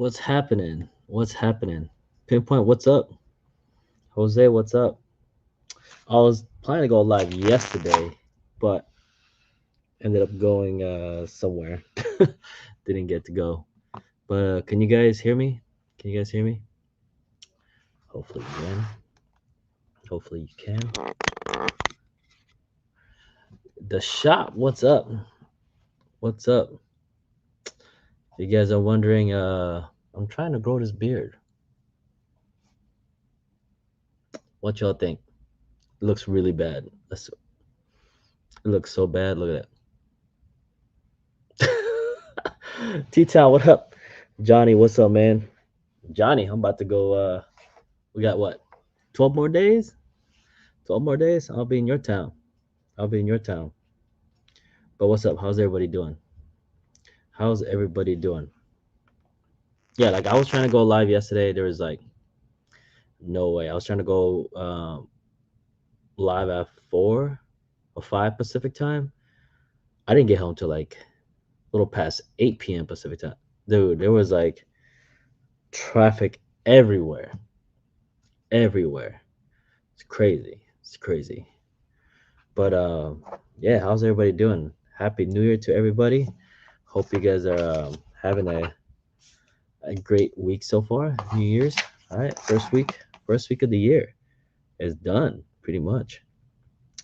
What's happening? What's happening? Pinpoint, what's up? Jose, what's up? I was planning to go live yesterday, but ended up going somewhere. Didn't get to go. But can you guys hear me? Can you guys hear me? Hopefully you can. Hopefully you can. The shop, what's up? What's up? If you guys are wondering, I'm trying to grow this beard. What y'all think? It looks really bad. It looks so bad. Look at that. T-Town, what up? Johnny, what's up, man? Johnny, I'm about to go. We got what? 12 more days? 12 more days? I'll be in your town. I'll be in your town. But what's up? How's everybody doing? How's everybody doing? Yeah, like I was trying to go live yesterday. There was like no way. I was trying to go live at 4 or 5 Pacific time. I didn't get home till like a little past 8 p.m. Pacific time. Dude, there was like traffic everywhere. Everywhere. It's crazy. It's crazy. But yeah, how's everybody doing? Happy New Year to everybody. Hope you guys are having a great week so far. New Year's. All right, first week of the year is done pretty much.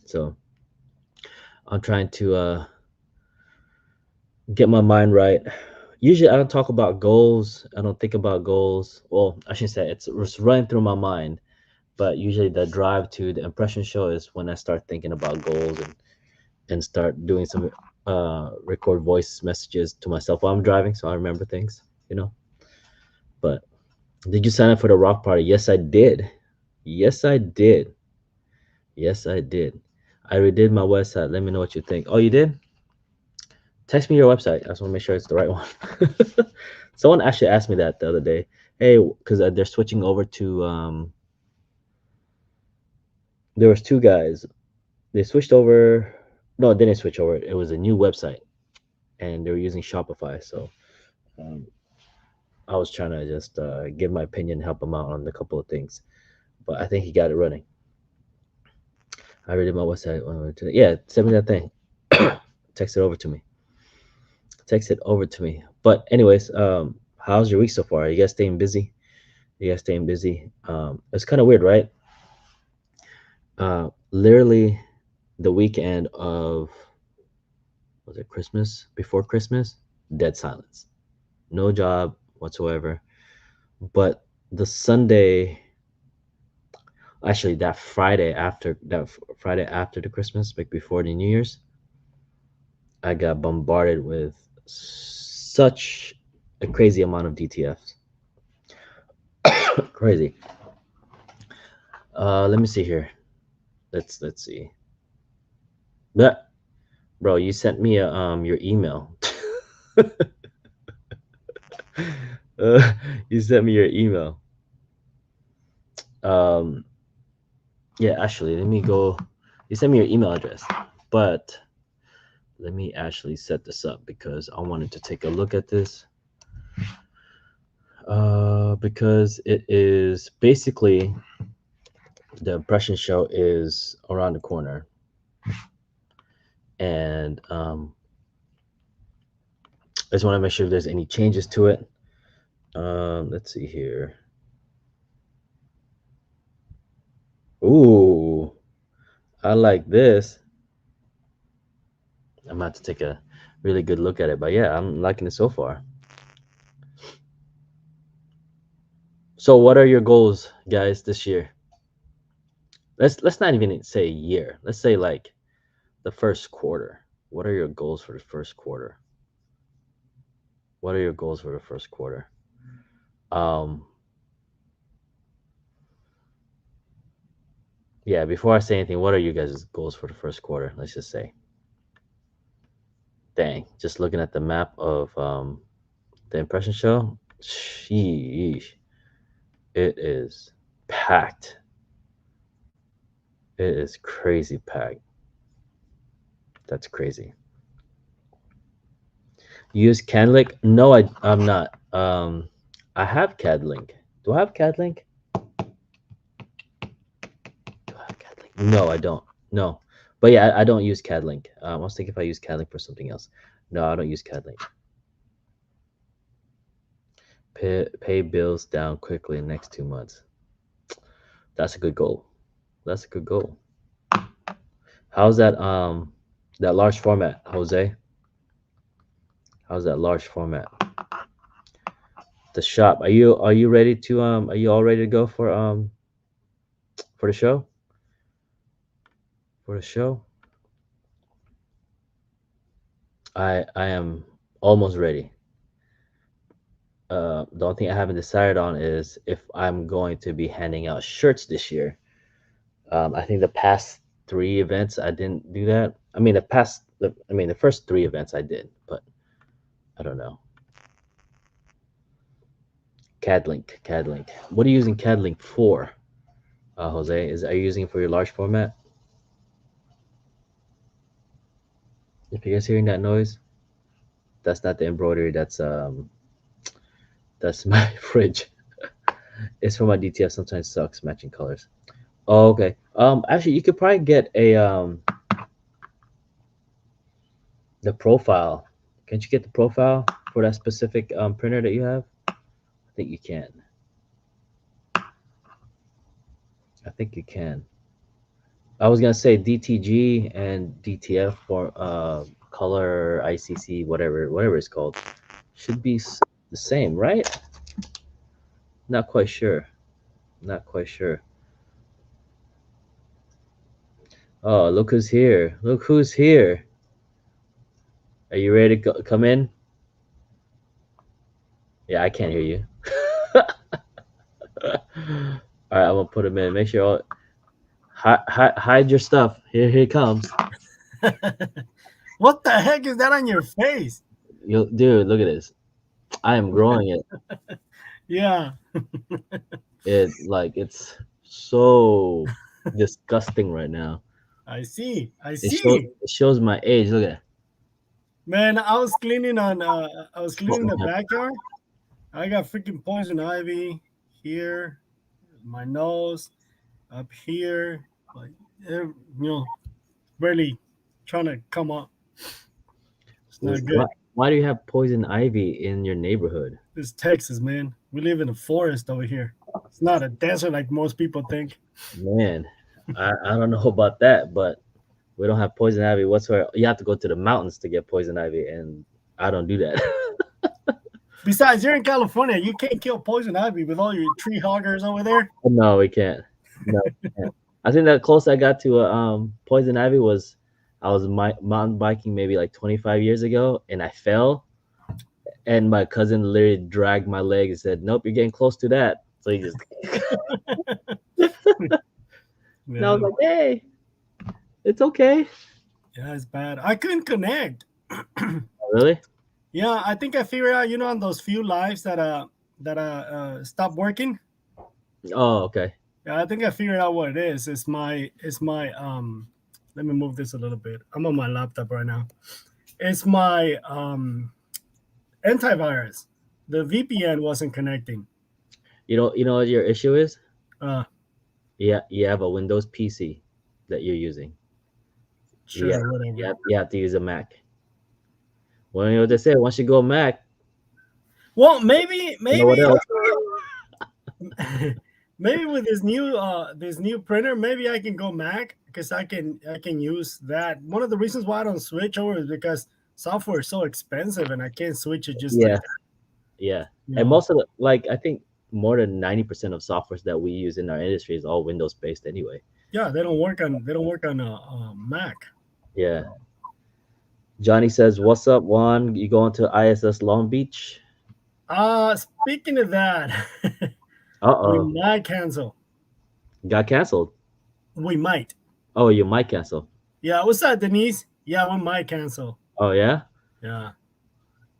So I'm trying to get my mind right. Usually I don't talk about goals. I don't think about goals. Well, I shouldn't say it's running through my mind. But usually the drive to the impression show is when I start thinking about goals and start doing some record voice messages to myself while I'm driving, so I remember things, you know. But did you sign up for the rock party? Yes, I did. Yes, I did. Yes, I did. I redid my website. Let me know what you think. Oh, you did? Text me your website. I just want to make sure it's the right one. Someone actually asked me that the other day. Hey, because they're switching over to. There was two guys. They switched over. No, it didn't switch over. It was a new website, and they were using Shopify. So um, I was trying to just give my opinion, help him out on a couple of things. But I think he got it running. I already did my website. Yeah, send me that thing. Text it over to me. Text it over to me. But anyways, how's your week so far? Are you guys staying busy? You guys staying busy? It's kind of weird, right? Literally, the weekend of was it Christmas? Before Christmas, dead silence. No job whatsoever. But the Sunday, actually that Friday after the Christmas, like before the New Year's, I got bombarded with such a crazy amount of DTFs. Crazy. Let me see here. Let's see. But bro, you sent me your email. uh, you sent me your email. Um, yeah, actually, let me go. You sent me your email address, but let me actually set this up because I wanted to take a look at this. Because it is basically the impression show is around the corner, and I just want to make sure if there's any changes to it. Let's see here. Ooh, I like this. I'm about to take a really good look at it, but yeah, I'm liking it so far. So, what are your goals, guys, this year? Let's not even say year. Let's say like the first quarter. What are your goals for the first quarter? What are your goals for the first quarter? Um, yeah, before I say anything, what are you guys' goals for the first quarter? Let's just say. Dang, just looking at the map of the impression show, sheesh, it is packed. It is crazy packed. That's crazy. You use Canlick? No, I'm not. I have CAD Link. Do I have CAD Link? Do I have CAD Link? No, I don't. No. But yeah, I don't use CAD Link. I was thinking if I use CAD Link for something else. No, I don't use CAD Link. Pay bills down quickly in the next 2 months. That's a good goal. That's a good goal. How's that large format, Jose? How's that large format? The shop. Are you ready to are you all ready to go for the show? For the show? I am almost ready. The only thing I haven't decided on is if I'm going to be handing out shirts this year. I think the past three events I didn't do that. I mean the first three events I did, but I don't know. CADLink, CADLink. What are you using CADLink for, Jose? Are you using it for your large format? If you guys hearing that noise, that's not the embroidery. That's my fridge. It's for my DTF. Sometimes sucks matching colors. Oh, okay. Actually, you could probably get the profile. Can't you get the profile for that specific printer that you have? I think you can. I think you can. I was gonna say DTG and DTF for color ICC, whatever it's called, should be the same, right? Not quite sure. Not quite sure. Oh, look who's here! Look who's here! Are you ready to come in? Yeah, I can't hear you. All right, I'm gonna put him in. Make sure hide your stuff. Here he comes. What the heck is that on your face? Dude, look at this. I am growing it. Yeah, It's so disgusting right now. I see. I It shows see. it shows my age. Look at Man, I was cleaning the that. backyard. I got freaking poison ivy here, my nose, up here, like barely trying to come up. It's not Why, good. why do you have poison ivy in your neighborhood? It's Texas, man. We live in a forest over here. It's not a desert like most people think. Man, I don't know about that, but we don't have poison ivy whatsoever. You have to go to the mountains to get poison ivy, and I don't do that. Besides, you're in California. You can't kill poison ivy with all your tree hoggers over there. No, we can't. No, we can't. I think the closest I got to a poison ivy was I was mountain biking maybe like 25 years ago, and I fell, and my cousin literally dragged my leg and said, "Nope, you're getting close to that." So he just, and I Yeah, was like, "Hey, it's okay." yeah, it's bad. I couldn't connect. Oh, really? Yeah, I think I figured out. On those few lives that stopped working. Oh, okay. Yeah, I think I figured out what it is. It's my. Let me move this a little bit. I'm on my laptop right now. It's my antivirus. The VPN wasn't connecting. You know what your issue is? Uh, Yeah, you have a Windows PC that you're using. Yeah, sure, whatever. you have to use a Mac. Well, you know what they say. Once you go Mac, Well, maybe, you know what maybe, else? maybe with this new printer, maybe I can go Mac because I can use that. One of the reasons why I don't switch over is because software is so expensive and I can't switch it just like Yeah, that. yeah. You And know. most of the I think more than 90% of softwares that we use in our industry is all Windows based anyway. Yeah, they don't work on a Mac. Yeah. Johnny says, "What's up, Juan? You going to ISS Long Beach?" Speaking of that, Uh we oh, might cancel. got canceled. We might. Oh, you might cancel. Yeah, what's that, Denise? Yeah, we might cancel. Oh yeah. Yeah,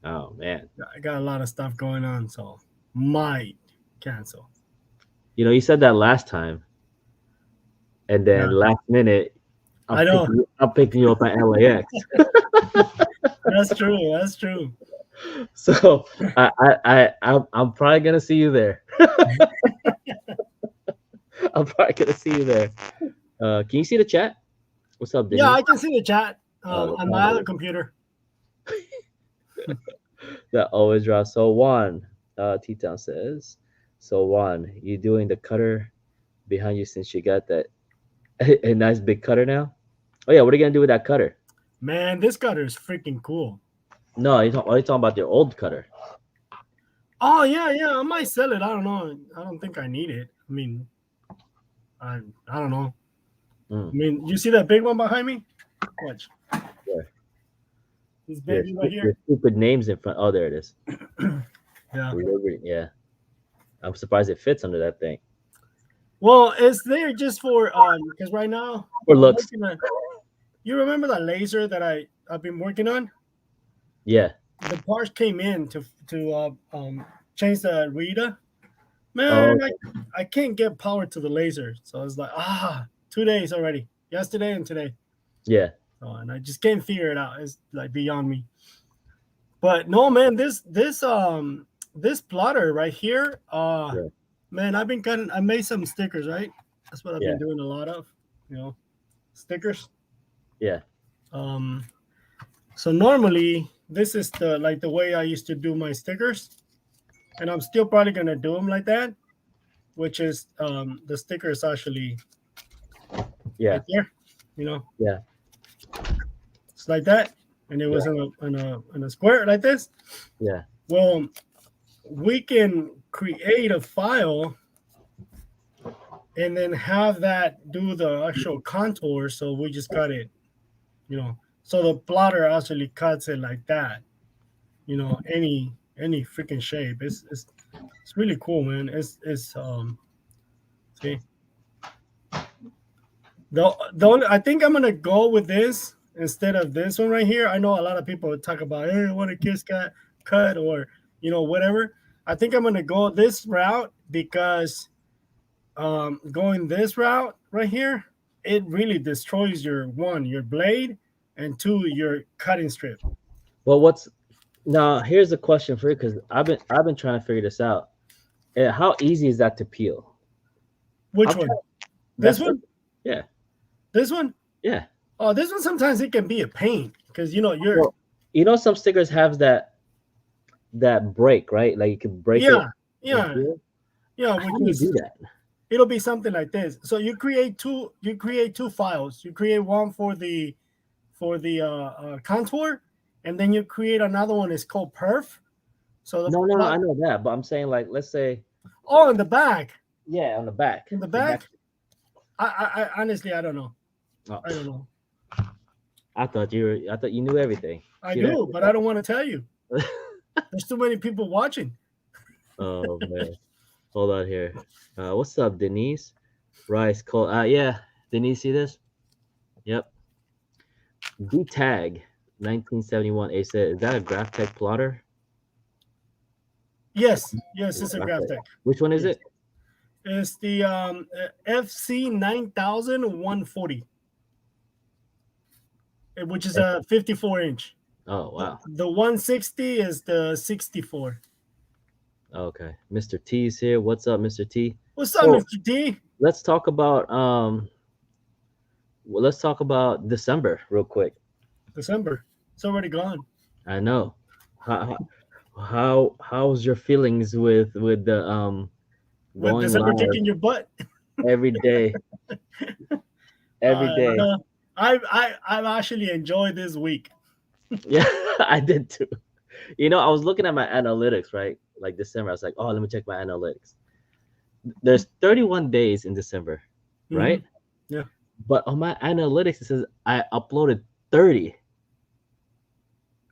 Oh man. I got a lot of stuff going on, so might cancel. You said that last time, and Yeah, then last minute, I know. I'm picking you up at LAX. That's true. That's true. So I'm probably gonna see you there. I'm probably gonna see you there. Can you see the chat? What's up, Yeah, Denise? I can see the chat The on my other comments computer. that always drops. So Juan, T-Town says, so Juan, you doing the cutter behind you since you got that a nice big cutter now? Oh yeah, what are you gonna do with that cutter? Man, this cutter is freaking cool. No, are you talking about your old cutter? Oh yeah, yeah. I might sell it. I don't know. I don't think I need it. I mean, I don't know. Mm, I mean, you see that big one behind me? Watch yeah. this baby right Your here. stupid names in front. Oh, there it is. Yeah. Yeah. I'm surprised it fits under that thing. Well, it's there just for because right now For I'm looks. working on. You remember that laser that I've been working on? Yeah. The parts came in to change the reader. Man, Oh, I can't get power to the laser, so it's like 2 days already. Yesterday and today. yeah. And I just can't figure it out. It's like beyond me. But no, man, this plotter right here, Yeah. man, I've been cutting. I made some stickers, right? That's what I've Yeah. been doing a lot of, stickers. Yeah. Um, so normally this is the way I used to do my stickers, and I'm still probably gonna do them like that, which is the stickers actually Yeah. right there, you know, Yeah. it's like that, and it Yeah. was in a square like this. Yeah. Well, we can create a file and then have that do the actual contour. So we just cut it, So the plotter actually cuts it like that, any freaking shape. It's really cool, man. It's see the only, I think I'm gonna go with this instead of this one right here. I know a lot of people talk about, hey, what a kiss cut or whatever. I think I'm gonna go this route because going this route right here, it really destroys your blade, and two, your cutting strip. Well, what's now? Here's a question for you because I've been trying to figure this out. How easy is that to peel? Which I'm one? trying. This That's one? yeah. This one? Yeah. Oh, this one sometimes it can be a pain because you're Well, some stickers have that break, right? Like you can break it yeah, and yeah, peel. yeah, How which do you is do that? it'll be something like this. So you create two files. You create one for the contour, and then you create another one. It's called perf. So the No, no, no. plot. I know that, but I'm saying like, let's say, Oh, in the back. yeah, on the back, In the the back. back. I honestly I don't know. Oh, I don't know. I thought you knew everything. I See that? do, but I don't want to tell you. There's too many people watching. Oh man, hold on here. What's up, Denise? Rice Cole. Yeah, Denise, see this? Yep. D tag 1971. A said, is that a Graph Tech plotter? Yes, it's a Graph Tech. GrafTech. Which one is Yes, it? it's the FC 9140, which is a 54 inch. Oh wow. The 160 is the 64. Okay, Mr. T's here. What's up, Mr. T? What's up, So Mr. T? let's talk about let's talk about December real quick. December. It's already gone. I know. How's your feelings with the With going December live kicking your butt. every day, every day? No, I've actually enjoyed this week. Yeah, I did too. I was looking at my analytics, right? Like December, I was like, oh, let me check my analytics. There's 31 days in December, Hmm. right? Yeah, But on my analytics, it says I uploaded 30.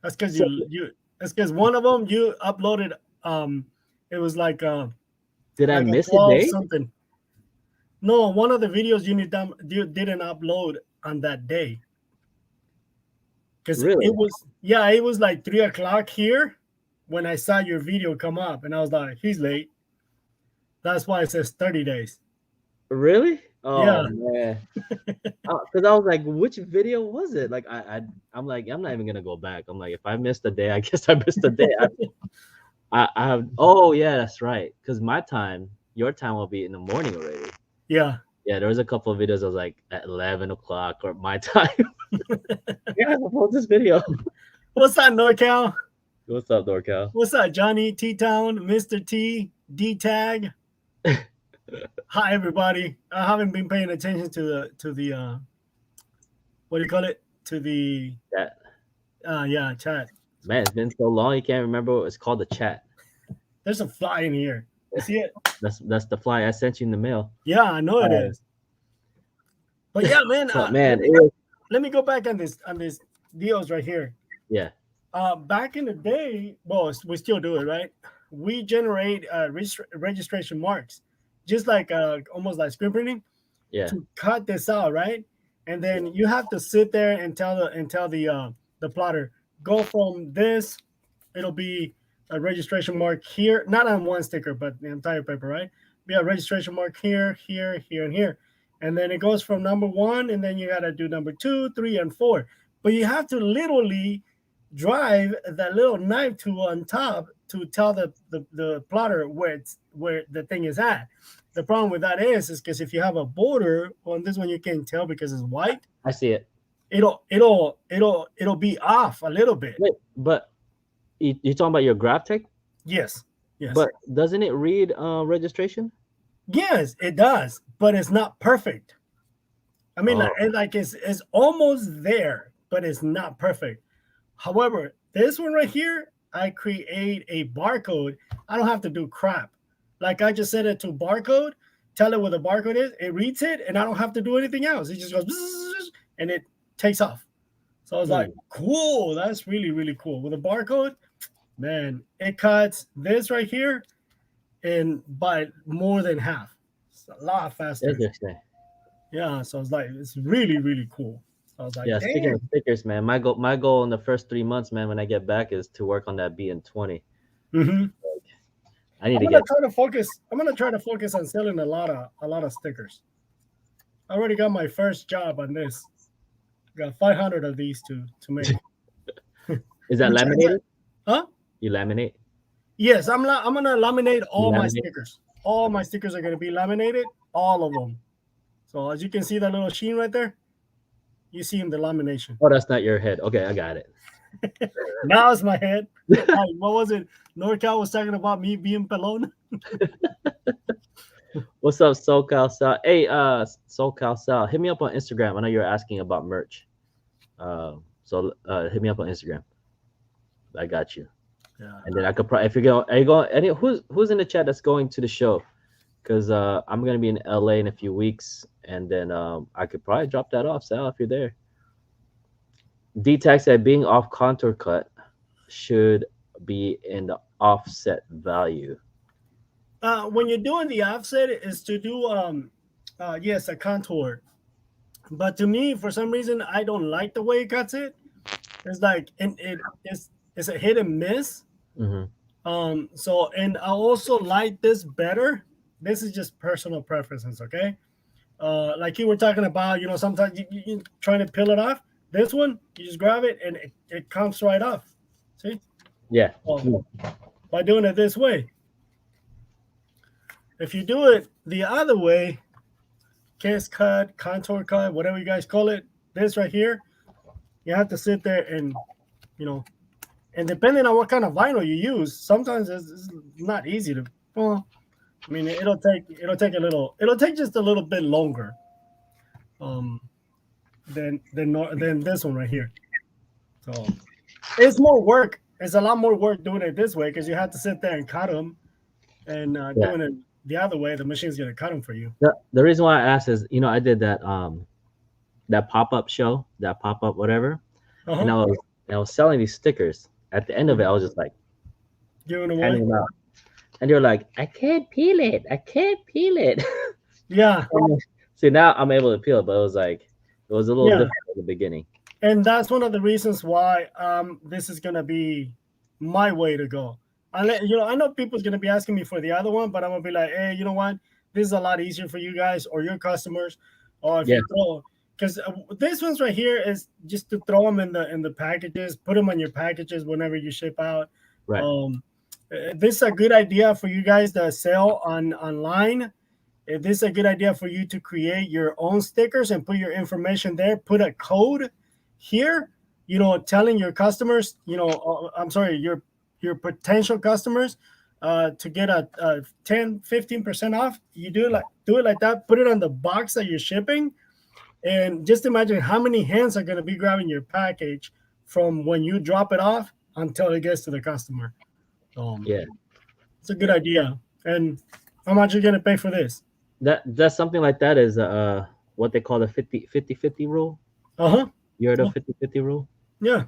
that's because So you. That's because one of them you uploaded. It was did I like a miss a 12 day? something. No, one of the videos you didn't upload on that day because Really? it was like 3 o'clock here when I saw your video come up, and I was like, he's late. That's why it says 30 days. Really? Yeah, Oh man. Because I was like, which video was it? Like I'm like, I'm not even gonna go back. I'm like, if I missed a day, I guess I missed a day. I have. Oh yeah, that's right. Because my time, your time will be in the morning already. yeah. Yeah, there was a couple of videos I was like at 11 o'clock or my time. Yeah, I upload this video. What's up, NorCal? What's up, NorCal? What's up, Johnny T Town, Mister T, D Tag? Hi, everybody. I haven't been paying attention to the what do you call it? To the That yeah, chat. man, it's been so long you can't remember what it's called. The chat. There's a fly in here. You see it? That's the fly I sent you in the mail. Yeah, I know it Um, is. But yeah, man. but man, it was, Let me go back on this deals right here. yeah, Back in the day, well, we still do it, right? We generate registration marks, just like almost like screen printing, yeah. to cut this out, right? And then you have to sit there and tell the plotter, go from this. It'll be a registration mark here, not on one sticker, but the entire paper, right? Be a registration mark here, here, here, and here. And then it goes from number one, and then you got to do number 2, 3, and 4. But you have to literally drive that little knife tool on top to tell the plotter where the thing is at. The problem with that is because if you have a border on this one, you can't tell because it's white. I see it. It'll be off a little bit. Wait, but you talking about your graph tech? Yes, yes, But doesn't it read registration? yes. It does, but it's not perfect. I mean, Oh, it's almost there, but it's not perfect. However, this one right here, I create a barcode. I don't have to do crap. Like I just set it to barcode, tell it what the barcode is, it reads it, and I don't have to do anything else. It just goes bzzz, and it takes off. So I was like, cool, that's really, really cool. With a barcode, man, it cuts this right here and by more than half. It's a lot faster. interesting. Yeah, so I was like, it's really, really cool. So I was like, Yeah, speaking damn. of stickers, man, my goal in the first 3 months, man, when I get back is to work on that BN20. Mhm. I need I'm to gonna get try to focus. I'm gonna try to focus on selling a lot of stickers. I already got my first job on this. Got 500 of these to make. is that Which laminated? huh? You laminate? Yes, I'm gonna laminate You all my laminate? stickers. All my stickers are gonna be laminated, all of them. So as you can see that little sheen right there, you see in the lamination. Oh, that's not your head. Okay, I got it. Now it's my head. What was it? NorCal was talking about me being pelon. What's up, SoCal Sal? Hey, SoCal Sal, hit me up on Instagram. I know you're asking about merch. So hit me up on Instagram. I got you. Yeah. And then I could probably if you're going, are you going? Any who's in the chat that's going to the show? Because I'm gonna be in LA in a few weeks, and then I could probably drop that off, Sal, if you're there. D-Tag said being off contour cut should be in the offset value. When you're doing the offset, is to do yes, a contour. But to me, for some reason, I don't like the way it cuts it. It's like it's a hit and miss. Mm-hmm. So and I also like this better. This is just personal preferences, okay? Like you were talking about, sometimes you trying to peel it off. This one, you just grab it and it comes right off. See? Yeah. By doing it this way. If you do it the other way, kiss cut, contour cut, whatever you guys call it, this right here, you have to sit there and, and depending on what kind of vinyl you use, sometimes it's not easy to. Well, I mean, it'll take just a little bit longer, than this one right here. So it's more work. It's a lot more work doing it this way because you have to sit there and cut them, and doing it the other way, the machine's gonna cut them for you. The reason why I asked is, I did that pop-up show, that pop-up whatever, and I was selling these stickers. At the end of it, I was just like Giving away. handing them out. And you're like, I can't peel it. I can't peel it. Yeah. See, now I'm able to peel it, but it was a little different at the beginning. And that's one of the reasons why this is gonna be my way to go. I know people's gonna be asking me for the other one, but I'm gonna be like, hey, you know what? this is a lot easier for you guys or your customers, or if Yeah. you throw, because this one's right here is just to throw them in the packages, put them on your packages whenever you ship out. Right. Um, this is a good idea for you guys that sell online. This is a good idea for you to create your own stickers and put your information there. Put a code here, telling your customers, I'm sorry, your potential customers, to get a 10-15% off. You do it like that. Put it on the box that you're shipping, and just imagine how many hands are going to be grabbing your package from when you drop it off until it gets to the customer. Yeah. It's a good idea. And how much are you going to pay for this? That's something like that is what they call the 50-50 rule. Uh huh. You heard of 50-50 rule? Yeah. I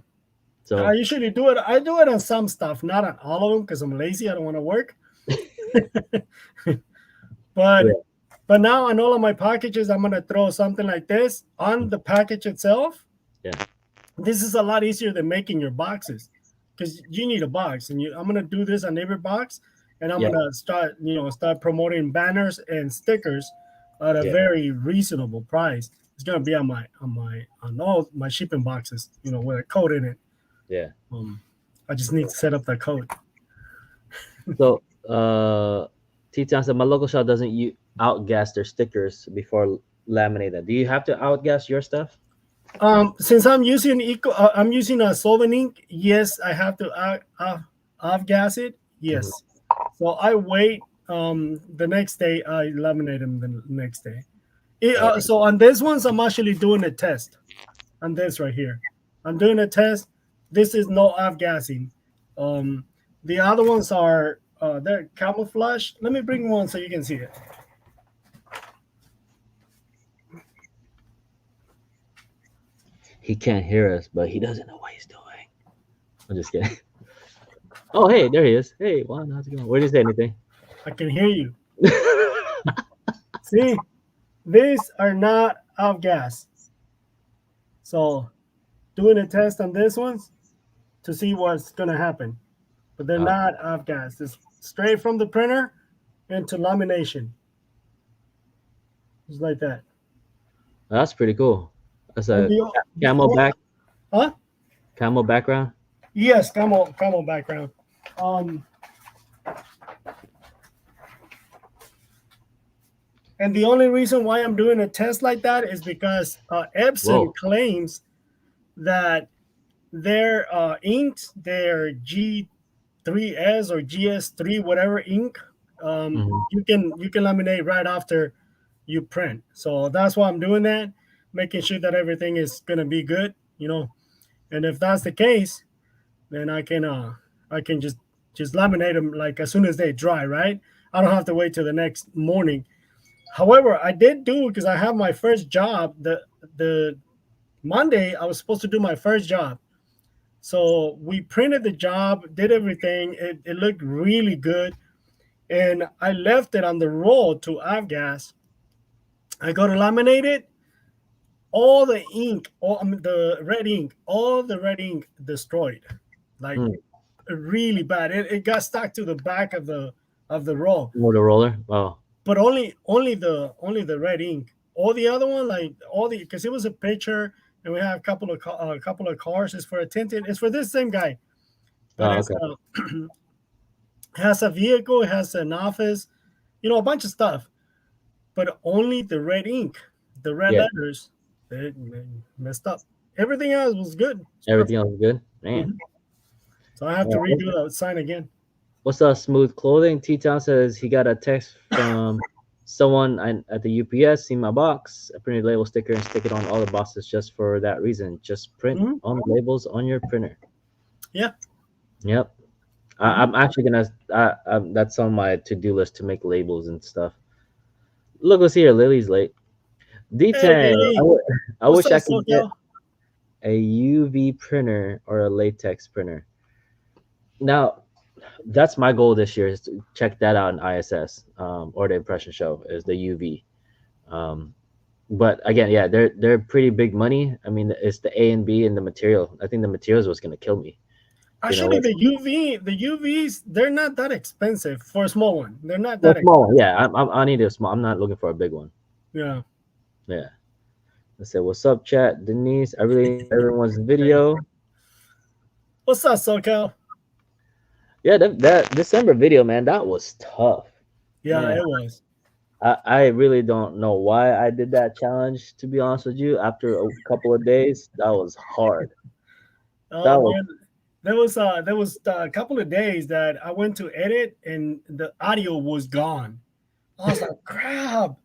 So usually do it. I do it on some stuff, not on all of them because I'm lazy. I don't want to work. but yeah. but now on all of my packages, I'm gonna throw something like this on the package itself. Yeah. This is a lot easier than making your boxes because you need a box, and I'm gonna do this on every box, and I'm Yeah. gonna start promoting banners and stickers at a Yeah. very reasonable price. It's gonna be on all my shipping boxes, with a code in it. Yeah. Um, I just need to set up that code. So T-Town said my local shop doesn't outgas their stickers before laminating. Do you have to outgas your stuff? Since I'm using a solvent ink. Yes, I have to off gas it. Mhm. Yes, so I wait. The next day I laminate them the next day. So on these ones, I'm actually doing a test. On this right here, I'm doing a test. This is no off gassing. Um, the other ones are they're camouflage. Let me bring one so you can see it. He can't hear us, but he doesn't know what he's doing. I'm just kidding. Oh, hey, there he is. Hey, Juan, how's it going? Where did he say anything? I can hear you. See, these are not off gas. So doing a test on this ones to see what's gonna happen. But they're Uh, not off gas. It's straight from the printer into lamination. Just like that. that's pretty cool. That's And a camel back, huh? camel background. Yes, camel background. Um and the only reason why I'm doing a test like that is because Epson Whoa. claims that their inks, their G3S or GS3, whatever ink, Mhm. you can laminate right after you print. So that's why I'm doing that, making sure that everything is gonna be good. And if that's the case, then I can just laminate them like as soon as they dry, right? I don't have to wait till the next morning. However, I did do because I have my first job. The Monday I was supposed to do my first job. So we printed the job, did everything. It looked really good. And I left it on the roll to avgas. I go to laminate it. All the ink, the red ink, all the red ink destroyed. Like Mm. really bad. It got stuck to the back of the roll. Motorola. Oh, But only the red ink. All the other one, like all the because it was a picture, and we have a couple of cars. It's for a tinted. It's for this same guy, but oh, it's okay. has a vehicle, it has an office, a bunch of stuff. But only the red ink, the red Yeah, letters, they messed up. Everything else was good. It's everything perfect. else is good. Man. Mhm. So I have to redo the sign again. What's up, Smooth Clothing? T-Town says he got a text from someone at the UPS, seen my box. I printed label sticker and stick it on all the boxes just for that reason. Just print Mhm. on the labels on your printer. Yeah. Yep. Mhm. I'm actually gonna. That's on my to-do list to make labels and stuff. Look who's here. Lily's late. D10. Hey, I what's wish up, I could get SoCal? a UV printer or a latex printer. Now, that's my goal this year is to check that out in ISS, or the impression show is the UV. Um, but again, yeah, they're pretty big money. I mean, it's the A and B and the material. I think the materials was gonna kill me. You know Actually, what? the UVs, they're not that expensive for a small one. They're not For a that small one, expensive. yeah. I need a small. I'm not looking for a big one. Yeah. Yeah. I said, "What's up, chat, Denise? I really enjoy everyone's Hey, video." what's up, SoCal? Yeah, that December video, man, that was tough, Yeah, man. it was. I really don't know why I did that challenge. To be honest with you, after a couple of days, that was hard. That Oh was man, there was a couple of days that I went to edit and the audio was gone. I was like, crap.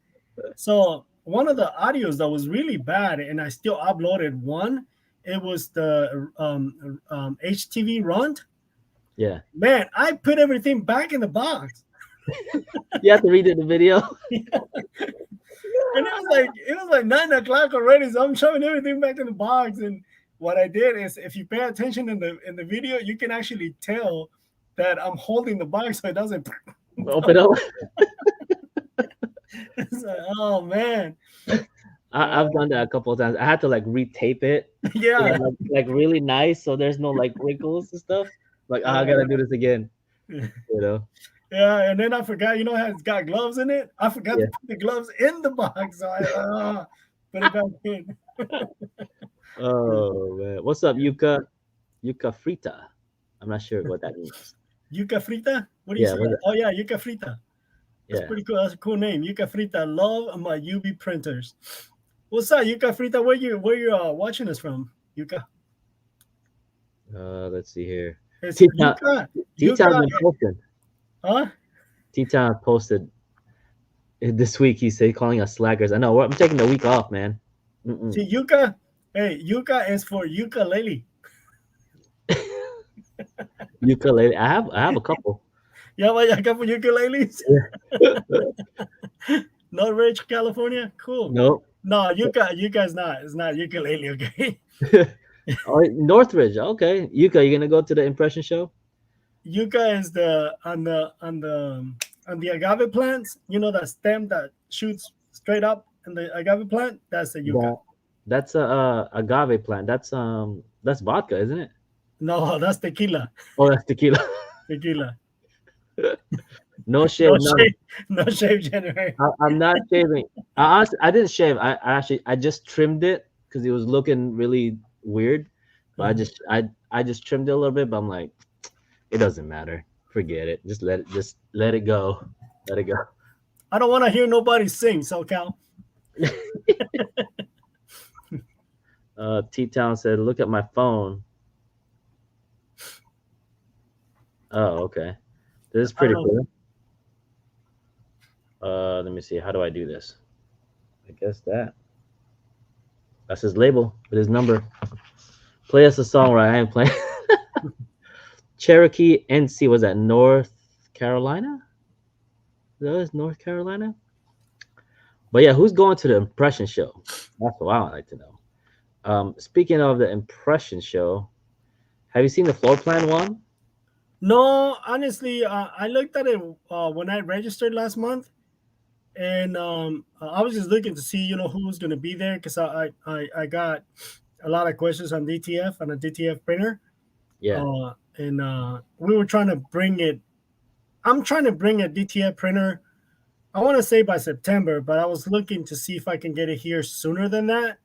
So one of the audios that was really bad, and I still uploaded one. It was the HTV runt. yeah. Man, I put everything back in the box, You have to redo the video. and it was like 9 o'clock already. So I'm shoving everything back in the box. And what I did is, if you pay attention in the video, you can actually tell that I'm holding the box so it doesn't. Open up. It's like, oh man, I've done that a couple of times. I had to like retape it, yeah. like really nice, so there's no like wrinkles and stuff. Like, I gotta do this again. You know? Yeah, and then I forgot, it's got gloves in it. I forgot Yeah. to put the gloves in the box, so I put it back in. Oh man, what's up, Yuka? Yuka Frita. I'm not sure what that means. Yuca frita? What do you Yeah, say? what's that? Oh yeah, yuca frita. That's Yeah. pretty cool. That's a cool name, yuca frita. Love my UV printers. What's up, yuca frita? Where you watching us from, yuca? Let's see here. It's T Town. yuca, T Town's yuca. been posting. Huh? T Town posted this week. He said calling us slackers. I know. I'm taking the week off, man. Mm-mm. See, yuca. Hey, yuca is for ukulele. Ukulele. I have a couple. You have a couple ukuleles? Yeah. Not rich, California. Cool. Nope. No, Yuka is not. It's not ukulele. Okay. Oh, Northridge. Okay, Yuka, you gonna go to the impression show? Yucca is the on the agave plants. You know that stem that shoots straight up in the agave plant. That's the yucca. That that's a agave plant. That's vodka, isn't it? No, that's tequila. Oh, that's tequila. Tequila. No No shave, none. shave. No shave January. I'm not shaving. I didn't shave. I just trimmed it because it was looking really weird. But I just trimmed it a little bit. But I'm like, it doesn't matter. Forget it. Just let it go. Let it go. I don't want to hear nobody sing, SoCal. T Town said, "Look at my phone." Oh, okay. This is I don't pretty know. cool. Let me see. How do I do this? I guess that's his label with his number. Play us a song, right? I ain't playing. Cherokee NC was that North Carolina? That was North Carolina. But yeah, who's going to the impression show? That's what I would like to know. Speaking of the impression show, have you seen the floor plan one? No, honestly, I looked at it when I registered last month, and I was just looking to see, who was going to be there, because I got a lot of questions on DTF on a DTF printer, Yeah. and we were trying to bring it. I'm trying to bring a DTF printer. I want to say by September, but I was looking to see if I can get it here sooner than that.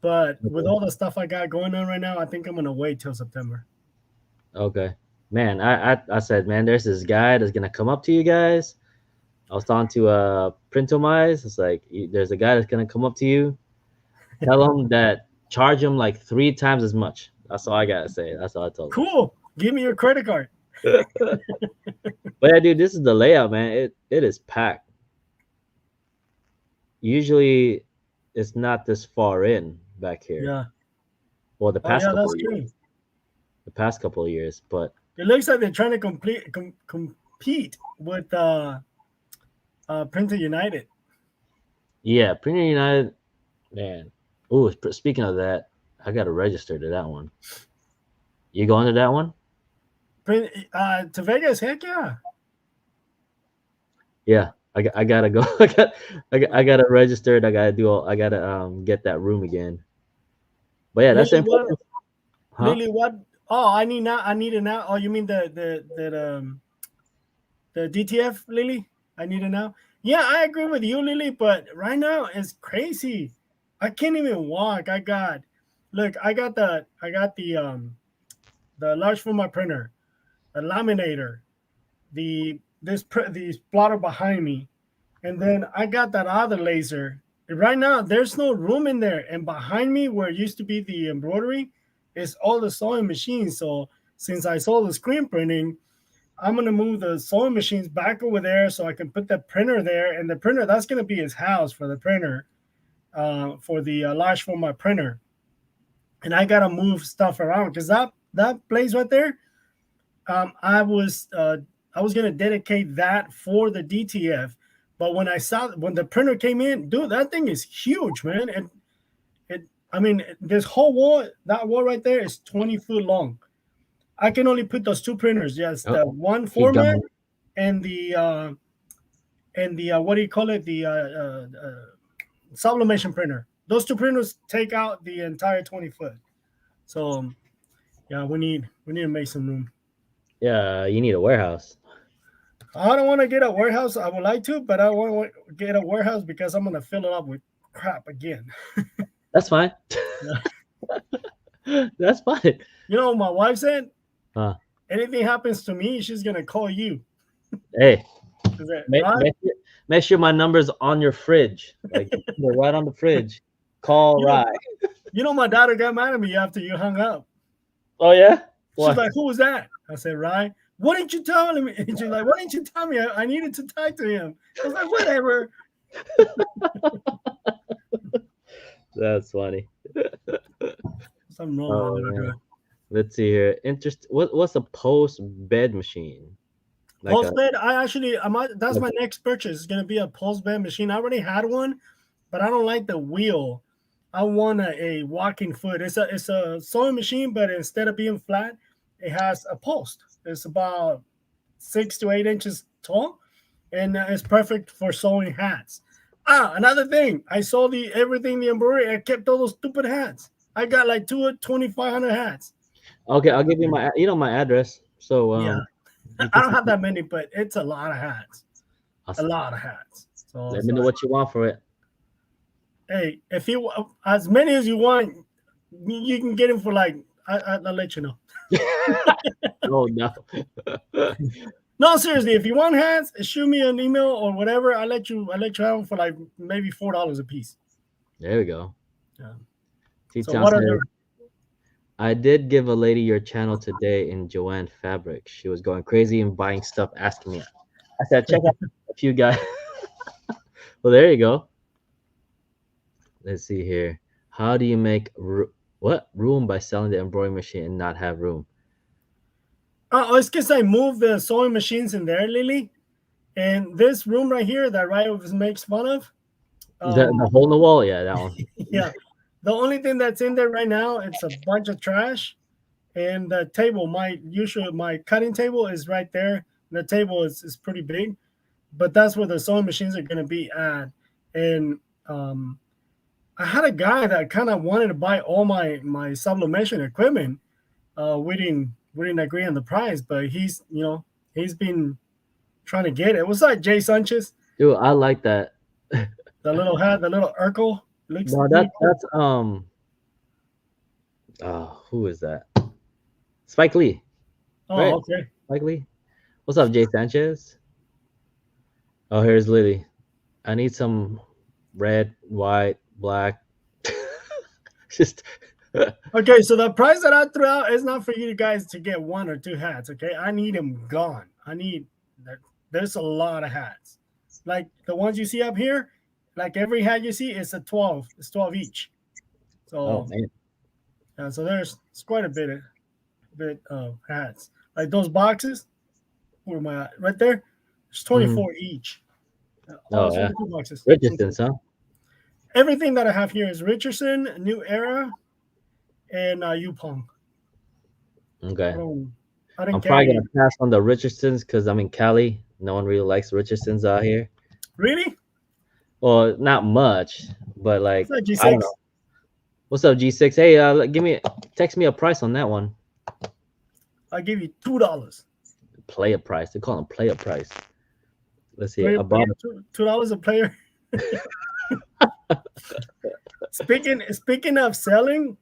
But with Okay. all the stuff I got going on right now, I think I'm gonna wait till September. Okay. Man, I said, man, there's this guy that's gonna come up to you guys. I was talking to Printomize. It's like there's a guy that's gonna come up to you. Tell him that charge him like 3 times as much. That's all I gotta say. That's all I told him. Cool. Give me your credit card. But yeah, dude, this is the layout, man. It is packed. Usually, it's not this far in back here. Yeah. Well, the Oh past yeah, couple that's of years, true. but It looks like they're trying to compete with Printer United. yeah, Premier United, man. Oh, speaking of that, I got to register to that one. You going to that one? To Vegas, heck yeah. Yeah, I gotta go. I gotta register it. I gotta do all. I gotta get that room again. But yeah, that's Lily, what? important, huh? Lily, what? Oh, I need now. I need it now. Oh, you mean the DTF, Lily? I need it now. Yeah, I agree with you, Lily. But right now it's crazy. I can't even walk. Look, I got the large format printer, a laminator, the plotter behind me, and then I got that other laser. Right now, there's no room in there, and behind me, where it used to be the embroidery, is all the sewing machines. So since I sold the screen printing, I'm gonna move the sewing machines back over there so I can put the printer there, and the printer that's gonna be his house for the printer, for the large format printer, and I gotta move stuff around because that place right there, um, I was uh, I was gonna dedicate that for the DTF, but when the printer came in, dude, that thing is huge, man. It I mean, this whole wall, that wall right there is 20 foot long. I can only put those two printers, just the Oh, one he format gone. and the what do you call it, the sublimation printer. Those two printers take out the entire 20 foot. So yeah, we need to make some room. Yeah, you need a warehouse. I don't want to get a warehouse. I would like to, but I want to get a warehouse because I'm gonna fill it up with crap again. That's fine. Yeah. That's fine. You know what my wife said? Huh. Anything happens to me, she's gonna call you. Hey, Is that make, right? make, sure, make sure my number's on your fridge. Like they're right on the fridge. Call You know, Rye. my daughter got mad at me after you hung up. Oh yeah? She's What? like, "Who was that?" I said, "Ryan." What didn't you tell me? And she's like, "Why didn't you tell me? I needed to talk to him." I was like, "Whatever." That's funny. Something wrong Oh with man. her. Let's see here. What's a post bed machine? Like a Pulse bed. That's like my next purchase. It's gonna be a pulse bed machine. I already had one, but I don't like the wheel. I want a walking foot. It's a sewing machine, but instead of being flat, it has a post. It's about 6 to 8 inches tall, and it's perfect for sewing hats. Ah, another thing. I saw the embroidery. I kept all those stupid hats. I got like 2,500 hats. okay, I'll give you my address. So Yeah, you I can don't have that many, but it's a lot of hats. A I'll- lot of hats. So let it's me know like, what you want for it. hey, if you as many as you want, you can get them for like I'll let you know. Oh no. No, seriously, if you want hats, shoot me an email or whatever. I let you have them for like maybe $4 a piece. There we go. Yeah. So T-Town what are says, the I did give a lady your channel today in Joanne Fabric. She was going crazy and buying stuff, asking me. I said, check out a few guys. Well, there you go. Let's see here. How do you make room by selling the embroidery machine and not have room? it's because I moved the sewing machines in there, Lily. And this room right here that Ryan makes fun of, The um, hole in the wall, yeah, that one. yeah. The only thing that's in there right now, it's a bunch of trash. And the table, my cutting table is right there. The table is pretty big, but that's where the sewing machines are gonna be at. And I had a guy that kind of wanted to buy all my sublimation equipment. We didn't agree on the price, but he's been trying to get it. It was like Jay Sanchez, Dude, I like that. the little hat, the little Urkel. Looks No, pretty cool. that's who is that? Spike Lee, Oh, right? okay. Spike Lee. What's up, Jay Sanchez? Oh, here's Lily. I need some red, white, black. Just Okay, so the price that I threw out is not for you guys to get one or two hats. Okay, I need them gone. There's a lot of hats, like the ones you see up here. Like every hat you see is a 12. It's 12 each. oh So man. yeah, so it's quite a bit of hats. Like those boxes, where am I at? Right there. It's Mhm. 24 each. Oh, Oh it's yeah. 22 boxes. 22. Richardson's, huh? Everything that I have here is Richardson, New Era, and Yupong. I Okay. don't. I didn't I'm probably carry. gonna pass on the Richardsons because I'm in Cali. No one really likes Richardsons out here. Really? Well, not much, but It's like like I don't know. G6. What's up, G6? Hey, text me a price on that one. I'll give you $2. Player price. They call them player price. Let's see. Player, I yeah, bought. $2 a player. Speaking of selling,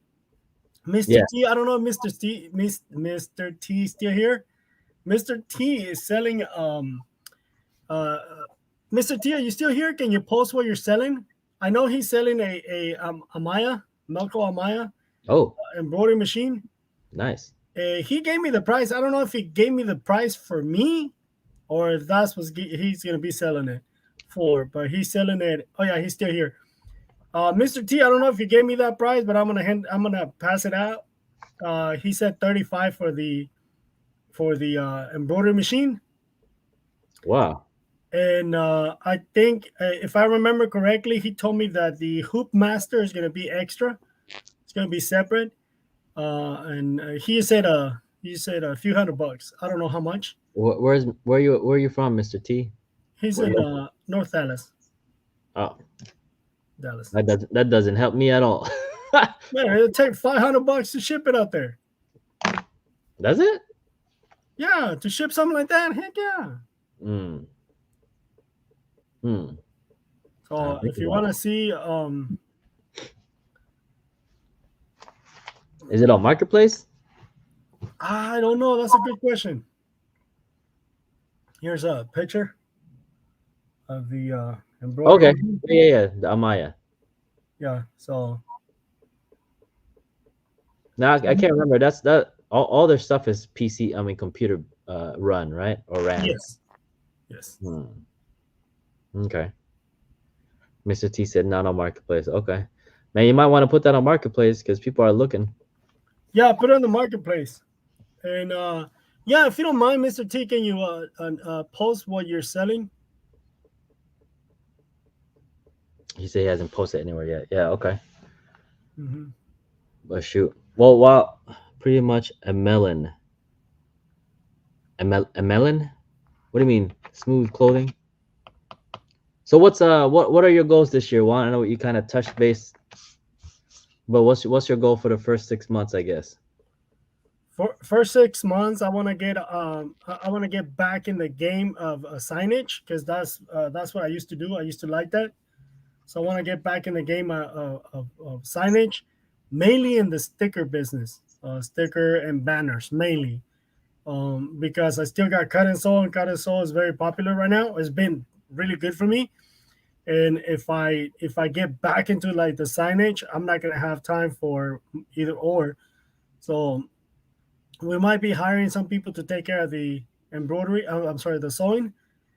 Mr. Yeah. T, I don't know if Mr. T is still here. Mr. T is selling uh Mr. T, are you still here? Can you post what you're selling? I know he's selling a Amaya, Melco Amaya Oh, embroidery machine. nice. He gave me the price. I don't know if he gave me the price for me or if that's what he's gonna be selling it for, but he's selling it. Oh yeah, he's still here. Mr. T, I don't know if he gave me that price, but I'm gonna pass it out. He said 35 for the embroidery machine, Wow. and I think if I remember correctly, he told me that the hoop master is gonna be extra. It's gonna be separate, and he said a few $100. I don't know how much. Where you from, Mister T? He's Where in you? North Dallas, Oh, Dallas. that doesn't help me at all. Man, it'll take $500 to ship it out there. Does it? Yeah, to ship something like that, heck yeah. Hmm. Hmm. I So think if you about want it. to see, Is it on marketplace? I don't know. That's a good question. Here's a picture of the embroidery Okay. machine. Yeah. The Amaya. Yeah. So Now I can't remember. That's that. All their stuff is PC. I mean, computer run, right? Or ran. yes, yes. Hmm. Okay. Mr. T said not on marketplace. Okay. Man, you might want to put that on marketplace because people are looking. Yeah, put it on the marketplace. And yeah, if you don't mind, Mr. T, can you post what you're selling? He said he hasn't posted anywhere yet. Yeah. Okay. Hmm. But shoot. Well, pretty much a melon. A melon? What do you mean? Smooth clothing? So what are your goals this year? Juan? I know you kind of touched base, but what's your goal for the first 6 months? I guess. For first 6 months, I want to get back in the game of signage because that's what I used to do. I used to like that. So I want to get back in the game of signage, mainly in the sticker business, sticker and banners mainly, because I still got cut and sew, and cut and sew is very popular right now. It's been really good for me, and if I get back into like the signage, I'm not gonna have time for either or. So we might be hiring some people to take care of the embroidery. I'm sorry, the sewing.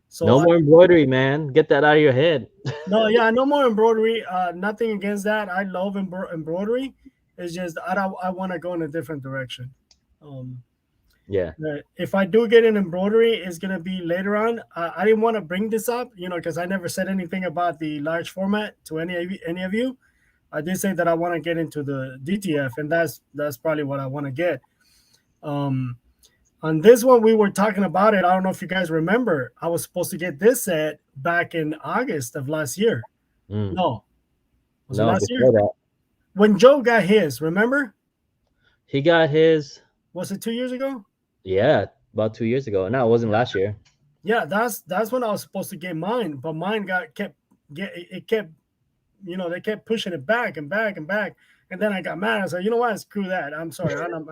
So No more embroidery, man. Get that out of your head. no, yeah, no more embroidery. Nothing against that. I love embroidery. It's just I want to go in a different direction. Um, Yeah. if I do get an embroidery, it's gonna be later on. I didn't want to bring this up, because I never said anything about the large format to any of you. I did say that I want to get into the DTF, and that's probably what I want to get. Um, on this one, we were talking about it. I don't know if you guys remember. I was supposed to get this set back in August of last year. Mm. No, was it No, last year? before that, When Joe got his, remember? he got his. Was it 2 years ago? Yeah, about 2 years ago. No, it wasn't last year. Yeah, that's when I was supposed to get mine, but mine it kept, they kept pushing it back and back and back, and then I got mad. I said, you know what, screw that. I'm sorry, I'm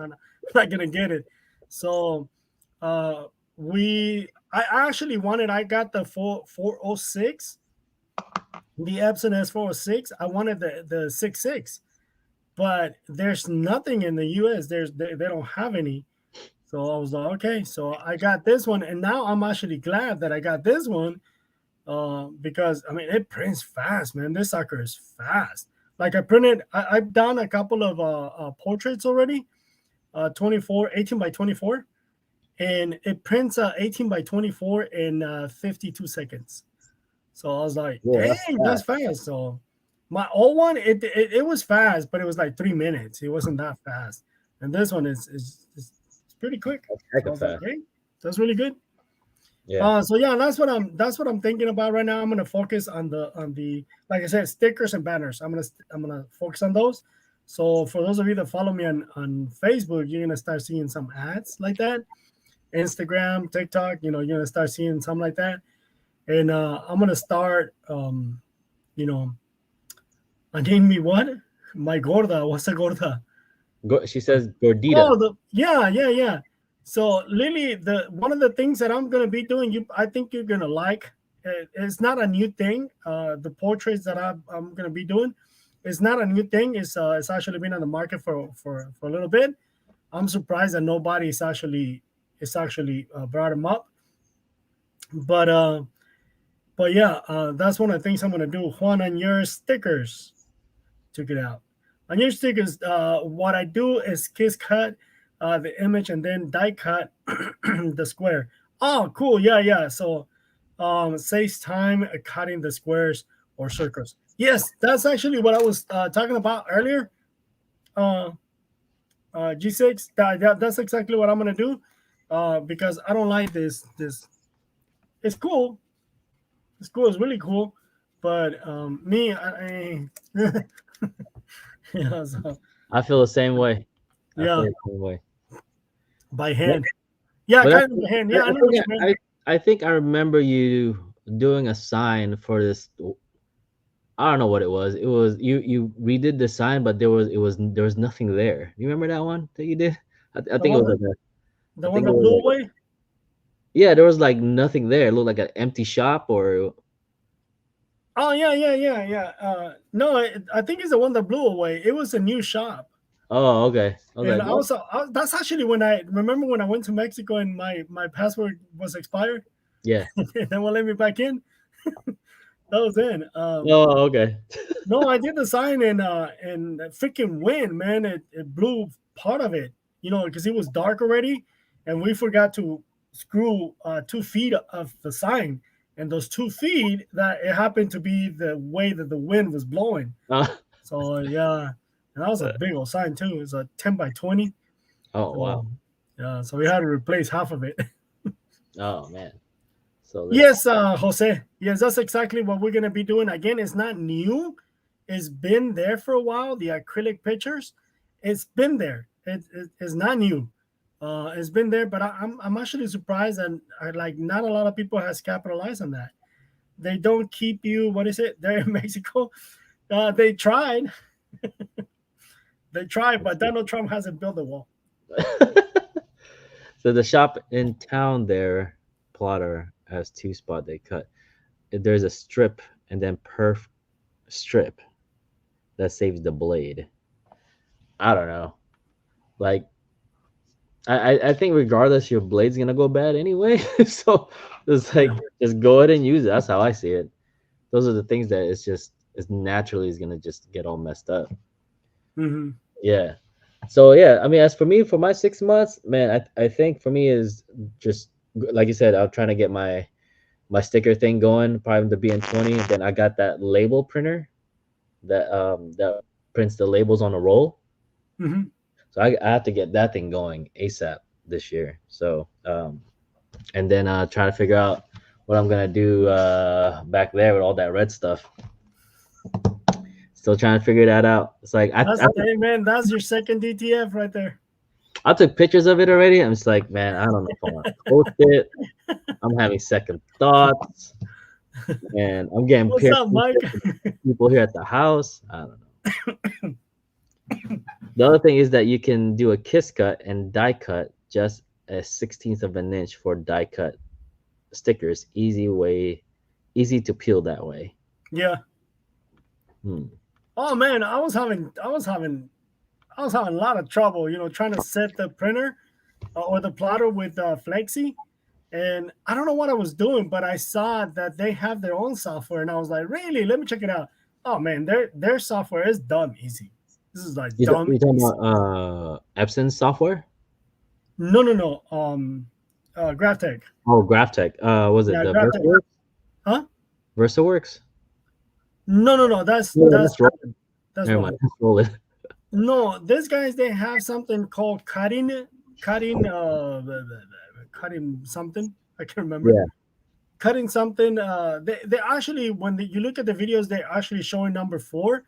not gonna get it. So, uh, I actually wanted. I got the 406, the Epson S406. I wanted the 66, but there's nothing in the US. They don't have any. So I was like, okay. So I got this one, and now I'm actually glad that I got this one, because I mean it prints fast, man. This sucker is fast. Like I've done a couple of portraits already, 18 by 24, and it prints 18 by 24 in 52 seconds. So I was like, Yeah, dang, that's that's fast. fast. So my old one, it was fast, but it was like 3 minutes. It wasn't that fast. And this one is it's pretty quick. That's So heck I of was like, fast. hey, that's really good. Yeah. So yeah, that's what I'm thinking about right now. I'm gonna focus on the like I said, stickers and banners. I'm gonna focus on those. So for those of you that follow me on Facebook, you're gonna start seeing some ads like that. Instagram, TikTok, you're gonna start seeing something like that. And I'm gonna start, you know, name me what? My gorda. What's a gorda? She says gordita. Oh, yeah. So Lily, the one of the things that I'm gonna be doing, I think you're gonna like. It's not a new thing. The portraits that I'm gonna be doing, it's not a new thing. It's actually been on the market for a little bit. I'm surprised that nobody's actually brought them up. But yeah, that's one of the things I'm gonna do. Juan, on your stickers, took it out. On your stickers, what I do is kiss cut the image and then die cut the square. Oh, cool. Yeah. So saves time cutting the squares or circles. Yes, that's actually what I was talking about earlier. Uh, G6. That's exactly what I'm gonna do. Because I don't like this. It's cool. It's cool. It's really cool. But me, yeah. So I feel the same way. I feel yeah, the same way. by Yeah, hand. Yeah, but kind of by hand. Yeah, I know what you meant. I think I remember you doing a sign for this. I don't know what it was. It was you redid the sign, but there was nothing there. You remember that one that you did? I The think it one was that like a I the one think it that was blew like away. yeah, there was like nothing there. It looked like an empty shop or Oh yeah. No, I think it's the one that blew away. It was a new shop, oh okay. I was and like what? that's actually when I remember when I went to Mexico and my passport was expired, Yeah. and they won't let me back in. That was in. Oh okay. No, I did the sign and freaking wind, man. It blew part of it, because it was dark already, and we forgot to screw 2 feet of the sign, and those 2 feet that it happened to be the way that the wind was blowing. Uh, So yeah, and that was a big old sign too. It's a 10 by 20. oh wow. So yeah, so we had to replace half of it. Oh man. So this Yes, Jose. Yes, that's exactly what we're gonna be doing. Again, it's not new. It's been there for a while. The acrylic pictures, it's been there. It's not new. It's been there, but I'm actually surprised that like not a lot of people has capitalized on that. They don't keep you. What is it? There in Mexico, they tried. They tried, but Donald Trump hasn't built a wall. so the shop in town there, plotter has two spot they cut. There's a strip and then perf strip that saves the blade. I don't know. Like I think regardless your blade's gonna go bad anyway. So it's like Yeah. just go ahead and use it. That's how I see it. Those are the things that it's naturally is gonna just get all messed up. Hmm. Yeah. So yeah, I mean as for me for my 6 months, man, I think for me is just like you said, I'm trying to get my sticker thing going, probably the BN20. Then I got that label printer that prints the labels on a roll. Hmm. So I have to get that thing going ASAP this year. So and then try to figure out what I'm gonna do back there with all that red stuff. Still trying to figure that out. It's like Hey man, that's your second DTF right there. I took pictures of it already. I'm just like, man, I don't know if I want to post it. I'm having second thoughts, and I'm getting What's peer up, Mike? pressure from people here at the house. I don't know. The other thing is that you can do a kiss cut and die cut just a 16th of an inch for die cut stickers. Easy to peel that way. Yeah. Hmm. Oh man, I was having a lot of trouble, trying to set the printer or the plotter with Flexi, and I don't know what I was doing, but I saw that they have their own software, and I was like, really? Let me check it out. Oh man, their software is dumb easy. This is like dumb You talking easy. about Epson software? No. GraphTech. Oh, GraphTech. Was it Yeah, the GraphTech. VersaWorks? Huh? VersaWorks? No. That's No, that's that's roll. that's Never mind. rolling. That's rolling. No, these guys they have something called cutting something. I can't remember. Yeah. Cutting something. They actually when you look at the videos, they're actually showing number 4,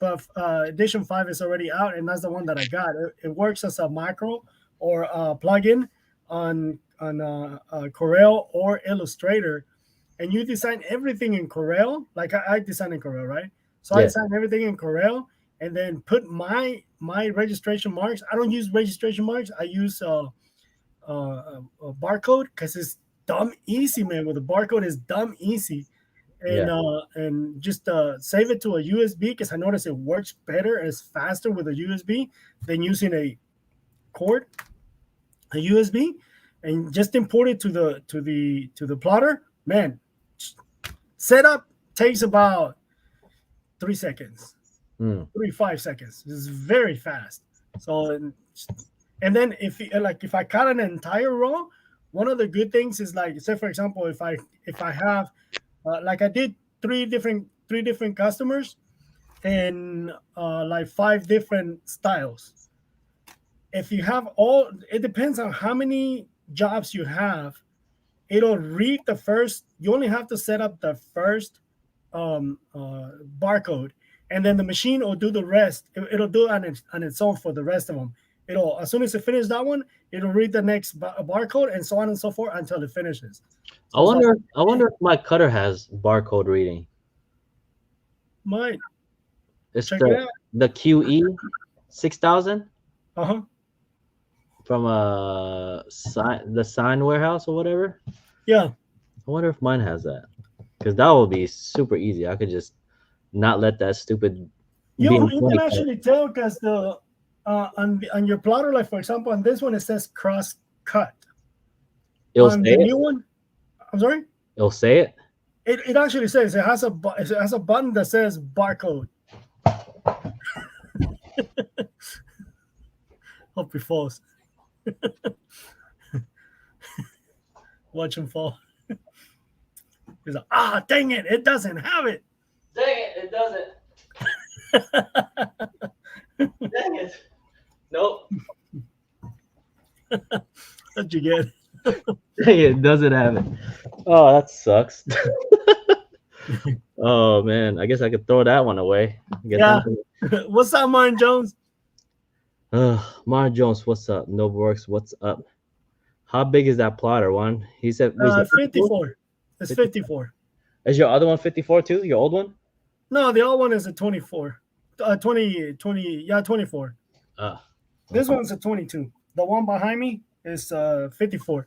but edition 5 is already out, and that's the one that I got. It works as a macro or a plugin on Corel or Illustrator, and you design everything in Corel. Like I design in Corel, right? So I Yeah. design everything in Corel, and then put my registration marks. I don't use registration marks. I use a barcode because it's dumb easy, man. With a barcode, is dumb easy, Yeah. and just save it to a USB because I notice it works better, it's faster with a USB than using a cord, a USB, and just import it to the plotter. Man, setup takes about 3 seconds, Mm. 5 seconds. It's very fast. So and then if I cut an entire row, one of the good things is like, say for example, if I have like I did three different customers and like 5 different styles. If you have all, it depends on how many jobs you have. It'll read the first. You only have to set up the first barcode, and then the machine will do the rest. It'll do it on its own for the rest of them. It'll, as soon as it finishes that one, it'll read the next barcode and so on and so forth until it finishes. I So it's like, wonder. I wonder if my cutter has barcode reading. might It's check it out. the QE 6000 Uh-huh. from the sign warehouse or whatever. Yeah. I wonder if mine has that, because that would be super easy. I could just not let that stupid You beam can 20 cut. actually tell because the on your plotter, like for example, on this one it says cross cut. It'll On say the it. new one, I'm sorry. It'll say it. It actually says it has a button that says barcode. Hope he falls. Watch him fall. He's like, dang it, it doesn't have it. Dang it! It doesn't. Dang it! Nope. What'd you get? Dang it! Doesn't have it. Oh, that sucks. Oh man, I guess I could throw that one away. Yeah. What's up, Martin Jones? Mar Jones, what's up? Novaworks, what's up? How big is that plotter one? He said, was it 54. It's 54. Is your other one 54 too? Your old one? No, the old one is a 24. 20, yeah, 24. This one's a 22. The one behind me is 54.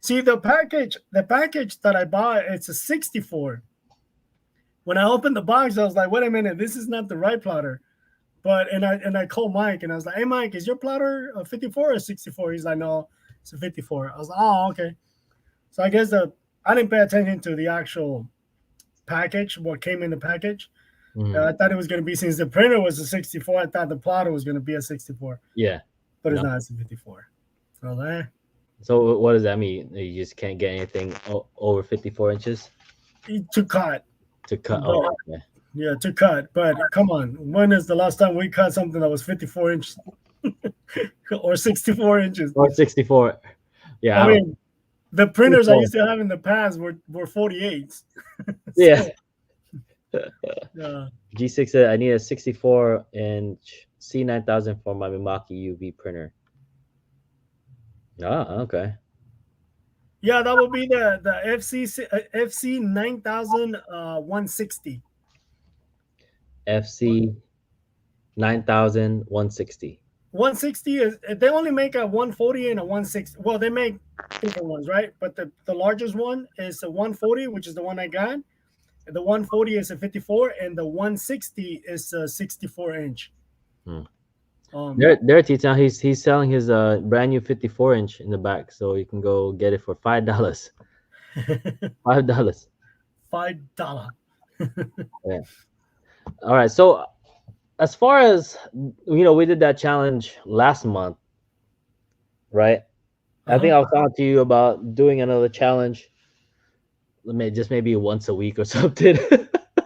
See, the package that I bought, it's a 64. When I opened the box, I was like, wait a minute, this is not the right plotter. But and I called Mike and I was like, hey Mike, is your plotter a 54 or 64? He's like, no, it's a 54. I was like, oh, okay. So I guess I didn't pay attention to the actual package, what came in the package. I thought it was going to be, since the printer was a 64, I thought the plotter was going to be a 64. Yeah. But it's not, it's a 54. So, so what does that mean? You just can't get anything over 54 inches? To cut. To cut. But, oh, okay. Yeah, to cut. But come on, when is the last time we cut something that was 54 inches or 64 inches? Or 64. Yeah. I mean, the printers I used to have in the past were 48s. Yeah. Yeah. G6 said I need a 64-inch C9000 for my Mimaki UV printer. Okay. Yeah, that would be the FC 9000 160. FC 9000 160. 160 is, they only make a 140 and a 160. Well, they make different ones, right? But the largest one is a 140, which is the one I got. The 140 is a 54, and the 160 is a 64 inch. There, T-Town, he's selling his brand new 54 inch in the back, so you can go get it for $5. $5. $5. Yeah. All right. So, as far as we did that challenge last month, right? I think I was talking to you about doing another challenge. Maybe once a week or something.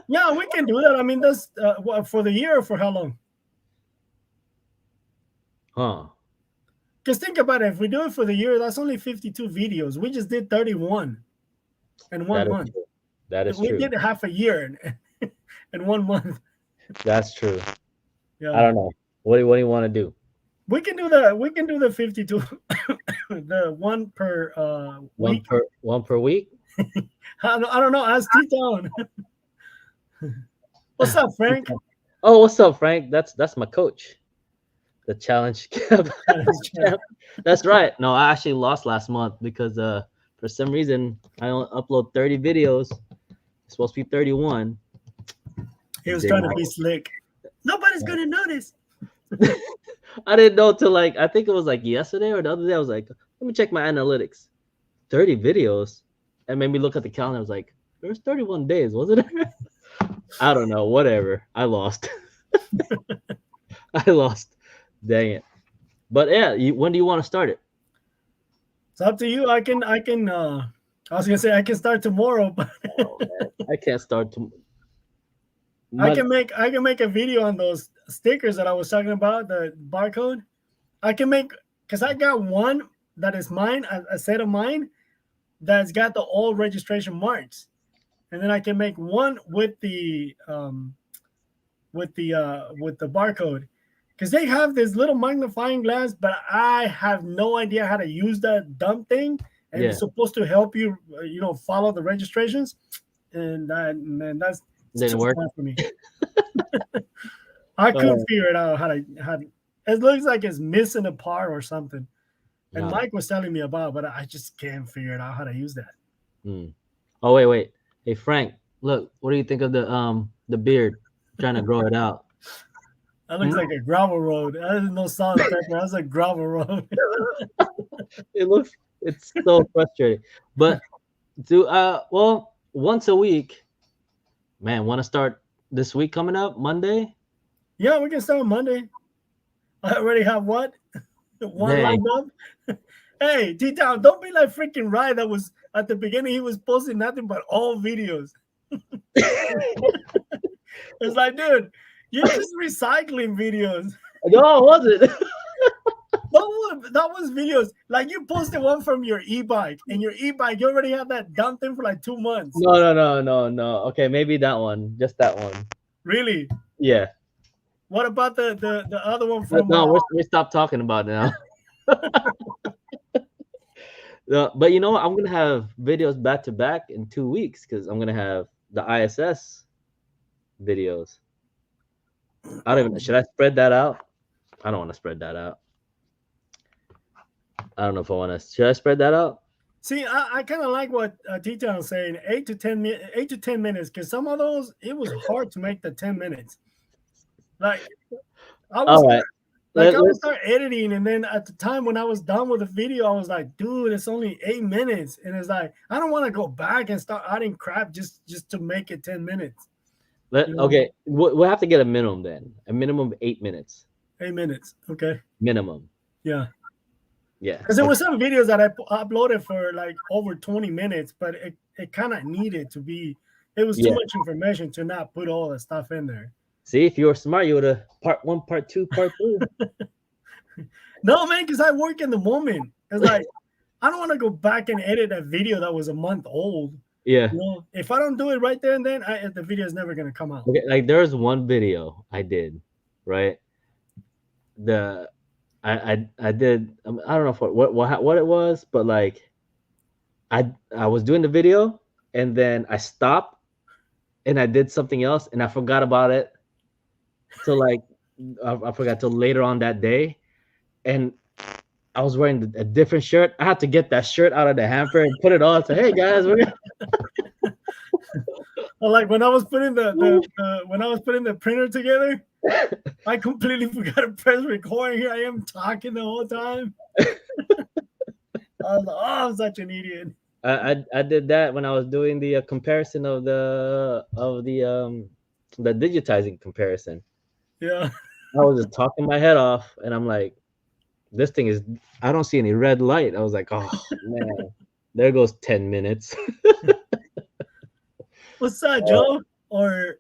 Yeah, we can do that. I mean, that's for the year or for how long? Huh. Because think about it. If we do it for the year, that's only 52 videos. We just did 31 in 1 month. That is we true. did half a year in 1 month. That's true. I Yeah. don't know. What do you want to do? We can do the 52, the one per week. One per week. I don't know. Ask T-Town. What's up, Frank? Oh, what's up, Frank? That's my coach. The challenge camp. That's right. No, I actually lost last month because for some reason I only upload 30 videos. It's supposed to be 31. He was trying Didn't to be slick. Nobody's gonna notice. I didn't know till like I think it was like yesterday or the other day. I was like, let me check my analytics. 30 videos. And made me look at the calendar. I was like, there's 31 days, wasn't it? I don't know. Whatever. I lost. I lost. Dang it. But yeah, when do you want to start it? It's up to you. I was gonna say I can start tomorrow, but Oh man, I can't start to. I My, can make a video on those stickers that I was talking about, the barcode. I can make because I got one that is mine, a set of mine that's got the old registration marks, and then I can make one with the barcode because they have this little magnifying glass, but I have no idea how to use that dumb thing, and yeah, it's supposed to help you, follow the registrations, and that's it's didn't too work. smart for me. I couldn't Oh, figure it out how. It looks like it's missing a part or something. And no. Mike was telling me about, but I just can't figure it out how to use that. Hmm. Oh wait. Hey Frank, look. What do you think of the beard? Trying to grow it out. That looks Hmm? like a gravel road. That is no salt and pepper. That's a gravel road. It looks. It's so frustrating. But do well once a week. Man, want to start this week coming up Monday? Yeah, we can start on Monday. I already have what? One Dang. lined up. Hey, T-Town, don't be like freaking Ryan that was at the beginning. He was posting nothing but all videos. It's like, dude, you're just recycling videos. No, it wasn't. That was videos. Like you posted one from your e-bike, and your e-bike, you already had that dumb thing for like 2 months. No. Okay, maybe that one. Just that one. Really? Yeah. What about the other one But from no, we stopped talking about it now. But you know what? I'm gonna have videos back to back in 2 weeks because I'm gonna have the ISS videos. I don't even. Should I spread that out? I don't want to spread that out. I don't know if I want to. Should I spread that out? See, I kind of like what Tita was saying, 8 to 10 minutes, because some of those it was hard to make the 10 minutes. Like I was All right. like I would Let's. start editing, and then at the time when I was done with the video, I was like, dude, it's only 8 minutes, and it's like I don't want to go back and start adding crap just to make it 10 minutes. Okay. We'll have to get a minimum then. A minimum of 8 minutes. 8 minutes, okay, Minimum. yeah. Yeah. Because there Okay. were some videos that I uploaded for like over 20 minutes, but it kind of needed to be. It was too Yeah. much information to not put all the stuff in there. See, if you were smart, you would have part one, part two, part three. No, man, because I work in the moment. It's like I don't want to go back and edit a video that was a month old. Yeah. If I don't do it right there and then, the video is never gonna come out. Okay. Like there's one video I did, right? The I did. I don't know what it was, but like I was doing the video and then I stopped and I did something else and I forgot about it till like I forgot till later on that day, and I was wearing a different shirt. I had to get that shirt out of the hamper and put it on. So hey guys, we're gonna. Like when I was putting the printer together, I completely forgot to press record. Here I am talking the whole time. I was like, oh, I'm such an idiot. I did that when I was doing the comparison of the digitizing comparison. Yeah. I was just talking my head off, and I'm like, this thing is. I don't see any red light. I was like, oh man, there goes 10 minutes. What's up, Joe? Or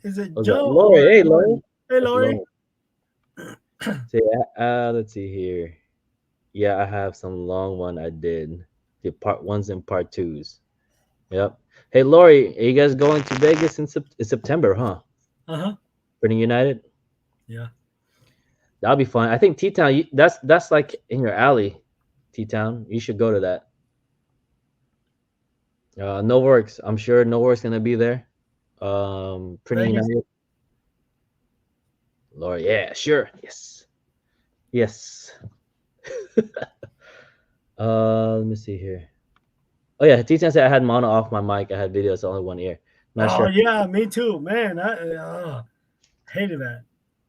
is it Was Joe? Lori? Hey, Lori. Hey, Lori. See, let's see here. Yeah, I have some long one I did. The part ones and part twos. Yep. Hey, Lori, are you guys going to Vegas in September, huh? Uh-huh. Printing United? Yeah. That'll be fun. I think T Town. That's like in your alley, T Town. You should go to that. No works. I'm sure no works gonna be there. Printing Vegas. United. Lord, yeah, sure. Yes. Yes. Let me see here. Oh yeah, T10 said I had mono off my mic. I had videos only one ear. Not Oh sure. yeah, me too, man. I hated that.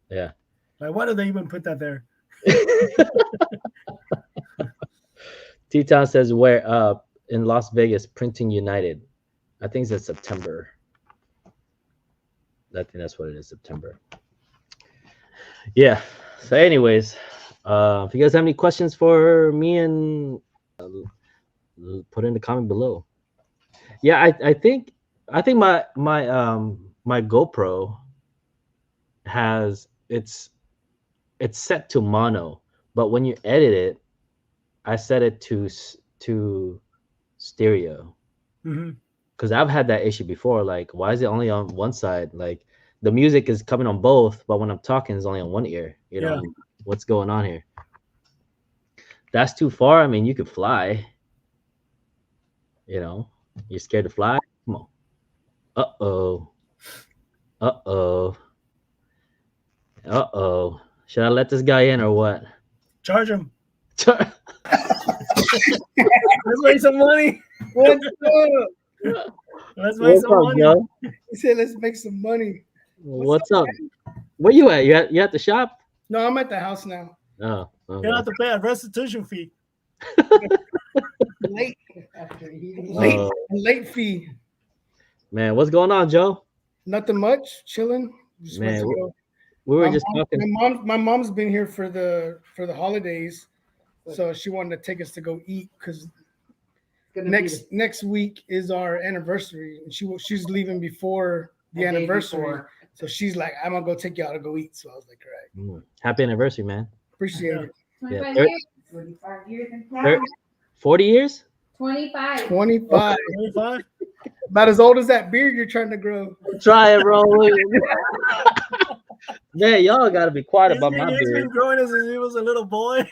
Yeah. Like, why do they even put that there? T-Town says where in Las Vegas, Printing United. I think it's September. I think that's what it is, September. Yeah. So anyways, if you guys have any questions for me and put in the comment below. Yeah, I think my GoPro has it's set to mono, but when you edit it, I set it to stereo Mm-hmm. because I've had that issue before. Like, why is it only on one side? Like, the music is coming on both, but when I'm talking, it's only on one ear. You know, Yeah. what's going on here? That's too far. I mean, you could fly. You know, you're scared to fly. Come on. Uh-oh. Uh-oh. Uh-oh. Should I let this guy in or what? Charge them. Let's make some money. What's up? Let's make What's some up, money. Joe? He said, "Let's make some money." What's up? Where you at? You at the shop? No, I'm at the house now. Oh, You okay. don't have to pay a restitution fee. Late after eating. Oh. Late fee. Man, what's going on, Joe? Nothing much. Chilling. Just went Man, to go. we were My just mom- talking. My mom's been here for the holidays, so she wanted to take us to go eat because next week is our anniversary, and she's leaving before the anniversary. So she's like, "I'm gonna go take y'all to go eat." So I was like, "All right, Happy anniversary, man. appreciate Yeah. it." 25 Yeah, years. 25 years in town. 40 years? 25. 25, 25? about as old as that beard you're trying to grow. Try it, bro. Man, y'all gotta be quiet He's about been, my he's beard. been growing it since he was a little boy.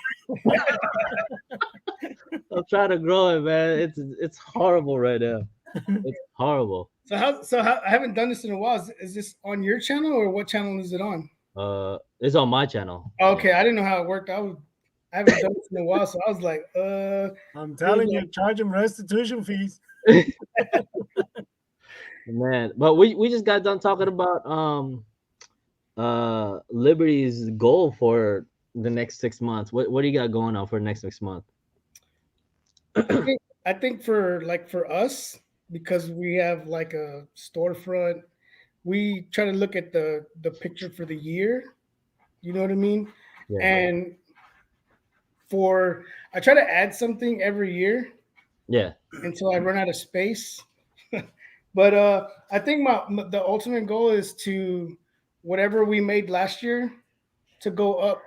I'm trying to grow it, man. It's horrible right now. It's horrible. So I haven't done this in a while. Is this on your channel or what channel is it on? It's on my channel. Okay, I didn't know how it worked. I haven't done this in a while, so I was like, I'm telling you, charge him restitution fees. Man, but we just got done talking about Liberty's goal for the next 6 months. What do you got going on for the next 6 months? I think for us, because we have like a storefront, we try to look at the picture for the year. You know what I mean? Yeah. And I try to add something every year. Yeah. Until I run out of space. But I think the ultimate goal is to whatever we made last year to go up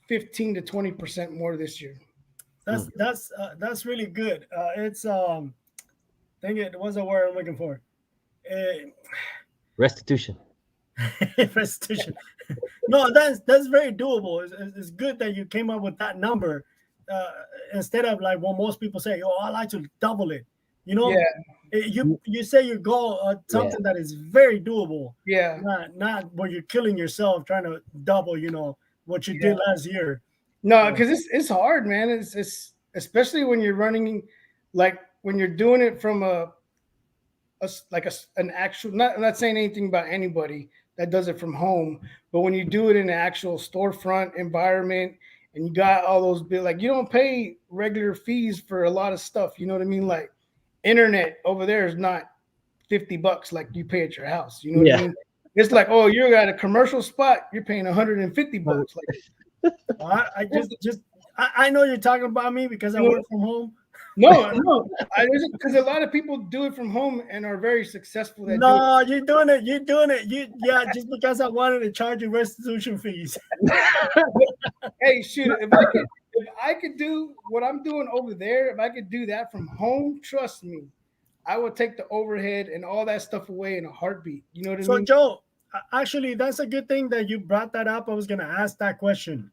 15 to 20% more this year. That's really good. It's dang it, what's the word I'm looking for? Restitution. Restitution. No, that's very doable. It's good that you came up with that number instead of like what most people say. Oh, I like to double it. You know, you say your goal something that is very doable. Yeah, not where you're killing yourself trying to double. You know what you did last year. No, because it's hard, man. It's especially when you're running, like when you're doing it from an actual. I'm not saying anything about anybody that does it from home, but when you do it in an actual storefront environment and you got all those bills, like you don't pay regular fees for a lot of stuff. You know what I mean? Like internet over there is not $50 like you pay at your house. You know what I mean? It's like, oh, you're at a commercial spot, you're paying $150. Like, I know you're talking about me because I work from home. No, because a lot of people do it from home and are very successful. No, you're doing it. Just because I wanted to charge you restitution fees. Hey, shoot! If I could do what I'm doing over there, if I could do that from home, trust me, I would take the overhead and all that stuff away in a heartbeat. You know what I mean? So, Joe, Actually, that's a good thing that you brought that up. I was gonna ask that question.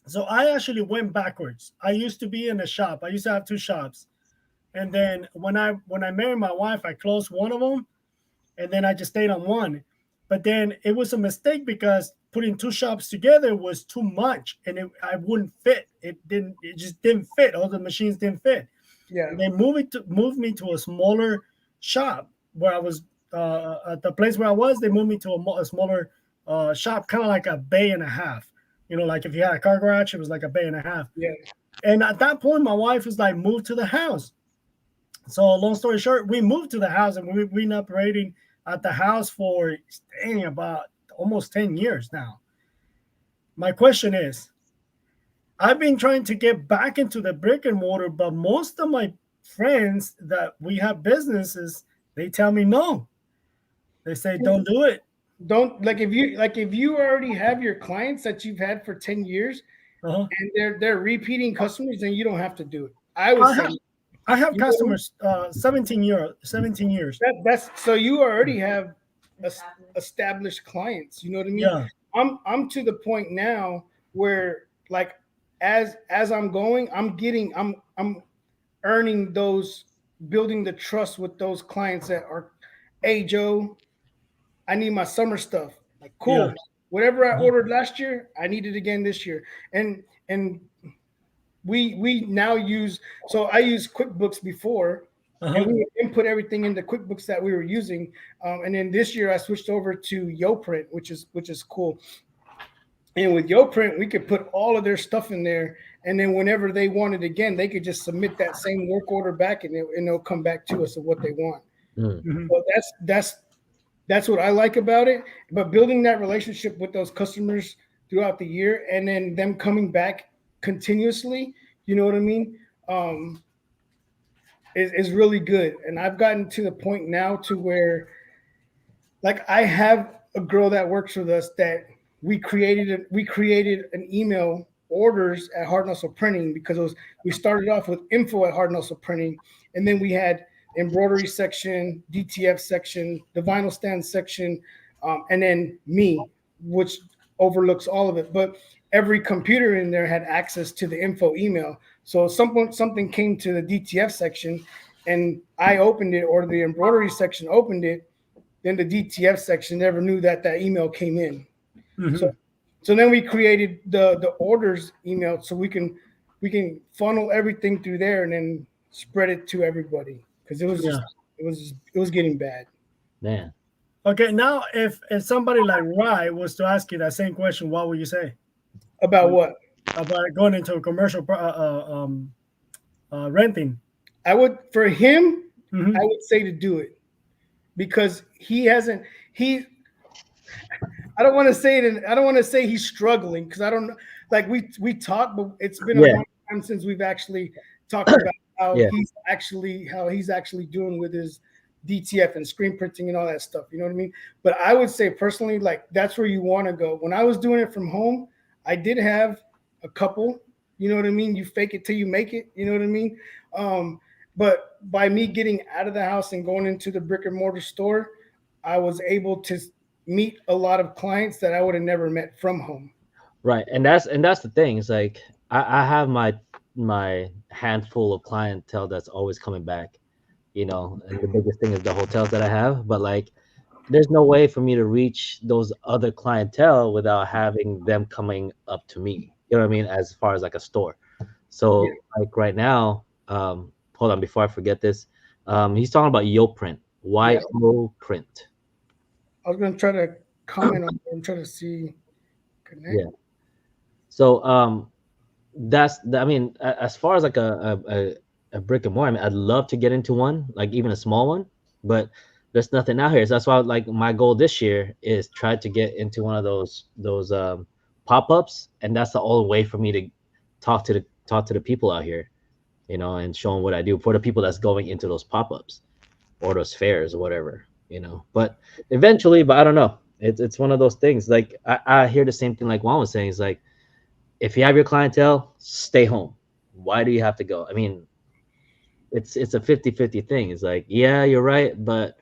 So I actually went backwards. I used to be in a shop. I used to have two shops, and then when I married my wife, I closed one of them, and then I just stayed on one. But then it was a mistake because putting two shops together was too much, and I wouldn't fit. It just didn't fit. All the machines didn't fit. Yeah. They moved me to a smaller shop where I was at the place where I was. They moved me to a smaller shop, kind of like a bay and a half. You know, like if you had a car garage, it was like a bay and a half. Yeah. And at that point, my wife was like, "Move to the house." So, long story short, we moved to the house, and we've been operating at the house for dang, about almost 10 years now. My question is, I've been trying to get back into the brick and mortar, but most of my friends that we have businesses, they tell me no. They say don't do it. Don't if you already have your clients that you've had for 10 years Uh-huh. and they're repeating customers, then you don't have to do it. I would I say have I have you know, customers 17 years. that's so you already have established clients. You know what I mean? Yeah. I'm to the point now where like as I'm going, I'm earning those, building the trust with those clients that are, hey Joe, I need my summer stuff. Like Yeah. cool. Whatever I Uh-huh. ordered last year, I need it again this year. And we now use, so I used QuickBooks before, and Uh-huh. we would input everything into QuickBooks that we were using. And then this year I switched over to YoPrint, which is cool. And with YoPrint, we could put all of their stuff in there, and then whenever they want it again, they could just submit that same work order back, and they'll come back to us of what they want. Mm. Mhm. So that's what I like about it. But building that relationship with those customers throughout the year, and then them coming back continuously, you know what I mean? Um, is really good. And I've gotten to the point now to where, like, I have a girl that works with us that we created an email orders at Hard Muscle Printing, because we started off with info at Hard Muscle Printing, and then we had embroidery section, DTF section, the vinyl stand section, and then me, which overlooks all of it. But every computer in there had access to the info email. So something came to the DTF section, and I opened it, or the embroidery section opened it, then the DTF section never knew that that email came in. So Mhm. so then we created the orders email, so we can funnel everything through there and then spread it to everybody, because Yeah. it was getting bad. Man. Okay. Now, if somebody like Rye was to ask you that same question, what would you say About what? about going into a commercial renting? I would, for him, I Hmm. would say to do it, because he hasn't he I don't want to say it. I don't want to say he's struggling, because I don't know. Like we talked, but it's been a Yeah. long time since we've actually talked about how Yeah. he's actually doing with his DTF and screen printing and all that stuff. You know what I mean? But I would say personally, like, that's where you want to go. When I was doing it from home, I did have a couple. You know what I mean? You fake it till you make it. You know what I mean? Um, but by me getting out of the house and going into the brick and mortar store, I was able to meet a lot of clients that I would have never met from home. Right. And that's the thing. It's like I have my handful of clientele that's always coming back, and the biggest thing is the hotels that I have. But like there's no way for me to reach those other clientele without having them coming up to me. You know what I mean? As far as like a store. Yeah, So like right now, hold on before I forget this. He's talking about YoPrint. yeah. YoPrint. I was gonna try to comment on it and try to see connect. Yeah. So I mean, as far as like a brick and mortar, I mean, I'd love to get into one, like even a small one, but there's nothing out here. So that's why like my goal this year is try to get into one of those pop-ups, and that's the only way for me to talk to the people out here, and show them what I do for the people that's going into those pop-ups or those fairs or whatever. But eventually, but I don't know. It's one of those things. Like I hear the same thing like Juan was saying. It's like if you have your clientele, stay home. Why do you have to go? I mean, it's a 50-50 thing. It's like, yeah, you're right, but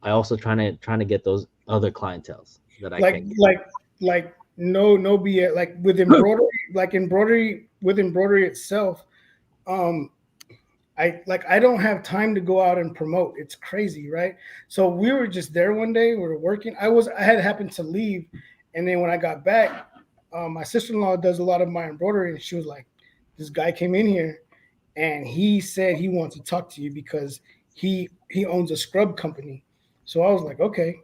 I also trying to get those other clientels. that I like can get. like like no BS. Like with embroidery, with embroidery itself, um I don't have time to go out and promote. It's crazy, right? So we were just there one day, we were working. I had happened to leave, and then when I got back, my sister-in-law does a lot of my embroidery, and she was like, this guy came in here and he said he wants to talk to you because he owns a scrub company. So I was like, okay.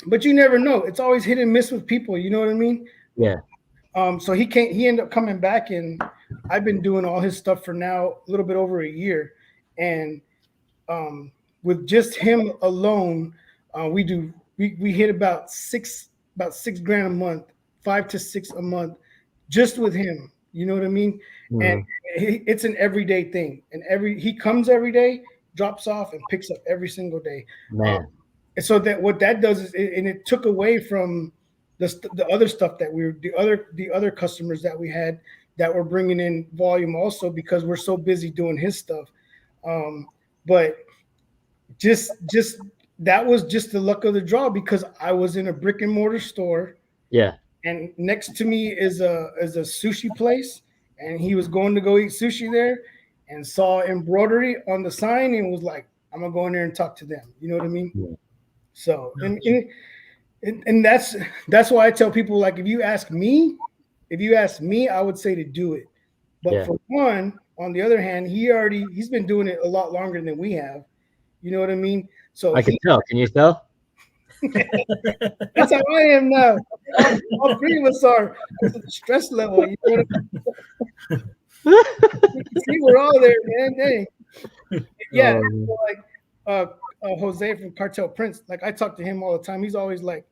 But you never know. It's always hit and miss with people, you know what I mean? Yeah. So he ended up coming back, and I've been doing all his stuff for now a little bit over a year. And with just him alone, we hit about six grand a month, 5 to 6 a month, just with him. You know what I mean? And Mhm. it's an everyday thing. And he comes every day, drops off, and picks up every single day. Um, Man. and so that what that does is, and it took away from the other stuff that the other customers that we had that were bringing in volume also because we're so busy doing his stuff. But just that was just the luck of the draw because I was in a brick and mortar store, Yeah. and next to me is a sushi place, and he was going to go eat sushi there, and saw embroidery on the sign and was like, I'm gonna go in there and talk to them. You know what I mean? Yeah. So and that's why I tell people, like, if you ask me, I would say to do it. But Yeah. for one, on the other hand, he's been doing it a lot longer than we have. You know what I mean? So I can tell. Can you tell? that's how I am now. All three of us are at the stress level. You know what I mean? See, we're all there, man. Dang. Yeah, Um, so like Jose from Cartel Prince, like I talk to him all the time. He's always like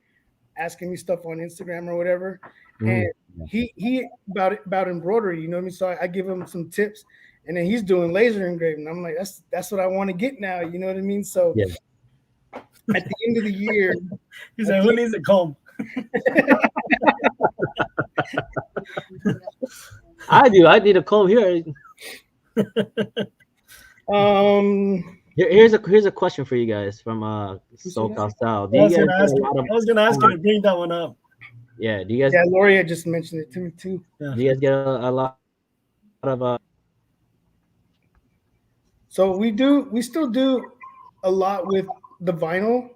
asking me stuff on Instagram or whatever, and mm, he about embroidery. You know what I mean? So I give him some tips, and then he's doing laser engraving. I'm like, that's what I want to get now. You know what I mean? So yeah. at the end of the year, He said, "Who needs a comb?" I do. I need a comb here. um, Here's a question for you guys from who said that? SoCal Style. Do I you was guys gonna get ask a you. lot of I was gonna ask you to bring that one up. yeah? Do you guys Yeah, Lori had just mentioned it to me too. Yeah. do you guys get a lot of So we still do a lot with the vinyl.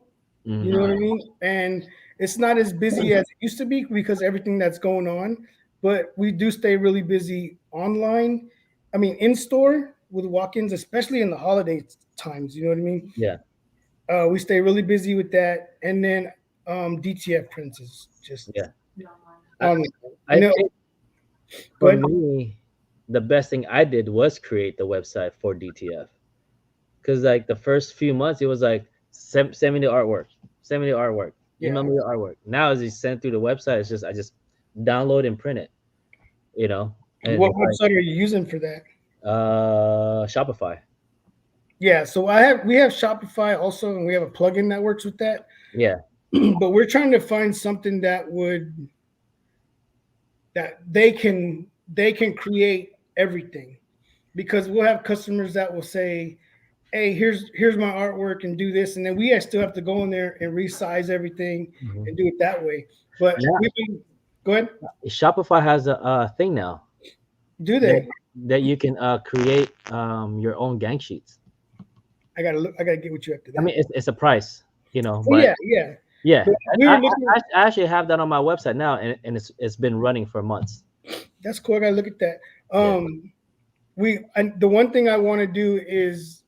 You know mhm. what I mean? And it's not as busy as it used to be because everything that's going on, but we do stay really busy online. I mean, in store with walk-ins, especially in the holiday times. You know what I mean? Yeah. We stay really busy with that, and then DTF prints is just Yeah. I, um, I and then, think go for ahead. me, the best thing I did was create the website for DTF. Because like the first few months, it was like send me the artwork, send me the artwork, email Yeah. me the artwork. Now as you send through the website, it's just I just download and print it, you know, and What website are you using for that? Shopify. Yeah, so we have Shopify also, and we have a plugin that works with that. Yeah. But we're trying to find something that they can create everything, because we'll have customers that will say, hey, here's my artwork and do this, and then we still have to go in there and resize everything Mhm. and do it that way. But Yeah. go ahead. Shopify has a thing now Do that they? you can create your own gang sheets. I gotta get with you after I that. mean, it's a price, you know, Oh, but yeah. yeah, But we I, were I, looking. I actually have that on my website now, and it's been running for months. That's cool. I gotta look at that. Yeah. And the one thing I want to do is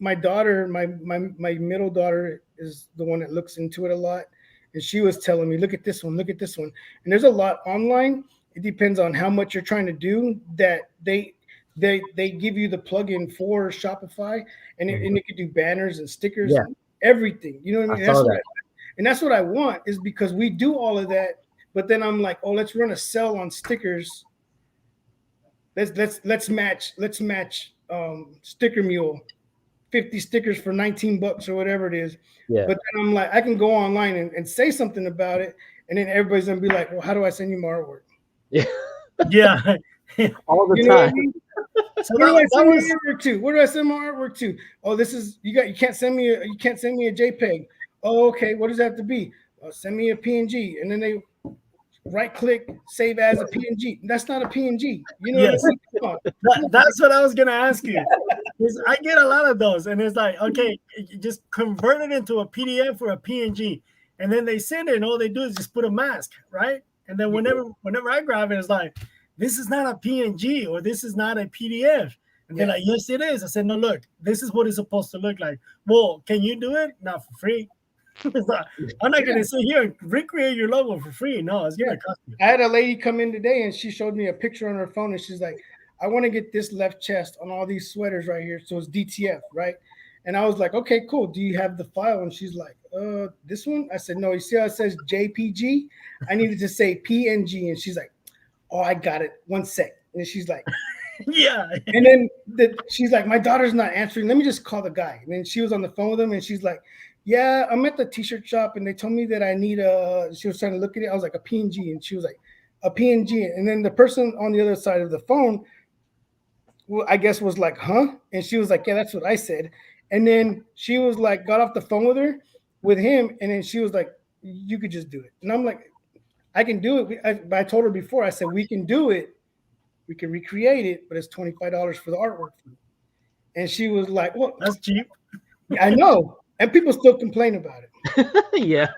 my daughter, my middle daughter is the one that looks into it a lot, and she was telling me, look at this one, look at this one. And there's a lot online. It depends on how much you're trying to do. That they give you the plugin for Shopify, and Mhm. it could do banners and stickers Yeah, and everything. You know what I I mean? And saw that. that's what I want, is because we do all of that. But then I'm like, oh, let's run a sell on stickers. Let's match Sticker Mule, 50 stickers for $19 or whatever it is. Yeah. But then I'm like, I can go online and say something about it, and then everybody's gonna be like, well, how do I send you my artwork? Yeah. Yeah. All the You know what I time. mean? So Where do I that send my was artwork to? Where do I send my artwork to? Oh, this is you can't send me a JPEG. Oh, okay. What does that have to be? Send me a PNG, and then they right click, save as a PNG. That's not a PNG. You know what Yes. I mean? Come on. That's what I was gonna ask you. I get a lot of those, and it's like, okay, you just convert it into a PDF or a PNG, and then they send it, and all they do is just put a mask, right? And then whenever I grab it, it's like, this is not a PNG or this is not a PDF. And they're like, yes, it is. I said, no, look, this is what it's supposed to look like. Well, can you do it? Not for free. It's like, I'm not gonna sit here and recreate your logo for free. No, it's gonna cost you. I had a lady come in today and she showed me a picture on her phone and she's like, I want to get this left chest on all these sweaters right here. So it's DTF, right? And I was like, okay, cool. Do you have the file? And she's like, this one? I said, no, you see how it says JPG? I needed to say PNG. And she's like, oh, I got it. 1 sec. And she's like, Yeah. and then she's like, my daughter's not answering. Let me just call the guy. And then she was on the phone with him and she's like, yeah, I'm at the t-shirt shop and they told me that I need she was trying to look at it. I was like, a PNG. And she was like, a PNG. And then the person on the other side of the phone, well, I guess was like, huh? And she was like, yeah, that's what I said. And then she was like, got off the phone with him. And then she was like, you could just do it. And I'm like, I can do it. I told her before, I said, we can do it. We can recreate it, but it's $25 for the artwork. And she was like, well, That's cheap. I know. And people still complain about it. Yeah.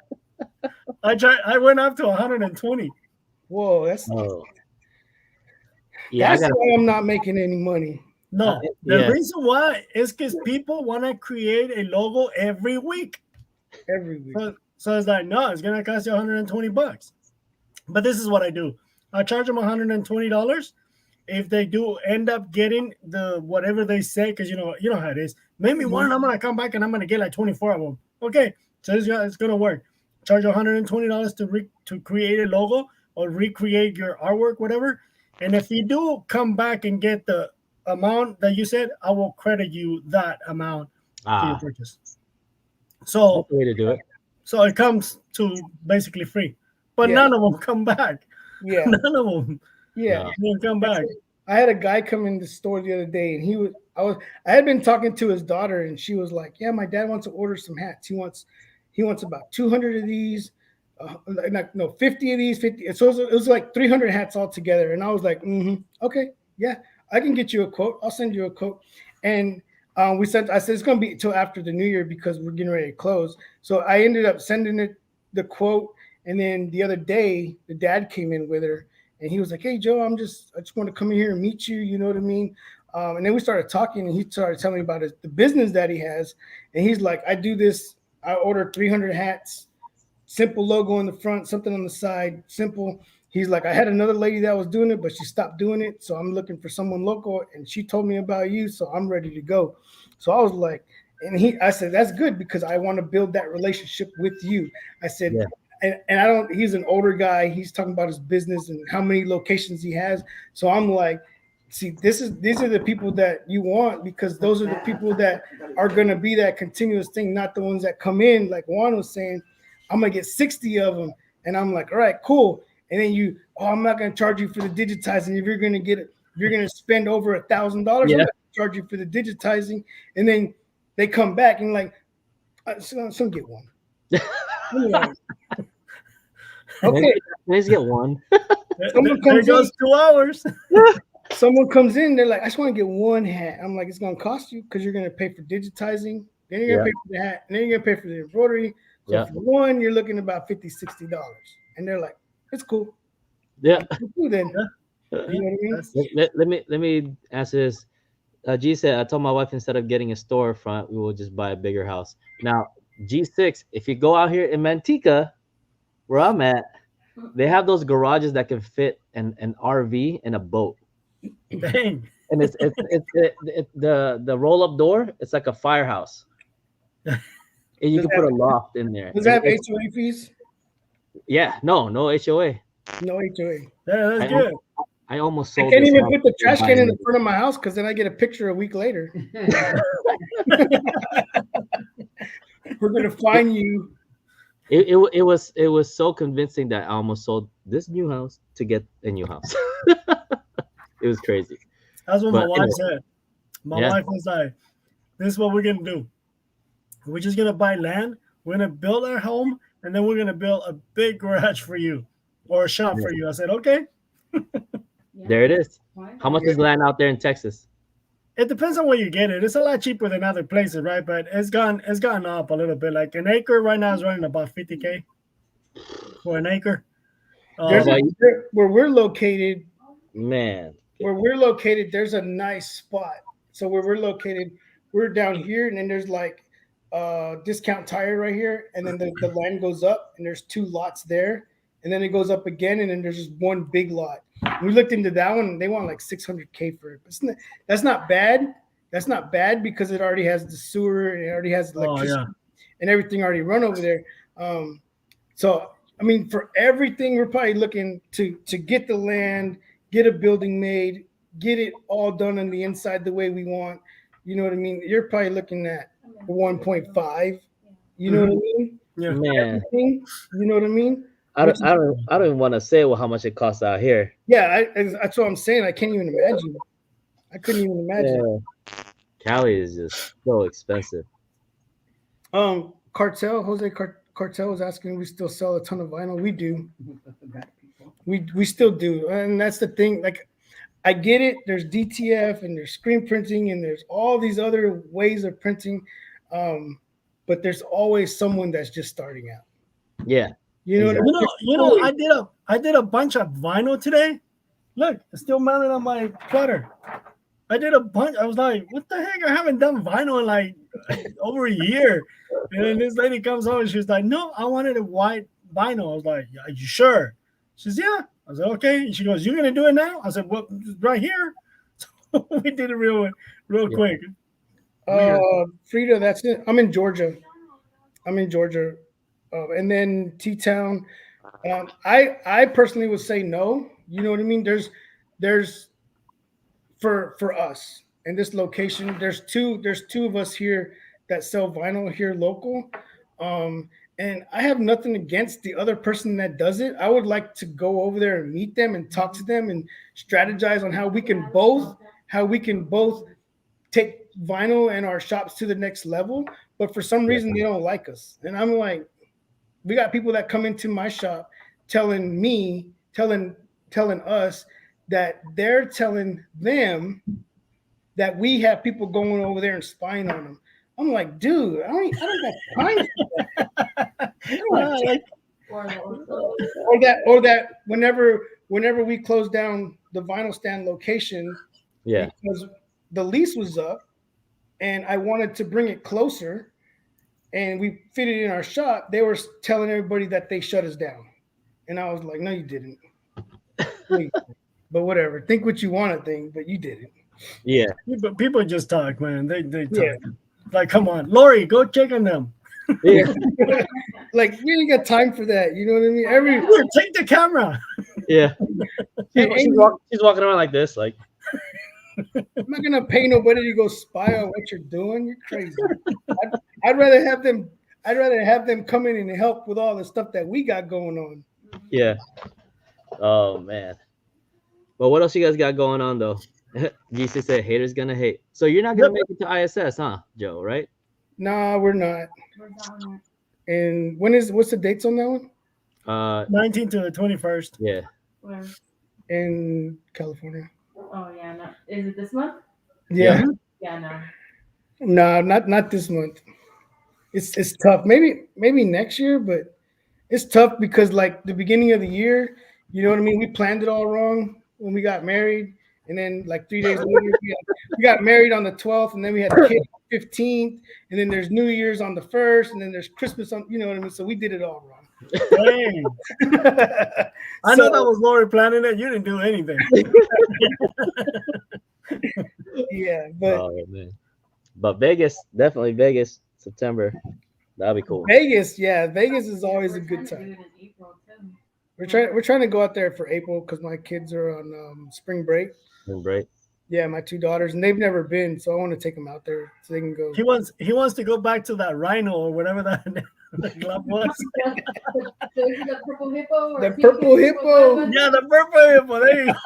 I went up to 120. Whoa, that's Yeah. that's why I'm not making any money. No, the Yeah. reason why is because people want to create a logo every week. Every week. So it's like, no, it's gonna cost you $120. But this is what I do. I charge them $120 if they do end up getting the whatever they say, because you know how it is. Maybe one I'm gonna come back and I'm gonna get like 24 of them. Okay, so it's gonna work. Charge $120 to create a logo or recreate your artwork, whatever. And if you do come back and get the amount that you said, I will credit you that amount to your purchase. So That's the way to do it. So it comes to basically free, but none of them come back. Yeah, None of them. yeah. Didn't come back. I had a guy come in the store the other day, and I had been talking to his daughter, and she was like, "Yeah, my dad wants to order some hats. He wants about 200 of these, 50 of these, 50." So it was like 300 hats altogether, and I was like, "Okay, yeah, I can get you a quote. I'll send you a quote." And I said it's going to be till after the new year because we're getting ready to close. So I ended up sending the quote, and then the other day the dad came in with her. And he was like, "Hey, Joe, I just want to come in here and meet you. You know what I mean?" And then we started talking, and he started telling me about the business that he has. And he's like, "I do this. I order 300 hats, simple logo on the front, something on the side, simple." He's like, "I had another lady that was doing it, but she stopped doing it. So I'm looking for someone local, and she told me about you, so I'm ready to go." So I was like, I said, "That's good because I want to build that relationship with you." I said. Yeah. And he's an older guy. He's talking about his business and how many locations he has. So I'm like, see, these are the people that you want because those are the people that are going to be that continuous thing, not the ones that come in. Like Juan was saying, I'm going to get 60 of them. And I'm like, all right, cool. And then I'm not going to charge you for the digitizing. If you're going to spend over $1,000, I'm going to charge you for the digitizing. And then they come back and like, some get one. Okay, let's get one. Someone comes in, 2 hours. Someone comes in, they're like, "I just want to get one hat." I'm like, "It's going to cost you because you're going to pay for digitizing, then you're going to pay for the hat, and then you're going to pay for the embroidery. So for one, you're looking about $50, $60." And they're like, "It's cool." Yeah. Cool then. You know what I mean? Let me answer this. G said, "I told my wife instead of getting a storefront, we will just buy a bigger house." Now, G6, if you go out here in Manteca, where I'm at, they have those garages that can fit an RV and a boat. Dang. And it's the roll up door. It's like a firehouse. And you can put a loft in there. Does that have HOA fees? Yeah, no HOA. No HOA. Yeah, that's good. I almost sold. I can't even put the trash can in the front of my house because then I get a picture a week later. We're gonna find you. It was so convincing that I almost sold this new house to get a new house. It was crazy. That's what my wife said. My wife was like, "This is what we're gonna do. We're just gonna buy land. We're gonna build our home, and then we're gonna build a big garage for you or a shop for you. I said, okay. There it is. How much is land out there in Texas? It depends on where you get it. It's a lot cheaper than other places, right? But it's gone up a little bit. Like an acre right now is running about 50K for an acre. Where we're located, Man. there's a nice spot. So where we're located, we're down here, and then there's like Discount Tire right here, and then the land goes up, and there's 2 lots there, and then it goes up again, and then there's just one big lot. We looked into that one, and they want like 600K for it. But that's not bad. That's not bad because it already has the sewer, and it already has electricity and everything already run over there. So I mean, for everything, we're probably looking to get the land, get a building made, get it all done on the inside the way we want. You know what I mean? You're probably looking at 1.5. You know what I mean? Yeah. Man. You know what I mean? I don't even want to say how much it costs out here. Yeah, that's what I'm saying. I can't even imagine. I couldn't even imagine. Yeah. Cali is just so expensive. Cartel, Jose Cartel was asking, we still sell a ton of vinyl. We do. We still do, and that's the thing. Like, I get it. There's DTF and there's screen printing and there's all these other ways of printing, but there's always someone that's just starting out. Yeah. You know, Exactly. You know, I did a bunch of vinyl today. Look, it's still mounted on my platter. I did a bunch. I was like, what the heck? I haven't done vinyl in like over a year. And then this lady comes over and she's like, no, I wanted a white vinyl. I was like, are you sure? She says, yeah. I said, okay. And she goes, you're going to do it now? I said, well, right here. So we did it real quick. Frida, that's it. I'm in Georgia. And then T-Town. I personally would say no. You know what I mean? There's for us in this location, there's two of us here that sell vinyl here local. And I have nothing against the other person that does it. I would like to go over there and meet them and talk to them and strategize on how we can both take vinyl and our shops to the next level. But for some reason, they don't like us. And I'm like, we got people that come into my shop telling us that they're telling them that we have people going over there and spying on them. I'm like, dude, I don't got time for that. Or that whenever we close down the vinyl stand location, because the lease was up and I wanted to bring it closer and we fit it in our shop, they were telling everybody that they shut us down. And I was like, no, you didn't. But whatever. Think what you want to think, but you didn't. Yeah. People just talk, man. They talk. Yeah. Like, come on. Lori, go check on them. Yeah. Like, we ain't got time for that. You know what I mean? Take the camera. Yeah. She's walking around like this, like. I'm not gonna pay nobody to go spy on what you're doing. You're crazy. I'd rather have them come in and help with all the stuff that we got going on. Yeah. Oh man. But what else you guys got going on though? GC said haters gonna hate. So you're not gonna make it to ISS, huh, Joe? Right? Nah, we're not. And what's the dates on that one? 19th to the 21st. Yeah. Where? In California. Oh yeah, no. Is it this month? Yeah. Yeah, no. No, not this month. It's tough. Maybe next year, but it's tough because like the beginning of the year, you know what I mean? We planned it all wrong when we got married. And then like 3 days later, we got married on the 12th, and then we had a kid on the 15th, and then there's New Year's on the 1st, and then there's Christmas on, you know what I mean? So we did it all wrong. Dang. I know that was Lori planning it. You didn't do anything. Yeah, but But Vegas, definitely Vegas, September. That'd be cool. Vegas is always a good time. We're trying to go out there for April because my kids are on spring break. Spring break. Yeah, my 2 daughters, and they've never been, so I want to take them out there so they can go. He wants to go back to that rhino or whatever that club was. The purple hippo. The purple hippo. Yeah, the purple hippo. There you go.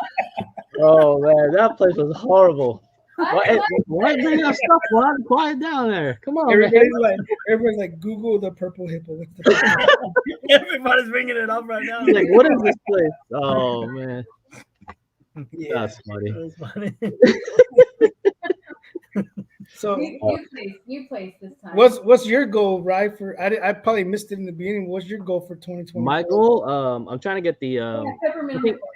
Oh man, that place was horrible. Why bring up stuff? Why quiet down there? Come on, man. Everybody's like, Google the purple hippo. What's the purple hippo? Everybody's bringing it up right now. Like, what is this place? Oh man, Yeah. that's funny. That's funny. So You place this time. what's your goal, right? I probably missed it in the beginning. What's your goal for 2020? My goal, I'm trying to get the Yeah, peppermint I think hippo.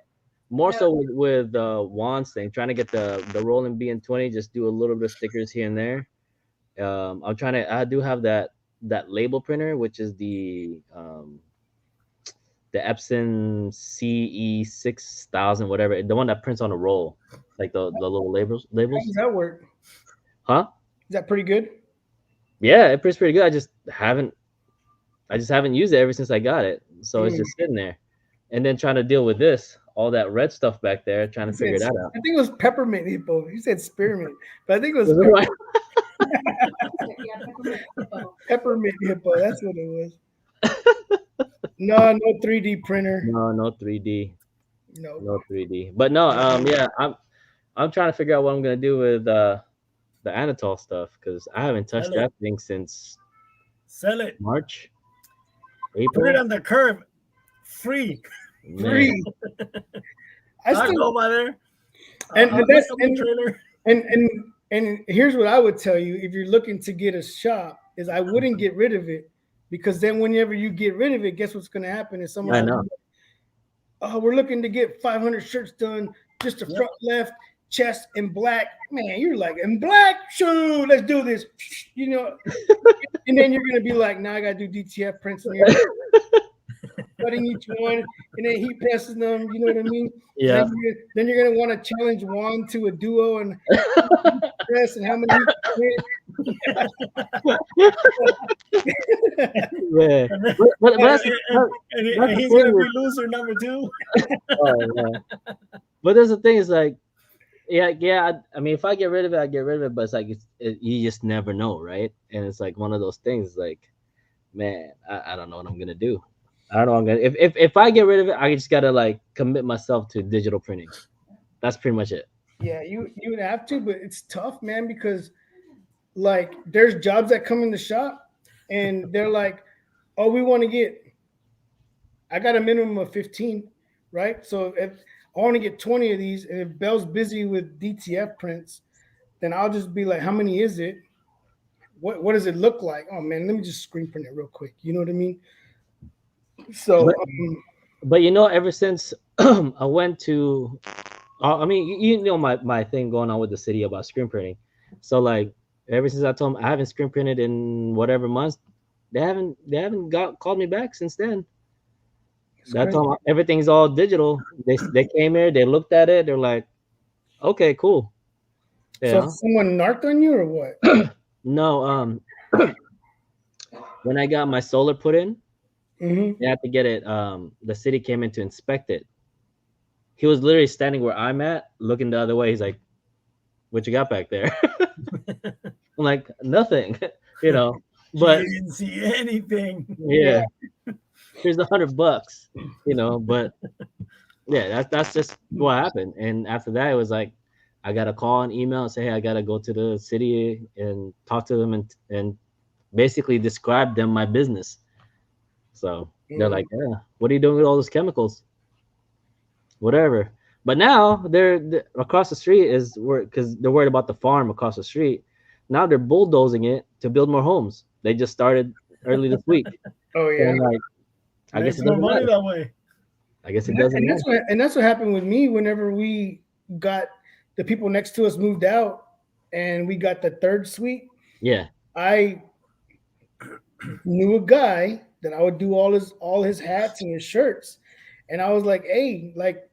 more so with Juan's thing, trying to get the Roland BN20, just do a little bit of stickers here and there. I'm trying to. I do have that label printer, which is the Epson CE6000, whatever, the one that prints on a roll, like the little labels. How does that work? Huh? Is that pretty good? Yeah, it prints pretty good. I just haven't used it ever since I got it, so it's just sitting there. And then trying to deal with all that red stuff back there, trying to figure that out. I think it was peppermint hippo. You said spearmint, but I think it was Yeah, peppermint hippo. peppermint hippo. That's what it was. No 3D printer. No 3D. No. No 3D. But no, yeah, I'm trying to figure out what I'm gonna do with the Anatol stuff, because I haven't touched that thing since Sell it. March, Put it April. on the curb. Free. Man. Free. I I'll still go by there. And I'll that's- put the trailer. and here's what I would tell you if you're looking to get a shop is I wouldn't get rid of it, because then whenever you get rid of it, guess what's going to happen is someone I know. oh, we're looking to get 500 shirts done, just the front left, chest in black. Man, you're like, in black? Sure, let's do this. You know, and then you're going to be like, now I got to do DTF prints in here. Cutting each one, and then he presses them. You know what I mean? Yeah. Then you're gonna want to challenge Juan to a duo and press and how many. Yeah. But that's, And he's going to be loser number 2. oh, man. But there's the thing is like, yeah. I mean, if I get rid of it, I get rid of it. But it's like you just never know, right? And it's like one of those things. Like, man, I don't know what I'm gonna do. I don't know. I'm gonna if I get rid of it, I just gotta like commit myself to digital printing. That's pretty much it. Yeah, you would have to, but it's tough, man, because like there's jobs that come in the shop and they're like, oh, we want to get. I got a minimum of 15, right? So if I want to get 20 of these, and if Bell's busy with DTF prints, then I'll just be like, how many is it? What does it look like? Oh man, let me just screen print it real quick. You know what I mean? So, but you know, ever since I went to, I mean, you know my thing going on with the city about screen printing. So like, ever since I told them I haven't screen printed in whatever months, they haven't called me back since then. That's all. Everything's all digital. They came here, they looked at it, they're like, okay, cool. So someone narked on you or what? No, when I got my solar put in, they had to get it. The city came in to inspect it. He was literally standing where I'm at, looking the other way. He's like, "What you got back there?" I'm like, "Nothing," you know. But you didn't see anything. Yeah, here's $100, you know. But yeah, that's just what happened. And after that, it was like, I got a call and email and say, "Hey, I gotta go to the city and talk to them and basically describe them my business." So they're like, "Yeah, what are you doing with all those chemicals?" Whatever. But now they're across the street is because they're worried about the farm across the street. Now they're bulldozing it to build more homes. They just started early this week. Oh yeah. And like, I guess it doesn't money matter. that way. I guess it doesn't matter. And that's what happened with me whenever we got the people next to us moved out and we got the third suite. Yeah. I knew a guy that I would do all his hats and his shirts. And I was like, hey, like,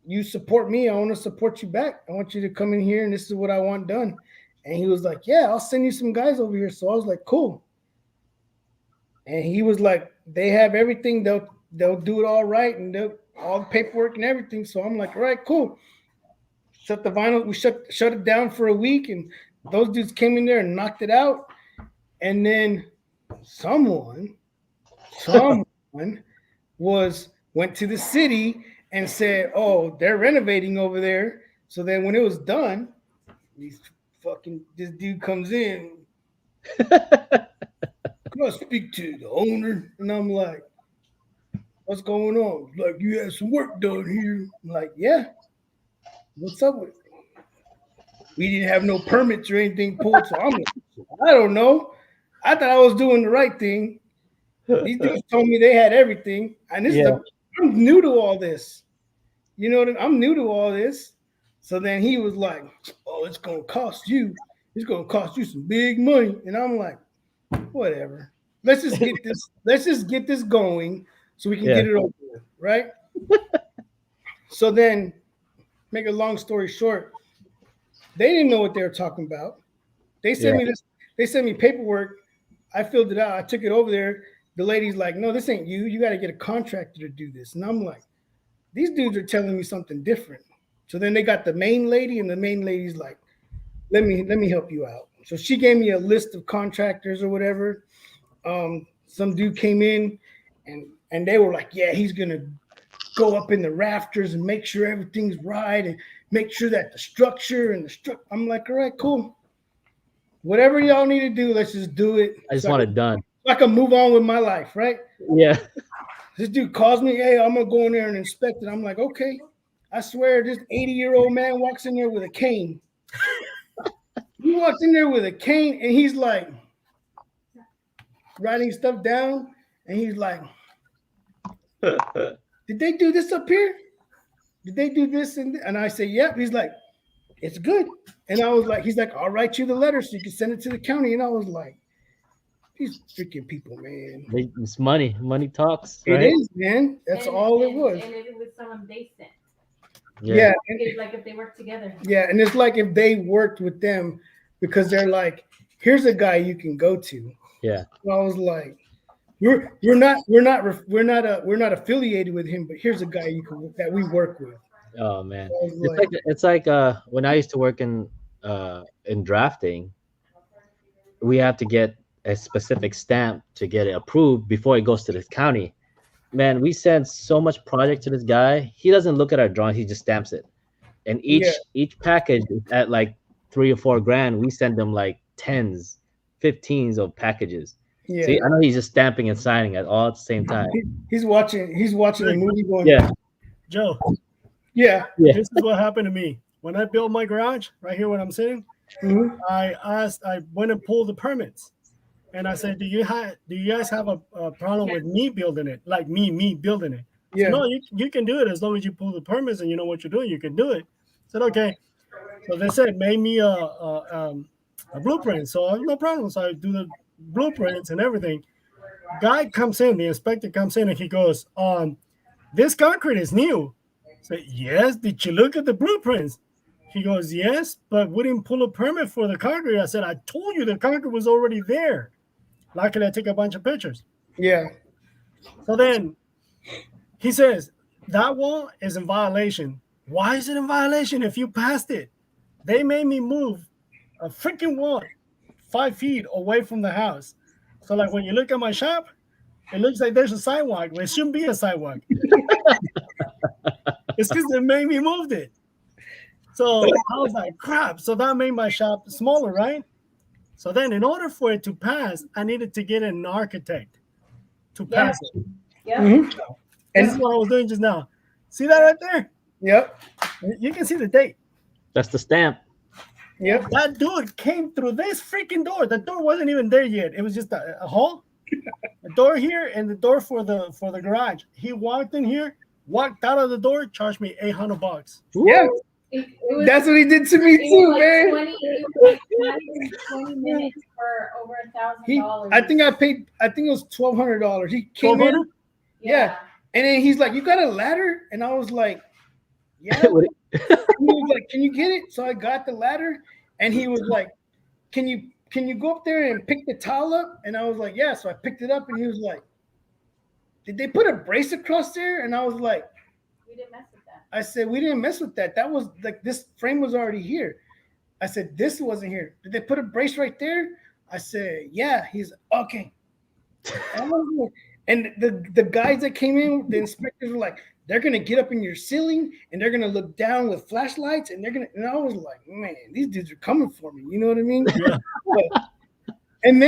you support me, I want to support you back. I want you to come in here and this is what I want done. And he was like, yeah, I'll send you some guys over here. So I was like, cool. And he was like, they have everything. They'll do it all right and they'll all the paperwork and everything. So I'm like, all right, cool. Shut the vinyl. We shut it down for a week, and those dudes came in there and knocked it out. And then someone went to the city and said, oh, they're renovating over there. So then when it was done, these fucking this dude comes in. Can I speak to the owner? And I'm like, what's going on? He's like, you had some work done here. I'm like, yeah. What's up with it? We didn't have no permits or anything pulled. So I'm like, I don't know. I thought I was doing the right thing. These dudes told me they had everything. And this is Yeah. I'm new to all this. You know what I mean? I'm new to all this. So then he was like, oh, it's gonna cost you. It's gonna cost you some big money. And I'm like, whatever. Let's just get this. Let's just get this going so we can Yeah. get it over with, right? So then, make a long story short, they didn't know what they were talking about. They sent Yeah. me this. They sent me paperwork. I filled it out. I took it over there. The lady's like, "No, this ain't you. You got to get a contractor to do this." And I'm like, "These dudes are telling me something different." So then they got the main lady, and the main lady's like, "Let me help you out." So she gave me a list of contractors or whatever. Some dude came in, and they were like, "Yeah, he's gonna go up in the rafters and make sure everything's right and make sure that the structure and the structure." I'm like, "All right, cool. Whatever y'all need to do, let's just do it. I just So want it done. I can move on with my life, right?" Yeah. This dude calls me, "Hey, I'm gonna go in there and inspect it." I'm like, "Okay." I swear, this 80-year-old man walks in there with a cane. He walks in there with a cane and he's like writing stuff down, and he's like, "Did they do this up here? Did they do this?" And I say, "Yep." He's like, "It's good." And I was like, he's like, "I'll write you the letter so you can send it to the county." And I was like, these freaking people, man. It's money. Money talks, It right? is, man. That's all it was. And it was someone they sent. Yeah. It's like if they work together. Yeah. And it's like if they worked with them because they're like, here's a guy you can go to. Yeah. So I was like, we're not affiliated with him, but here's a guy that we work with. Oh man. I was It's like, like when I used to work in drafting, we have to get a specific stamp to get it approved before it goes to the county. Man, we send so much project to this guy. He doesn't look at our drawing, he just stamps it. And Yeah. each package is at like 3 or 4 grand. We send them like tens, 15s of packages. yeah. See, I know he's just stamping and signing it all at the same time. He's watching a movie going, Yeah. Joe, yeah. Yeah. this is what happened to me when I built my garage right here when I'm sitting. Mhm. I went and pulled the permits, and I said, "Do you guys have a problem with me building it? Like me building it?" Yeah. So, no, you can do it as long as you pull the permits and you know what you're doing. You can do it. I said, okay. So they said, make me a blueprint. So I have no problem. So I do the blueprints and everything. Guy comes in, the inspector comes in, and he goes, "This concrete is new." I said, "Yes. Did you look at the blueprints?" He goes, "Yes, but we didn't pull a permit for the concrete." I said, "I told you the concrete was already there." Luckily, I took a bunch of pictures. Yeah. So then he says, "That wall is in violation." Why is it in violation if you passed it? They made me move a freaking wall 5 feet away from the house. So like when you look at my shop, it looks like there's a sidewalk, but it shouldn't be a sidewalk. It's because they made me move it. So I was like, crap. So that made my shop smaller, right? So then in order for it to pass, I needed to get an architect to pass it. Yeah. Mhm. This is what I was doing just now. See that right there? Yep. You can see the date. That's the stamp. Yep. That dude came through this freaking door. The door wasn't even there yet. It was just a hole, a door here, and the door for the garage. He walked in here, walked out of the door, charged me $800. Yeah. It was, That's what he did to me it was too, like man. 20, it was like not even 20 minutes for over $1,000. I think it was $1,200. He came in, $1,200? yeah. And then he's like, "You got a ladder?" And I was like, "Yeah." He was like, "Can you get it?" So I got the ladder, and he was like, Can you go up there and pick the towel up?" And I was like, "Yeah." So I picked it up, and he was like, "Did they put a brace across there?" And I was like, We didn't mess with that. I said, "We didn't mess with that. That was like this frame was already here." I said, "This wasn't here. Did they put a brace right there?" I said, "Yeah." He's okay. And the guys that came in, the inspectors were like, they're gonna get up in your ceiling and they're gonna look down with flashlights and they're gonna. And I was like, man, these dudes are coming for me. You know what I mean? Yeah. But, and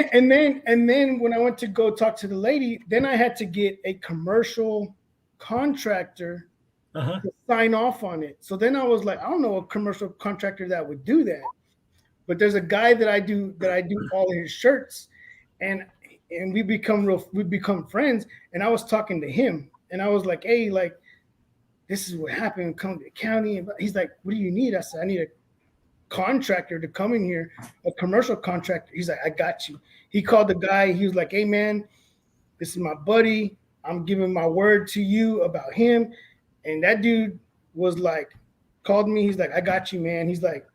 then when I went to go talk to the lady, then I had to get a commercial contractor Uh-huh. to sign off on it. So then I was like, I don't know a commercial contractor that would do that. But there's a guy that I do all his shirts, and we become friends. And I was talking to him, and I was like, hey, like this is what happened in Columbia County. And he's like, what do you need? I said, I need a contractor to come in here, a commercial contractor. He's like, I got you. He called the guy. He was like, hey man, this is my buddy. I'm giving my word to you about him. And that dude was like, called me. He's like, I got you, man. He's like,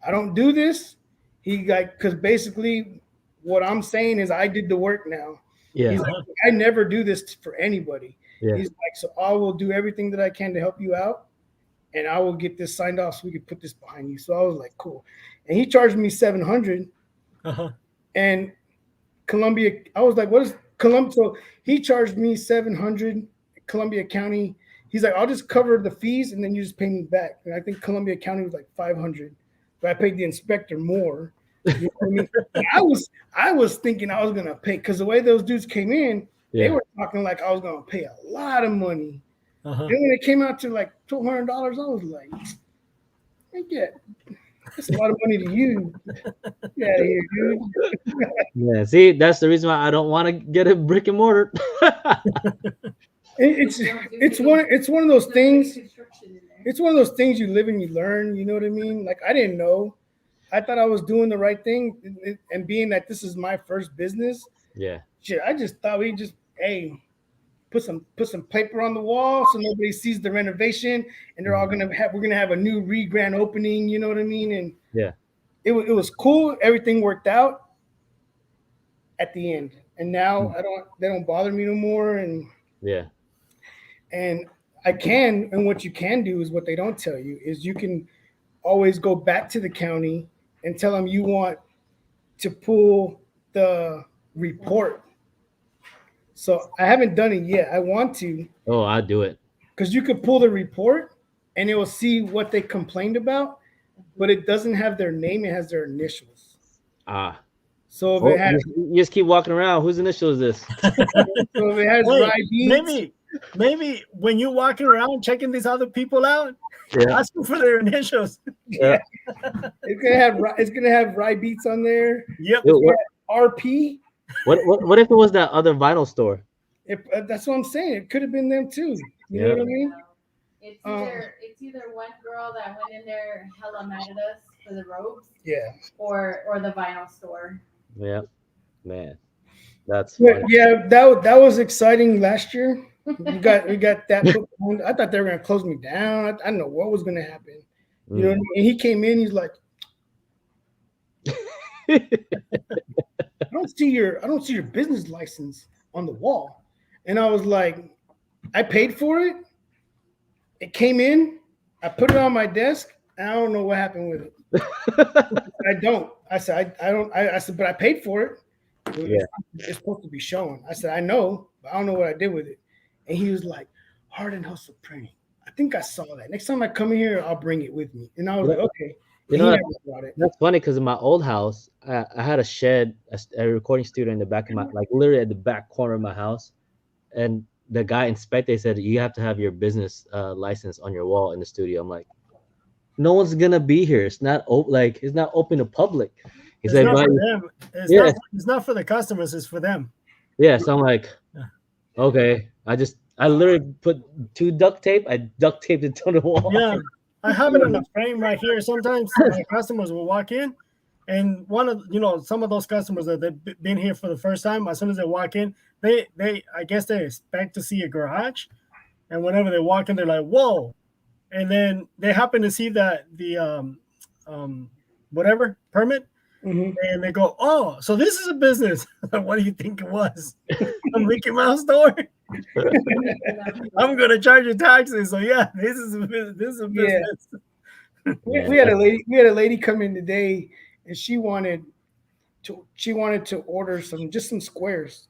I don't do this. He like, because basically what I'm saying is I did the work now. Yeah. He's like, I never do this for anybody. Yeah. He's like, so I will do everything that I can to help you out, and I will get this signed off so we can put this behind you. So I was like, cool. And he charged me $700. Uh-huh. And Columbia, I was like, what is Columbia? So he charged me $700. Columbia County, he's like, I'll just cover the fees and then you just pay me back. And I think Columbia County was like $500, but I paid the inspector more. You know what I mean? I was thinking I was gonna pay, because the way those dudes came in, they were talking like I was gonna pay a lot of money. Uh-huh. And when it came out to like $1,200, I was like, yeah, that's a lot of money to you. Yeah, here, dude. Yeah. See, that's the reason why I don't want to get a brick and mortar. It's one of those things. It's one of those things you live and you learn. You know what I mean? Like I didn't know. I thought I was doing the right thing, and being that this is my first business, Yeah. shit, I just thought we just put some paper on the wall so nobody sees the renovation, and we're gonna have a new grand opening. You know what I mean? And Yeah. it was cool. Everything worked out at the end, and now they don't bother me no more, and Yeah. and what you can do is what they don't tell you is you can always go back to the county and tell them you want to pull the report. So I haven't done it yet. I want to, Oh, I'll do it. because you could pull the report and it will see what they complained about, but it doesn't have their name. It has their initials. Ah. So if Oh, it has, you just keep walking around. Whose initial is this? so if it has Hey, RhyBeats, maybe when you're walking around checking these other people out, Yeah. ask them for their initials. Yeah. it's gonna have RhyBeats on there. Yep. Yo, RP. what if it was that other vinyl store? That's what I'm saying. It could have been them too. You know Yeah. what I mean? It's either one girl that went in there hella mad at us for the ropes, Yeah. or the vinyl store. Yeah. Man. That's But funny. yeah, that was exciting last year. We got that. I thought they were gonna close me down. I didn't know what was gonna happen. You know what I mean? And he came in. He's like, I don't see your business license on the wall. And I was like, I paid for it. It came in. I put it on my desk. And I don't know what happened with it. I don't. I said, I don't. I said, but I paid for it. Yeah. It's supposed to be shown. I said, I know, but I don't know what I did with it. And he was like, Hard and Hustle Printing. I think I saw that. Next time I come in here, I'll bring it with me. And I was like, okay. You He know, never brought it. that's funny because in my old house, I had a shed, a recording studio in the back of my, like literally at the back corner of my house. And the guy inspected said, you have to have your business license on your wall in the studio. I'm like, no one's gonna be here. It's not it's not open to public. He's It's like, not but, for them. It's not for the customers. It's for them. yeah. So I'm like, okay. I literally put 2 duct tape. I duct taped it to the wall. Yeah, I have it on a frame right here. Sometimes my customers will walk in, and some of those customers that they've been here for the first time, as soon as they walk in, they I guess they expect to see a garage, and whenever they walk in, they're like, whoa, and then they happen to see that the whatever permit. Mm-hmm. And they go, oh, so this is a business. What do you think it was? A Mickey Mouse store? I'm gonna charge you taxes. So yeah, this is a business. Yeah. We had a lady come in today, and she wanted to order some squares.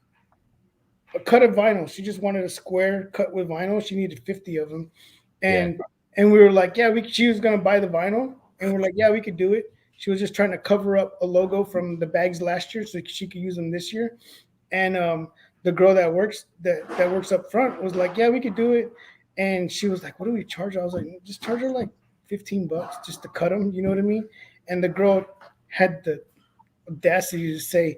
a cut of vinyl. She just wanted a square cut with vinyl. She needed 50 of them, Yeah. and we were like, yeah, we. She was gonna buy the vinyl, and we're like, yeah, we could do it. She was just trying to cover up a logo from the bags last year, so she could use them this year. And the girl that works up front was like, yeah, we could do it. And she was like, what do we charge her? I was like, just charge her like $15 just to cut them. You know what I mean? And the girl had the audacity to say,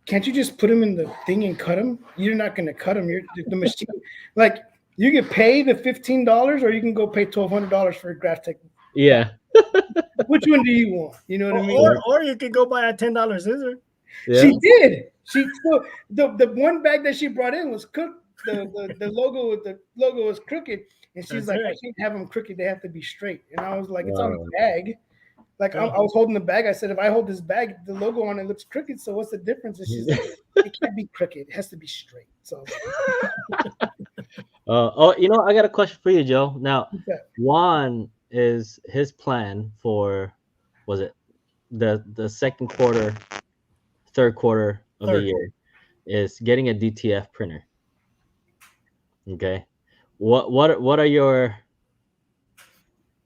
can't you just put them in the thing and cut them? You're not going to cut them. You're the machine. Like you can pay the $15 or you can go pay $1,200 for a graph tech. Yeah. Which one do you want? You know what I mean? Or you could go buy a $10 scissor. Yeah. She did. She so the one bag that she brought in was cooked. The logo was crooked, and she's That's like, it. I can't have them crooked. They have to be straight. And I was like, it's on Wow. the bag. Like I was holding the bag. I said, if I hold this bag, the logo on it looks crooked. So what's the difference? And she's like, it can't be crooked. It has to be straight. So I got a question for you, Joe. Now, yeah. Juan is his plan for, was it the second quarter, third quarter of the Third. year, is getting a DTF printer. Okay, what are your?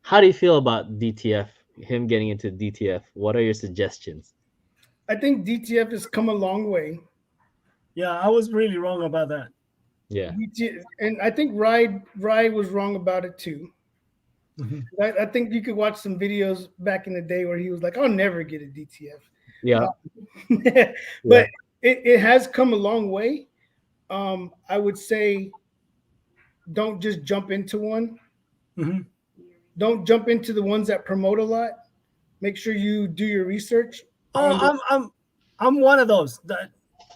How do you feel about DTF? Him getting into DTF. What are your suggestions? I think DTF has come a long way. Yeah, I was really wrong about that. Yeah. And I think Rye was wrong about it too. I think you could watch some videos back in the day where he was like, I'll never get a DTF. Yeah. But it has come a long way. I would say don't just jump into one. Mhm. Don't jump into the ones that promote a lot. Make sure you do your research. I'm one of those. That,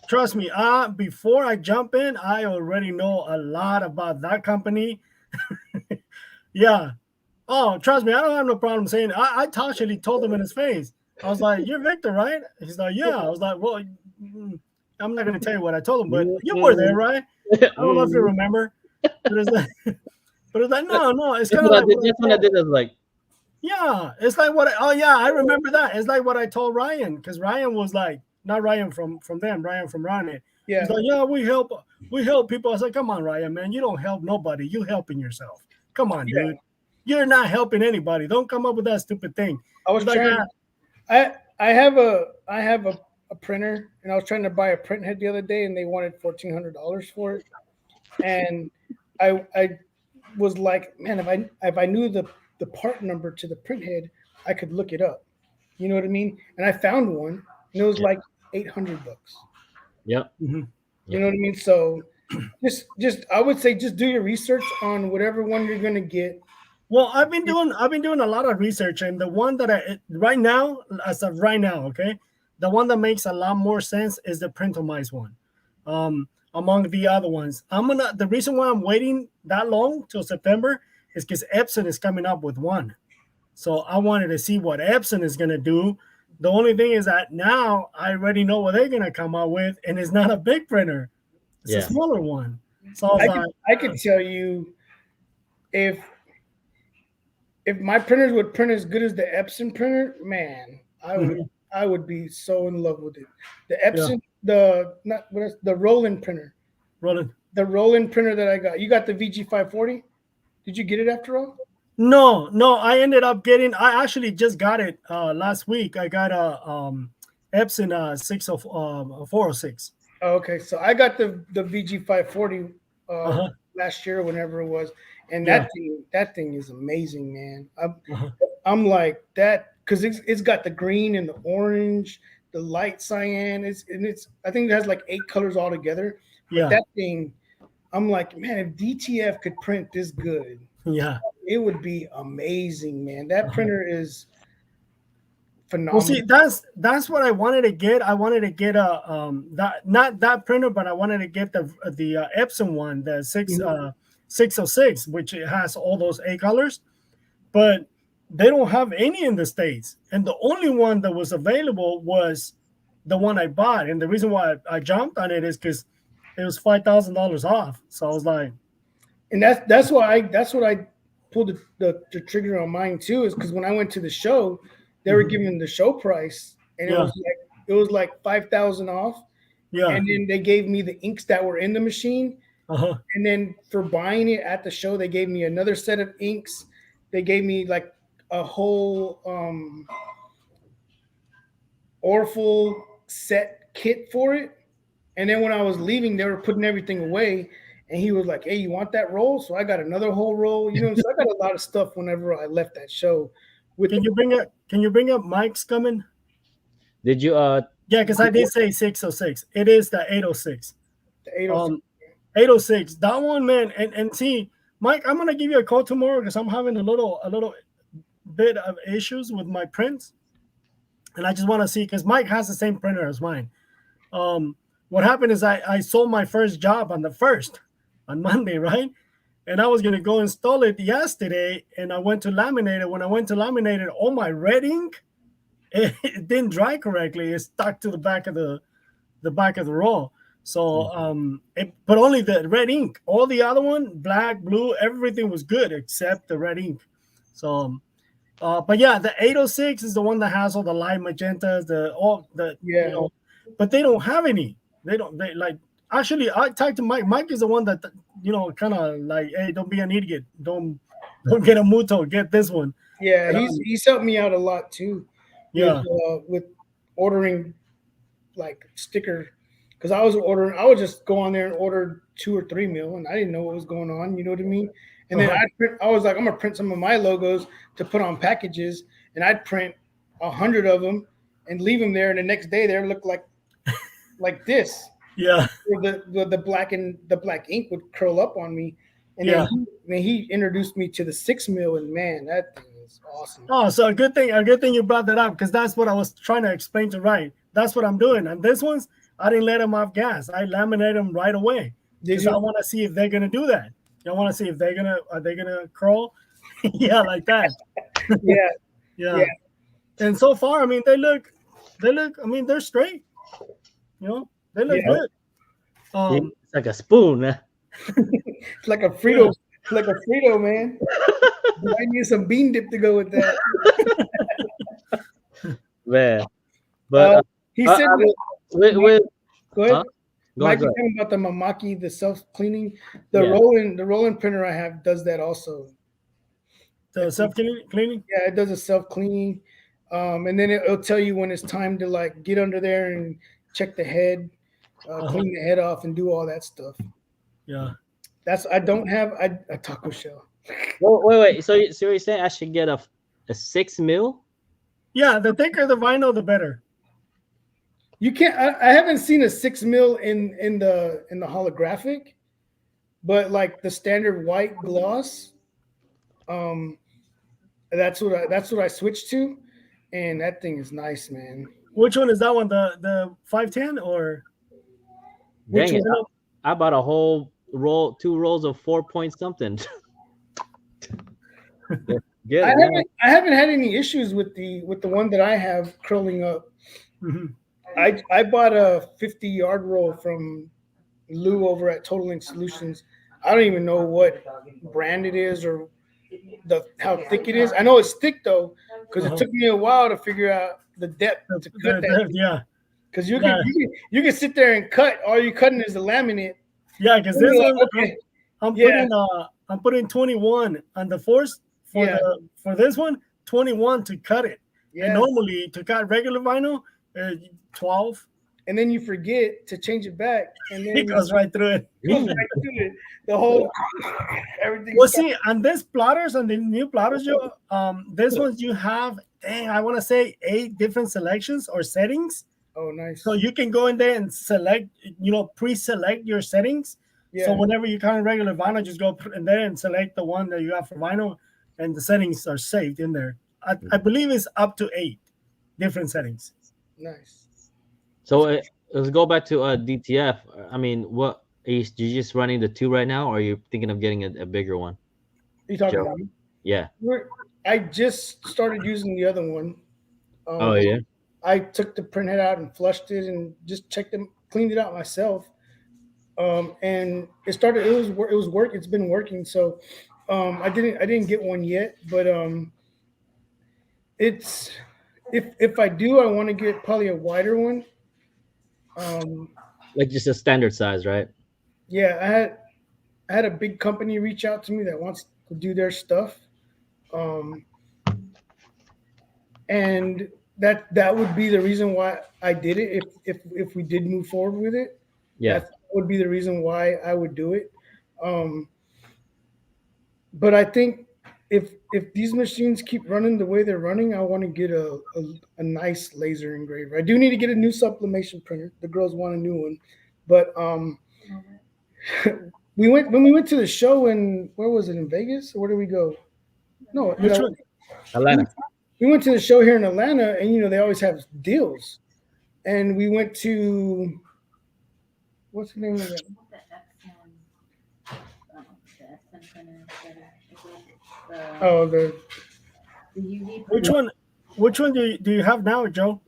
trust me. Before I jump in, I already know a lot about that company. Yeah. Oh, trust me. I don't have no problem saying. I actually told him in his face. I was like, "You're Victor, right?" He's like, "Yeah." I was like, "Well, I'm not gonna tell you what I told him, but you were there, right?" I don't know if you remember, but it's like, no. It's That's kind of what I like did. That's what I did. I was like, yeah, it's like what. Oh yeah, I remember that. It's like what I told Ryan because Ryan was like, not Ryan from them, Ryan from Ronnie. Yeah. He's like, yeah, we help people. I said, come on, Ryan, man, you don't help nobody. You helping yourself. Come on, dude. You're not helping anybody. Don't come up with that stupid thing. I was It's like, trying. I have a printer, and I was trying to buy a print head the other day, and they wanted $1,400 for it. And I was like, man, if I knew the part number to the print head, I could look it up. You know what I mean? And I found one, and it was like $800. yep. mhm. You know what I mean? So just I would say just do your research on whatever one you're gonna get. Well, I've been doing a lot of research, and the one that I right now, as of right now, okay, the one that makes a lot more sense is the Printomize one. Among the other ones, the reason why I'm waiting that long till September is because Epson is coming up with one. So I wanted to see what Epson is gonna do. The only thing is that now I already know what they're gonna come out with, and it's not a big printer; it's a smaller one. So I was like, I could tell you if my printers would print as good as the Epson printer, man, I would be so in love with it. The Epson, the Roland printer, Roland. the Roland printer that I got. You got the VG540? Did you get it after all? No. I ended up getting. I actually just got it last week. I got a Epson 406. Oh, okay, so I got the VG540 last year, whenever it was, and that thing is amazing, man. I'm like that because it's got the green and the orange, the light cyan. It's I think it has like 8 colors all together. But that thing, I'm like, man, if DTF could print this good, it would be amazing, man. That printer is phenomenal. Well, see, that's what I wanted to get. I wanted to get a not that printer, but I wanted to get the Epson one, the 606, which it has all those 8 colors, but they don't have any in the States, and the only one that was available was the one I bought. And the reason why I jumped on it is because it was $5,000 off. So I was like, and that's what I pulled the trigger on mine too, is because when I went to the show, they were giving the show price, and it was like 5,000 off. Yeah. and then they gave me the inks that were in the machine. Uh-huh. And then for buying it at the show, they gave me another set of inks. They gave me like a whole Orful set kit for it. And then when I was leaving, they were putting everything away. And he was like, "Hey, you want that roll?" So I got another whole roll. So I got a lot of stuff whenever I left that show. With Can you bring up Mike's coming? Did you Yeah, because I did say 606. It is the 806. the 806. 806. That one, man. And see, Mike, I'm gonna give you a call tomorrow because I'm having a little bit of issues with my prints. And I just want to see because Mike has the same printer as mine. What happened is I sold my first job on the first on Monday, right? And I was gonna go install it yesterday, and I went to laminate it. When I went to laminate it, all my red ink, it didn't dry correctly. It stuck to the back of the back of the roll. So but only the red ink. All the other one, black, blue, everything was good except the red ink. So but yeah, the 806 is the one that has all the light magentas, Yeah. but they don't have any. They like actually I talked to Mike. Mike is the one that kind of like, hey, don't be an idiot. Don't get a Muto, get this one. Yeah, And, he's helped me out a lot too. Yeah. With ordering like sticker, because I would just go on there and order 2 or 3 mil, and I didn't know what was going on. You know what I mean? And then I was like, I'm gonna print some of my logos to put on packages, and I'd print 100 of them and leave them there, and the next day they look like this. Yeah. The black ink would curl up on me, and then he introduced me to the 6 mil, and man, that thing is awesome. Oh, so a good thing you brought that up because that's what I was trying to explain to Ryan. That's what I'm doing. And this ones, I didn't let them off gas. I laminate them right away. Because I want to see if they're gonna do that. I want to see if are they gonna crawl? Yeah, like that. Yeah. Yeah. And so far, I mean, they look. I mean, they're straight. They look good. it's like a spoon. It's like a Frito, man. I need some bean dip to go with that. Man. But he said, with go ahead. Huh? Mike Go was ahead. talking about the Mamaki, the self-cleaning. The Yeah. rolling printer I have does that also. The self-cleaning? Yeah, it does a self-cleaning. And then it'll tell you when it's time to like get under there and check the head, clean the head off, and do all that stuff. Yeah. I don't have a taco shell. Wait. So you're saying I should get a 6 mil? Yeah, the thicker the vinyl, the better. You can't. I haven't seen a 6 mil in the holographic, but like the standard white gloss, that's what I switched to, and that thing is nice, man. Which one is that one? The 510 or Dang which it. one? I bought a whole roll, 2 rolls of 4 point something. I haven't had any issues with the one that I have curling up. Mm-hmm. I bought a 50-yard roll from Lou over at Total Ink Solutions. I don't even know what brand it is or how thick it is. I know it's thick though, because it took me a while to figure out the depth to cut that. Yeah. Because you can sit there and cut. All you're cutting is the laminate. Yeah, because this one, okay. I'm putting 21 on the force for this one, 21 to cut it. Yeah. And normally to cut regular vinyl, 12. And then you forget to change it back, and then It goes right through it. The whole everything. Well, see, on this plotters, on the new plotters, this ones you have, I want to say 8 different selections or settings. Oh, nice. So you can go in there and select, pre-select your settings. Yeah. So whenever you cut regular vinyl, just go in there and select the one that you have for vinyl, and the settings are saved in there. I believe it's up to 8 different settings. Nice. So let's go back to DTF. I mean, what are you just running the 2 right now, or are you thinking of getting a bigger one? You talking about me? Yeah. I just started using the other one. Oh yeah. I took the print head out and flushed it and just cleaned it out myself. And it was work. It's been working. So I didn't get one yet, but it's if I do, I want to get probably a wider one. Like just a standard size, right? Yeah, I had a big company reach out to me that wants to do their stuff, um, and that would be the reason why I did it. If we did move forward with it, Yeah. that would be the reason why I would do it. Um, but I think if these machines keep running the way they're running, I want to get a nice laser engraver. I do need to get a new sublimation printer. The girls want a new one, but we went to the show in, where was it, in Vegas, or where did we go? No, Which one? Atlanta. we went to the show here in Atlanta, and they always have deals. And we went to, what's the name of it? Oh, The UV Which printer. one? Which one do you have now, Joe?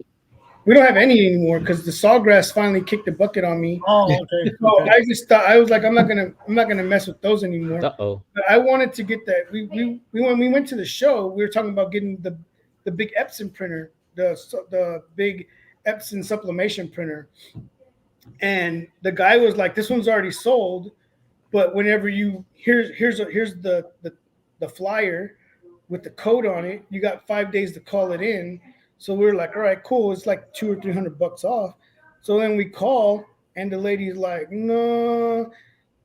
we don't have any anymore because the Sawgrass finally kicked the bucket on me. Oh, okay. So Okay. I just thought, I was like, I'm not gonna mess with those anymore. Uh-oh. But I wanted to get that. When we went to the show, we were talking about getting the big Epson printer, the big Epson sublimation printer, and the guy was like, "This one's already sold, but whenever here's the flyer with the code on it. You got 5 days to call it in." So we were like, "All right, cool. It's like $200 or $300 off." So then we call, and the lady's like, "No,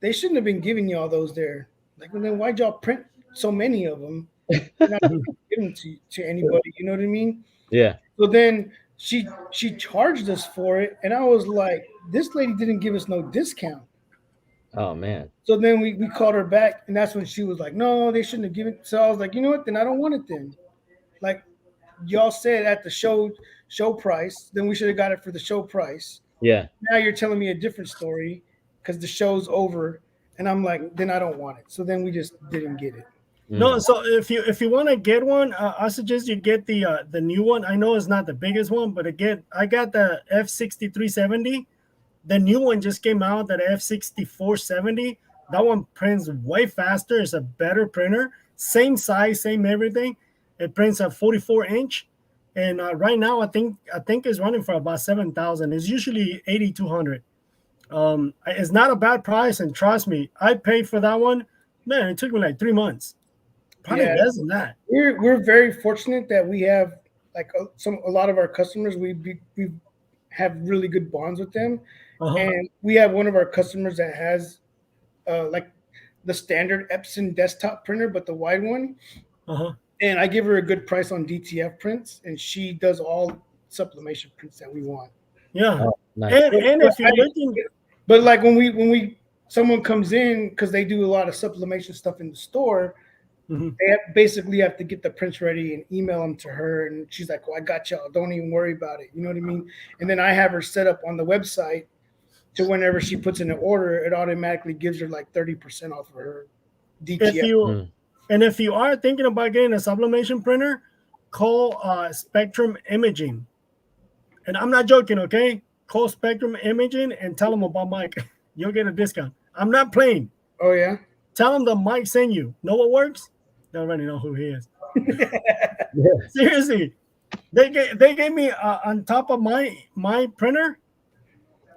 they shouldn't have been giving you all those there. Like, well, then why'd y'all print so many of them? You're not giving them to anybody. You know what I mean?" Yeah. So then she charged us for it, and I was like, "This lady didn't give us no discount." Oh man. So then we called her back, and that's when she was like, "No, they shouldn't have given." So I was like, "You know what? Then I don't want it then. Like, y'all said at the show price, then we should have got it for the show price. Yeah. Now you're telling me a different story because the show's over." And I'm like, "Then I don't want it." So then we just didn't get it. No, Mm. so if you want to get one, I suggest you get the new one. I know it's not the biggest one, but again, I got the F6370. The new one just came out, that F6470. That one prints way faster. It's a better printer. Same size, same everything. It prints a 44-inch, and right now I think it's running for about 7,000. It's usually 8,200. It's not a bad price, and trust me, I paid for that one. Man, it took me like 3 months, probably Yeah, less than that. we're very fortunate that we have like a lot of our customers. We have really good bonds with them, Uh huh. and we have one of our customers that has like the standard Epson desktop printer, but the wide one. Uh huh. And I give her a good price on DTF prints, and she does all sublimation prints that we want. Yeah, Oh, nice. and if you're looking, But like when we someone comes in because they do a lot of sublimation stuff in the store, Mhm. they basically have to get the prints ready and email them to her, and she's like, "Well, I got y'all. Don't even worry about it." You know what I mean? And then I have her set up on the website to whenever she puts in an order, it automatically gives her like 30% off of her if DTF. you Mm. and if you are thinking about getting a sublimation printer, call Spectrum Imaging. And I'm not joking, okay? Call Spectrum Imaging and tell them about Mike. You'll get a discount. I'm not playing. Oh yeah. Tell them that Mike sent you. Know what works? They already know who he is. Yeah. Seriously, they gave me on top of my printer,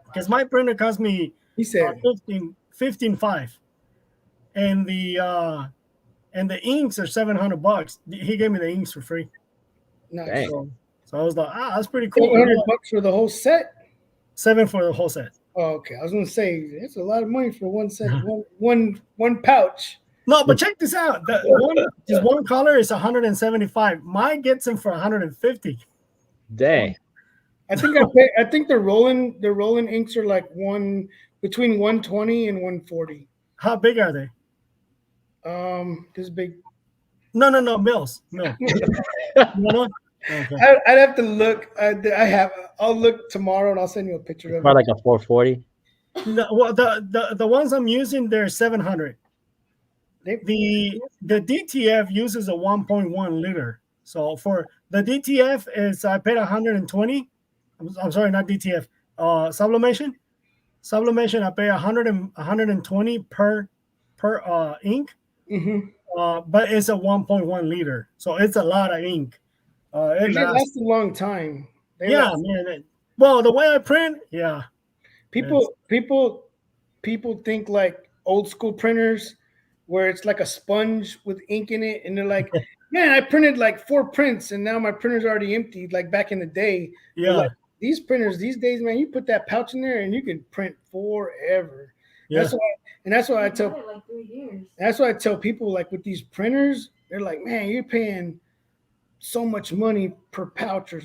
because my printer cost me He said, 15.5, and the inks are $700. He gave me the inks for free. "Nice." Dang. So I was like, that's pretty cool. 700 bucks for the whole set. 7 for the whole set. Oh, okay. I was gonna say it's a lot of money for one set, one pouch. No, but check this out. This one color is 175. Mine gets him for 150. Dang. I think the rolling inks are like between 120 and 140. How big are they? This big. No, mils. No. No. Okay. I'd have to look. I'll look tomorrow and I'll send you a picture of Probably it. like a 440. No, well, the ones I'm using, they're 700. The DTF uses a 1.1 liter. So for the DTF is I paid 120. I'm sorry, not DTF. Sublimation. Sublimation, I pay 120 per ink. Mhm. But it's a 1.1 liter, so it's a lot of ink. It It lasts. lasts a long time. They Yeah, last- man. Well, the way I print, yeah. Yes. People think like old school printers where it's like a sponge with ink in it, and they're like, man, I printed like 4 prints and now my printer's already empty, like back in the day. But Yeah. like these printers these days, man, you put that pouch in there and you can print forever. Yeah. That's why, and that's why I I've had tell it like 3 years. that's why I tell people like with these printers, they're like, man, you're paying so much money per pouch or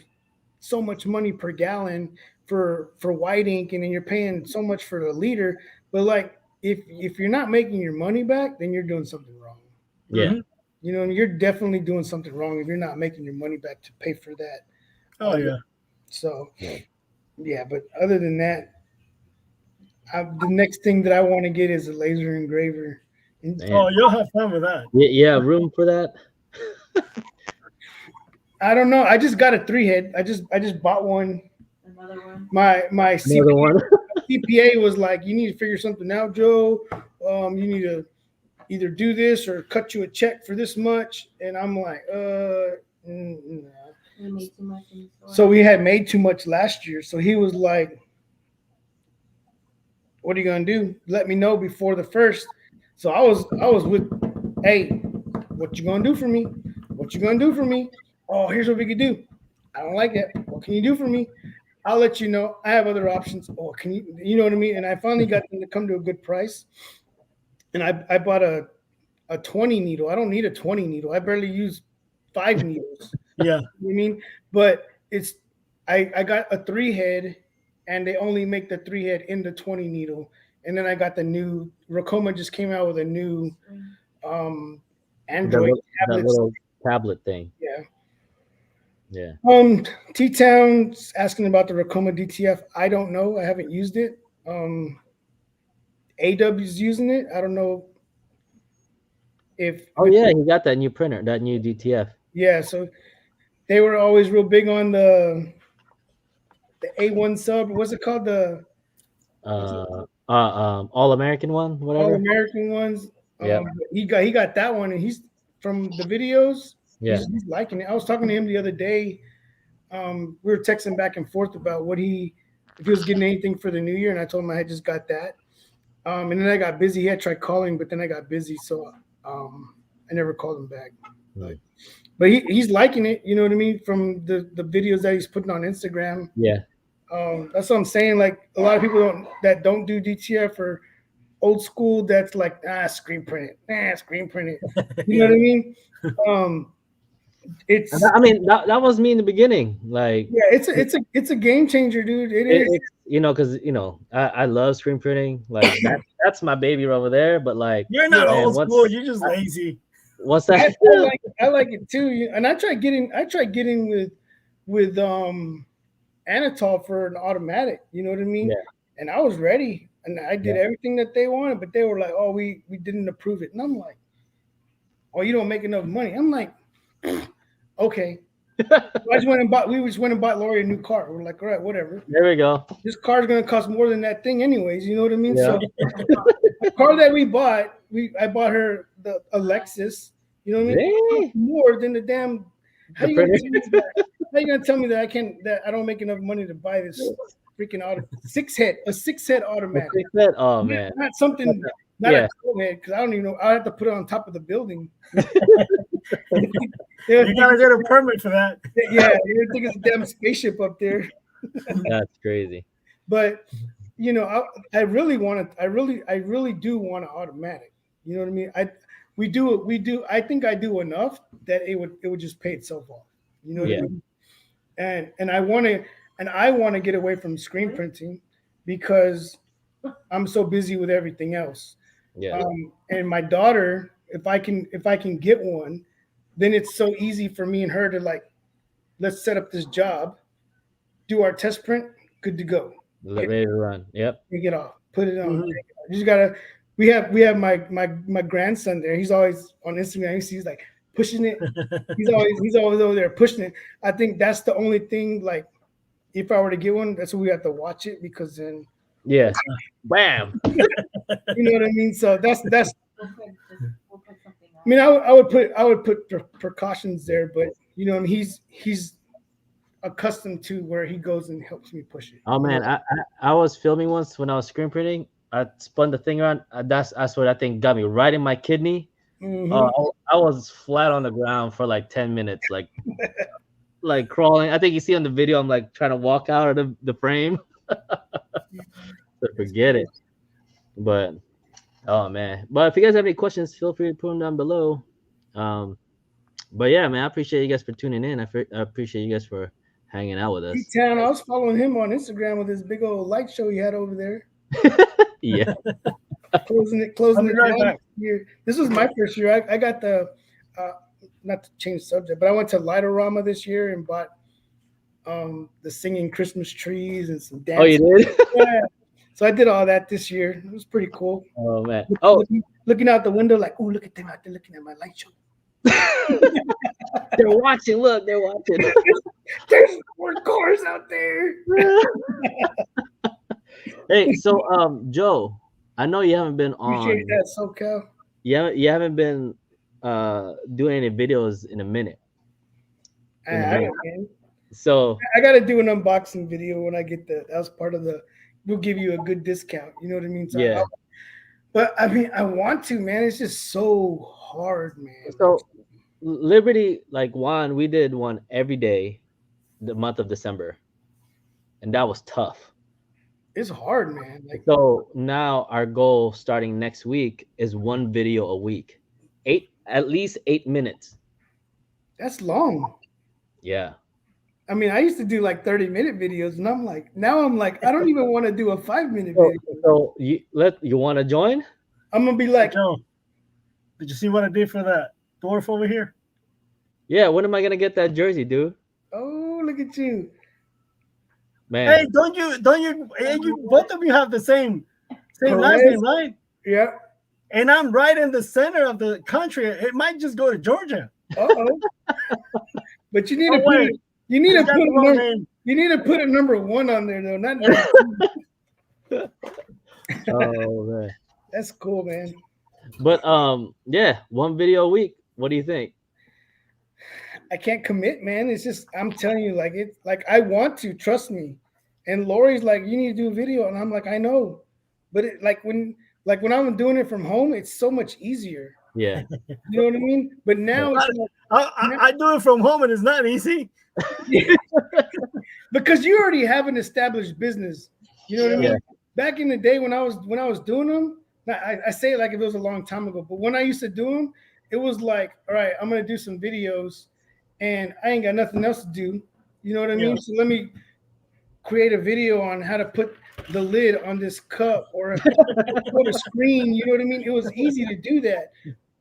so much money per gallon for white ink, and then you're paying so much for the liter. But like if you're not making your money back, then you're doing something wrong. Yeah. Mhm. You know, and you're definitely doing something wrong if you're not making your money back to pay for that. Oh yeah. So yeah, but other than that, the next thing that I want to get is a laser engraver. And Man. Oh, you'll have fun with that. Yeah, room for that. I don't know. I just got a 3 head. I just bought one. Another one. My Another one. CPA was like, you need to figure something out, Joe. You need to either do this or cut you a check for this much. And I'm like, nah. We made too much in the store. So we had made too much last year. So he was like, what are you gonna do? Let me know before the first. So I was with, hey, what you gonna do for me? What you gonna do for me? Oh, here's what we could do. I don't like that. What can you do for me? I'll let you know. I have other options. Oh, can you know what I mean? And I finally got them to come to a good price. And I bought a 20 needle. I don't need a 20 needle. I barely use 5 needles. Yeah. You know what I mean? But it's I got a 3 head, and they only make the 3 head in the 20 needle. And then I got the new Racoma just came out with a new The Android that tablet. little tablet thing. Yeah. Yeah. T Town's asking about the Racoma DTF. I don't know. I haven't used it. AW's using it. I don't know if Oh yeah, he got that new printer, that new DTF. yeah, so they were always real big on the A1 sub. What's it called? The All American one, All whatever. American ones. Yep. He got that one, and he's from the videos. Yeah. He's liking it. I was talking to him the other day. We were texting back and forth about if he was getting anything for the new year, and I told him I had just got that. And then I got busy. He had tried calling, but then I got busy, so I never called him back. But he's liking it. You know what I mean? From the videos that he's putting on Instagram. Yeah. That's what I'm saying. Like a lot of people don't do DTF or old school. That's like screen print it. Screen print it. You know what I mean? It's I mean that was me in the beginning. Like yeah, it's a game changer, dude. It is. it's, because I love screen printing. Like that's my baby over there. But like You're not man, old school. You're just lazy. what's that? I like it too. And I tried getting with Anatol for an automatic. You know what I mean? Yeah. And I was ready, and I did everything that they wanted, but they were like, "Oh, we didn't approve it," and I'm like, "Oh, you don't make enough money." I'm like, "Okay." We just went and bought Lori a new car. We're like, all right, whatever. There we go. This car's gonna cost more than that thing, anyways. You know what I mean? Yeah. So the car that we bought, I bought her the Alexis. You know what I mean? Hey. More than the damn. How The you gonna printer. how you gonna tell me that I don't make enough money to buy this freaking auto a 6-head automatic? Oh man. Not something. Not Yeah. a 12-head, because I don't even know. I have to put it on top of the building. You gotta get a permit for that. Yeah, you think it's a damn spaceship up there. That's crazy. But I really want to. I really do want an automatic. You know what I mean? We do. I think I do enough that it would just pay itself off. You know what I mean? And I want to get away from screen printing because I'm so busy with everything else. Yeah. And my daughter, if I can get one, then it's so easy for me and her to like, let's set up this job, do our test print, good to go. Ready to run. Yep. Take it off, put it on. You just gotta. We have my grandson there. He's always on Instagram. He's like pushing it. He's always over there pushing it. I think that's the only thing. Like, if I were to get one, that's what we have to watch it, because then Yeah. Bam. you know what I mean. So that's. We'll put something on. I mean, I would put precautions there, but I mean, he's accustomed to where he goes and helps me push it. Oh man, I was filming once when I was screen printing. I spun the thing around. That's what I think got me right in my kidney. Hmm. I was flat on the ground for like 10 minutes, like crawling. I think you see on the video, I'm like trying to walk out of the frame. So It's forget it. cool. But oh man, but if you guys have any questions, feel free to put them down below. Um, but yeah, man, I appreciate you guys for tuning in. I appreciate you guys for hanging out with us. Town, I was following him on Instagram with his big old light show he had over there, Yeah, I'll closing be it right down back. year. This was my first year. I got the uh, not to change the subject, but I went to Lightorama this year and bought the singing Christmas trees and some oh, you dancing. did. Yeah. So I did all that this year. It was pretty cool. Oh man. Oh, Looking out the window, like, oh, look at them out there looking at my light show. they're watching. Look, they're watching. There's more cars out there. Hey, so Joe, I know you haven't been Appreciate on. that, SoCal. You haven't been doing any videos in a minute. In a I minute. don't, man. So I got to do an unboxing video when I get that. That's part of the. We'll give you a good discount. You know what I mean? So yeah. but I mean, I want to, man. It's just so hard, man. So Liberty, like one, we did one every day, the month of December, and that was tough. It's hard, man. Like So now our goal starting next week is one video a week, at least 8 minutes. that's long. Yeah. I mean, I used to do like 30-minute videos, and now I'm like, I don't even want to do a 5-minute So, video. so you want to join? I'm gonna be like, Joe, did you see what I did for that dwarf over here? Yeah. When am I gonna get that jersey, dude? oh, look at you. Man. Hey, don't you? Hey, both of you have the same last Perez? name, right? Yeah. And I'm right in the center of the country. It might just go to Georgia. Uh-oh. But you need to Oh, put wait. it, you need to That's put the wrong number, name. you need to put a number 1 on there though. Not Oh man. that's cool, man. But yeah, one video a week. What do you think? I can't commit, man. It's just I'm telling you, like it's like I want to, trust me. And Lori's like, you need to do a video, and I'm like, I know, but it like when I'm doing it from home, it's so much easier. Yeah. You know what I mean? But now it's like, I do it from home, and it's not easy. because you already have an established business. You know what I mean? Yeah. Back in the day when I was doing them, I say it like if it was a long time ago, but when I used to do them, it was like, all right, I'm gonna do some videos, and I ain't got nothing else to do. You know what I mean? Yeah. So let me create a video on how to put the lid on this cup or put a screen. You know what I mean? It was easy to do that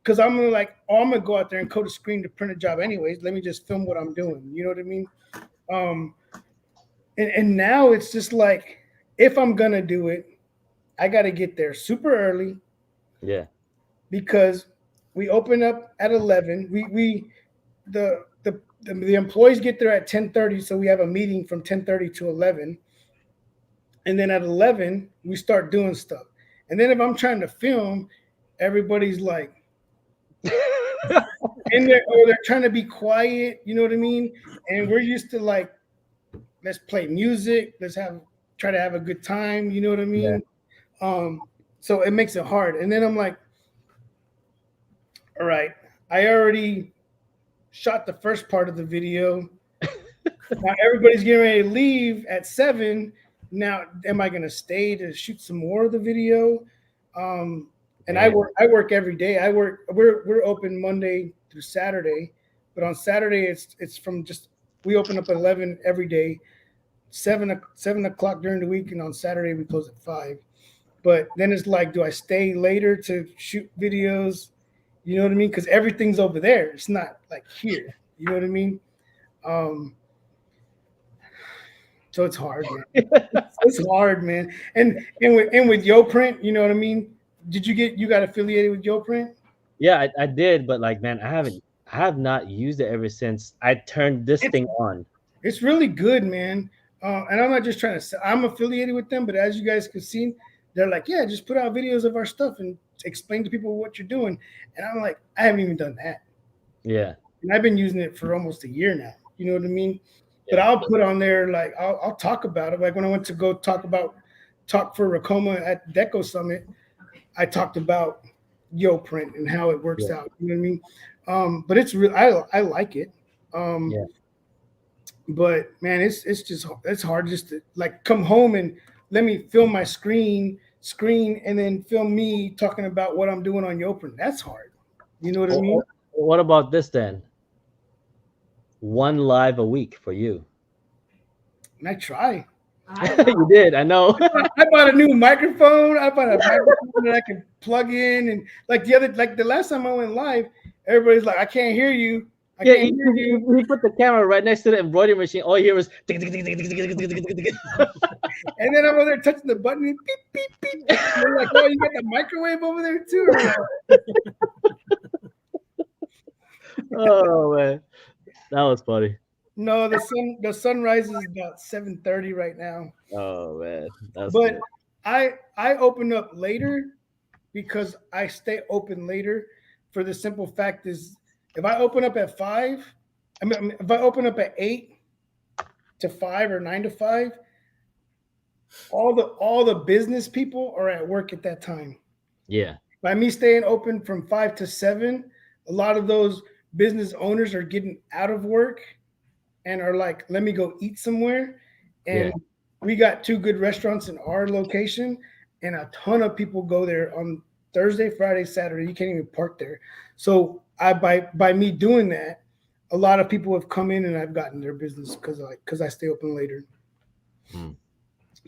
because I'm gonna like, oh, I'm gonna go out there and code a screen to print a job anyways. Let me just film what I'm doing. You know what I mean? And now it's just like, if I'm gonna do it, I got to get there super early. Yeah. Because we open up at 11. The employees get there at 10:30, so we have a meeting from 10:30 to 11. And then at 11, we start doing stuff. And then if I'm trying to film, everybody's like, and they're trying to be quiet, you know what I mean? And we're used to like, let's play music, try to have a good time, you know what I mean? Yeah. So it makes it hard. And then I'm like, all right, I already shot the first part of the video. Now everybody's getting ready to leave at 7. Now, am I going to stay to shoot some more of the video? And I work every day. We're open Monday through Saturday, but on Saturday it's from we open up at 11 every day, 7 o'clock during the week, and on Saturday we close at 5. But then it's like, do I stay later to shoot videos? You know what I mean? Because everything's over there. It's not like here. You know what I mean? So it's hard, man. It's hard, man. And with YoPrint, you know what I mean? You got affiliated with YoPrint? Yeah, I did, but like, man, I have not used it ever since I turned this thing on. It's really good, man. And I'm not just trying to say I'm affiliated with them, but as you guys can see, they're like, yeah, just put out videos of our stuff and explain to people what you're doing. And I'm like, I haven't even done that. Yeah. And I've been using it for almost a year now. You know what I mean? But I'll put on there like I'll talk about it. Like when I went to go talk for Racoma at Deco Summit, I talked about Print and how it works Yeah. out. You know what I mean? But it's real. I like it. Yeah. But man, it's hard just to like come home and let me film my screen and then film me talking about what I'm doing on Yoprint. That's hard. You know what I mean? What about this then? One live a week for you. And I try. You did, I know. I bought a new microphone. I bought a microphone that I can plug in, and like the last time I went live, everybody's like, "I can't hear you." Yeah, he put the camera right next to the embroidery machine. All you hear was tick, tick, tick, tick, tick, tick, tick, tick, tick, tick. And then I'm over there touching the button and beep, beep, beep. And they're like, "Oh, you got the microwave over there too?" Oh man, that was funny. No, the sun rises about 7:30 right now. Oh man, that's But good. I open up later because I stay open later for the simple fact is if I open up at 5, if I open up at 8 to 5 or 9 to 5, all the business people are at work at that time. Yeah. By me staying open from 5 to 7, a lot of those business owners are getting out of work and are like, let me go eat somewhere. And we got 2 good restaurants in our location, and a ton of people go there on Thursday, Friday, Saturday. You can't even park there. So by me doing that, a lot of people have come in and I've gotten their business because I stay open later.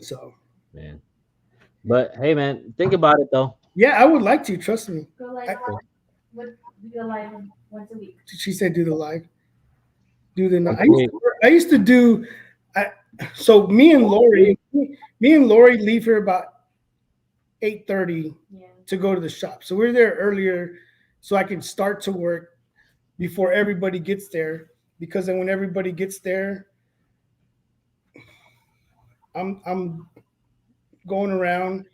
So man. But hey man, think about it though. yeah, I would like to, trust me. So like, do the live once a week. She said do the live. Do the I used to do so me and Lori leave here about 8:30 to go to the shop. So we're there earlier so I can start to work before everybody gets there, because then when everybody gets there, I'm going around,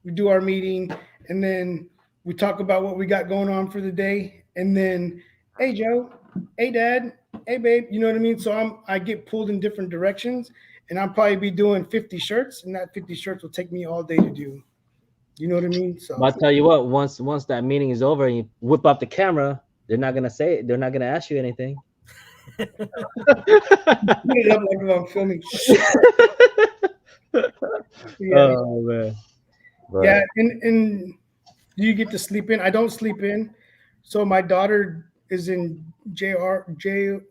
we do our meeting, and then we talk about what we got going on for the day, and then, hey Joe, hey Dad, hey babe, you know what I mean? So I get pulled in different directions, and I'll probably be doing 50 shirts, and that 50 shirts will take me all day to do. You know what I mean? So But I'll tell you what, once that meeting is over and you whip up the camera, they're not gonna ask you anything. put it up like I'm filming. Yeah. Oh man. But, Yeah, and do you get to sleep in? I don't sleep in. So my daughter is in JORTC.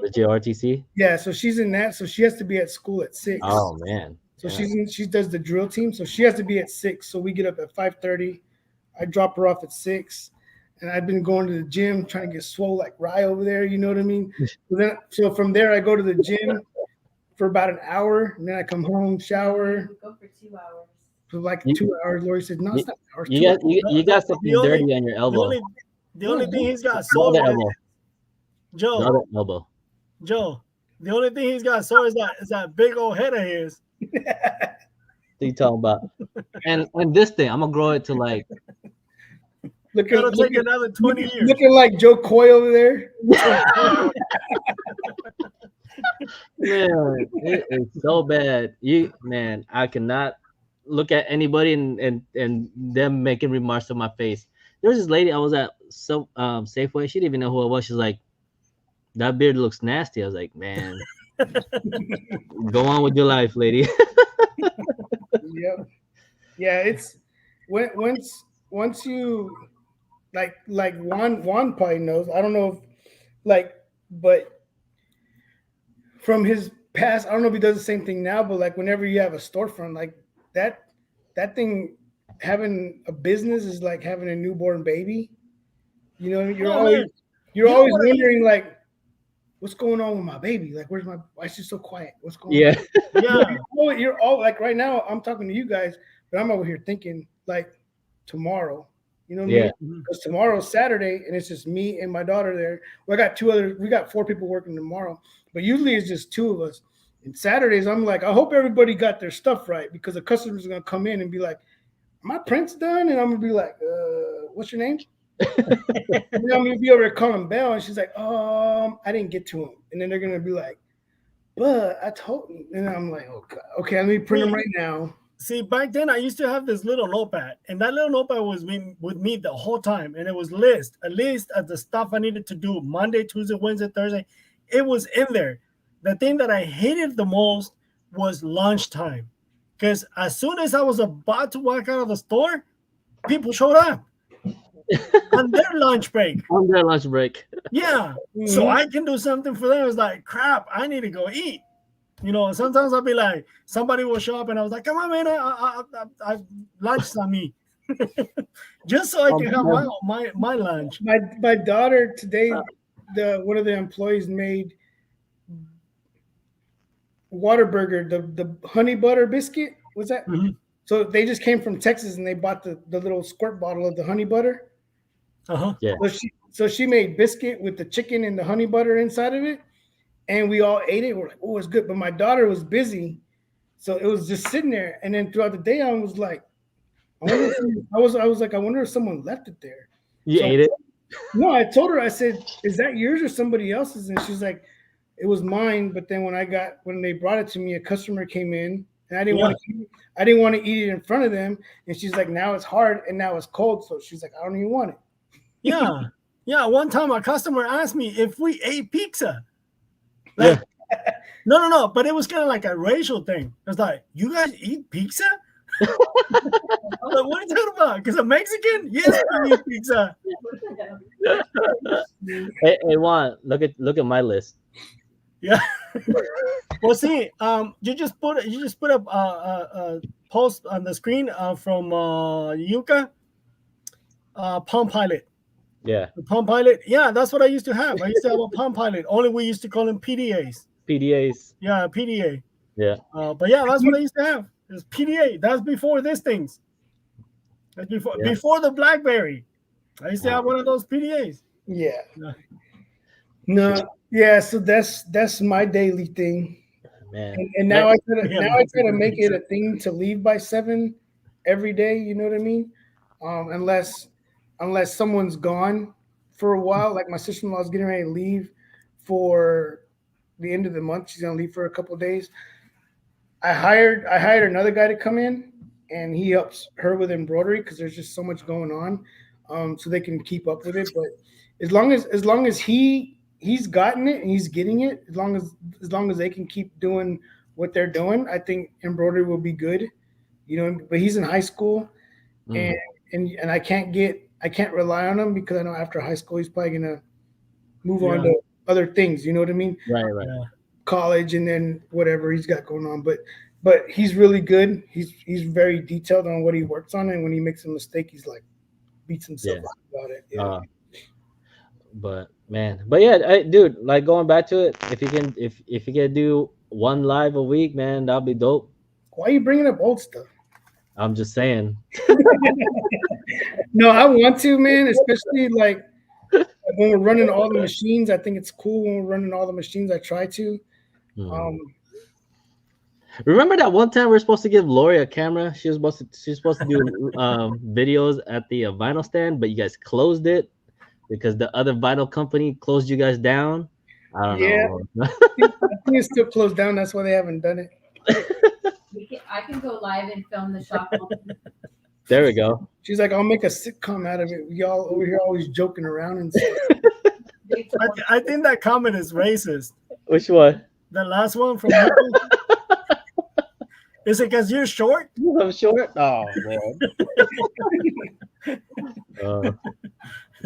the JRTC. Yeah, so she's in that. So she has to be at school at 6. Oh man. So she does the drill team. So she has to be at 6. So we get up at 5:30. I drop her off at 6. And I've been going to the gym trying to get swole like Rye over there. You know what I mean? So from there I go to the gym for about an hour, and then I come home, shower. We go for 2 hours. For like 2 hours. Lori said, "No, it's not hours." You got something dirty on your elbow. The only thing he's got The sore other is elbow. Joe. The other elbow. Joe. The only thing he's got sore is that big old head of his. What you talking about? And this thing, I'm gonna grow it to like. It'll take another 20 years. Looking like Joe Coy over there. Man, it is so bad. I cannot look at anybody and them making remarks to my face. There was this lady I was at Safeway. She didn't even know who I was. She's like, "That beard looks nasty." I was like, "Man, go on with your life, lady." Yep. Yeah, it's once you like Juan probably knows. I don't know if but from his past, I don't know if he does the same thing now, but like whenever you have a storefront, like that thing, having a business is like having a newborn baby. You know, you're always wondering like, what's going on with my baby? Like, why is she so quiet? What's going on? Yeah. You're all like right now, I'm talking to you guys, but I'm over here thinking like tomorrow. You know what I mean? Because tomorrow's Saturday and it's just me and my daughter there. Well, we got 4 people working tomorrow, but usually it's just 2 of us. And Saturdays, I'm like, I hope everybody got their stuff right, because the customers are gonna come in and be like, "My print's done," and I'm gonna be like, "What's your name?" And then I'm gonna be over there calling Bell, and she's like, I didn't get to him. And then they're gonna be like, but I told him. And I'm like, oh God, okay, let me print them right now. See, back then I used to have this little notepad, and that little notepad was with me the whole time, and it was a list of the stuff I needed to do Monday, Tuesday, Wednesday, Thursday. It was in there. The thing that I hated the most was lunchtime, because as soon as I was about to walk out of the store, people showed up on their lunch break. On their lunch break. Yeah, so I can do something for them. It's like, crap, I need to go eat. Sometimes I'll be like, somebody will show up, and I was like, come on, man, I lunch on me, just so I can have my lunch. My daughter today, one of the employees made Whataburger, the honey butter biscuit. What's that? Mm-hmm. So they just came from Texas, and they bought the little squirt bottle of the honey butter. Yeah. So she made biscuit with the chicken and the honey butter inside of it, and we all ate it. We're like, oh, it's good. But my daughter was busy, so it was just sitting there. And then throughout the day, I was like, I was like, I wonder if someone left it there. You ate it? No, I told her, I said, is that yours or somebody else's? And she's like, it was mine. But then when they brought it to me, a customer came in, and I didn't want to eat it in front of them. And she's like, now it's hard and now it's cold. So she's like, I don't even want it. Yeah. One time a customer asked me if we ate pizza. Like, no. But it was kind of like a racial thing. It's like, you guys eat pizza? I'm like, what are you talking about? Because I'm Mexican? Yes, we eat pizza. Hey, Juan, look at my list. Yeah. Well, see, you just put up a post on the screen from Yuka, Palm Pilot. Yeah. The Palm Pilot. Yeah, that's what I used to have. I used to have a Palm Pilot. Only we used to call them PDAs. PDAs. Yeah, PDA. Yeah. But yeah, that's what I used to have. It's PDA. That's before these things. That's before the BlackBerry. I used to have one of those PDAs. Yeah. No. Yeah. So that's my daily thing. Man. And now I try to make it a thing to leave by 7 every day. You know what I mean? Unless someone's gone for a while, like my sister-in-law is getting ready to leave for the end of the month. She's gonna leave for a couple of days. I hired another guy to come in, and he helps her with embroidery because there's just so much going on, so they can keep up with it. But as long as he's gotten it and he's getting it, as long as they can keep doing what they're doing, I think embroidery will be good. But he's in high school, and I can't rely on him because I know after high school he's probably gonna move on to other things. You know what I mean? Right. Yeah. College and then whatever he's got going on. But he's really good. He's very detailed on what he works on, and when he makes a mistake, he's like beats himself up about it. Yeah. But yeah, dude, like going back to it, if you can do one live a week, man, that'll be dope. Why are you bringing up old stuff? I'm just saying. No, I want to, man, especially like when we're running all the machines. I think it's cool when we're running all the machines. I try to. Remember that one time we were supposed to give Lori a camera? She's supposed to do videos at the vinyl stand, but you guys closed it because the other vinyl company closed you guys down. I don't know. I think it's still closed down. That's why they haven't done it. I can go live and film the shop. There we go. She's like, I'll make a sitcom out of it. We all over here always joking around and stuff. I think that comment is racist. Which one? The last one from Is it because you're short? I'm short. Oh man.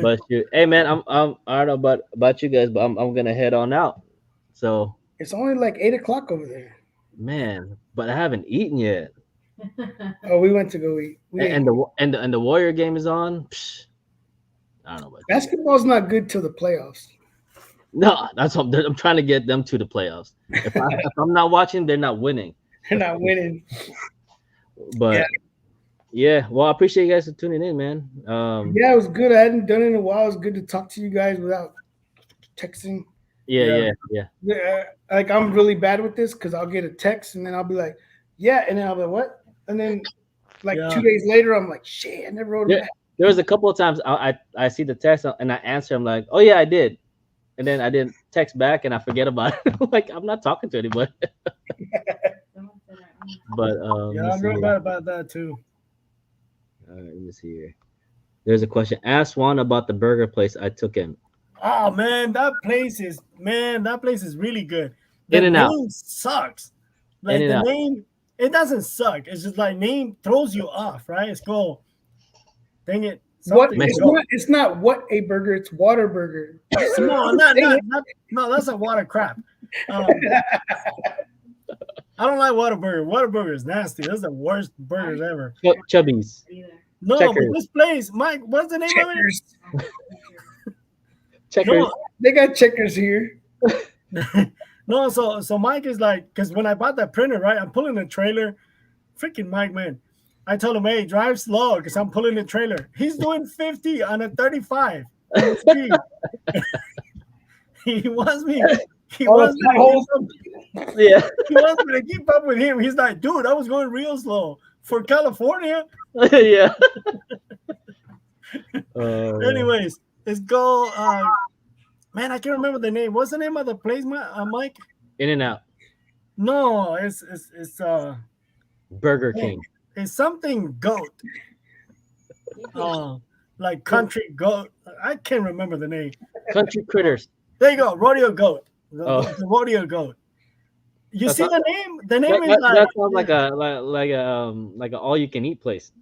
But hey man, I don't know about you guys, but I'm gonna head on out. So it's only like 8:00 over there. Man, but I haven't eaten yet. Oh, we went to go eat. And the Warrior game is on. Psh, I don't know about basketball's not good till the playoffs. No, that's what I'm trying to get them to the playoffs. If I'm not watching, they're not winning. They're not winning. But yeah, well, I appreciate you guys for tuning in, man. Yeah, it was good. I hadn't done it in a while. It was good to talk to you guys without texting. Yeah. Like I'm really bad with this because I'll get a text and then I'll be like, yeah, and then I'll be like, what? And then like 2 days later, I'm like, shit, I never wrote it back. there was a couple of times I see the text and I answer. I'm like, oh yeah, I did, and then I didn't text back and I forget about it. Like I'm not talking to anybody. Someone said I own But let Yeah, me I'm see real here. bad about that too. All right, let me see here. There's a question. Ask Juan about the burger place I took him. Oh man, that place is really good. The In and out. name sucks. In Like and the out. name, it doesn't suck. It's just like name throws you off, right? It's called dang it, What something it's Mexican. go. not it's not what a burger, it's water burger. No, no, that's a water crap. Um, I don't like Whataburger. Whataburger is nasty. That's the worst burgers ever. Chubbies. it either. No, but Checkers. this place, Mike, what's the name of it? Checkers. I have pictures. Checkers. No, They got checkers here. no. So Mike is like, because when I bought that printer, right, I'm pulling the trailer. Freaking Mike, man. I told him, hey, drive slow because I'm pulling the trailer. He's doing 50 on a 35 on the speed. He wants me. He All the wants me to potholes. keep up. Yeah. He wants me to keep up with him. He's like, dude, I was going real slow for California. Yeah. Uh, Anyways, let's go. Man, I can't remember the name. What's the name of the place, Mike? In and out. No, it's Burger man, King. it's something goat. Uh, like country goat. I can't remember the name. Country Critters. There you go, rodeo goat. Oh. The rodeo goat. You That's see not, the name? The name that, is that, like that sounds like a all you can eat place.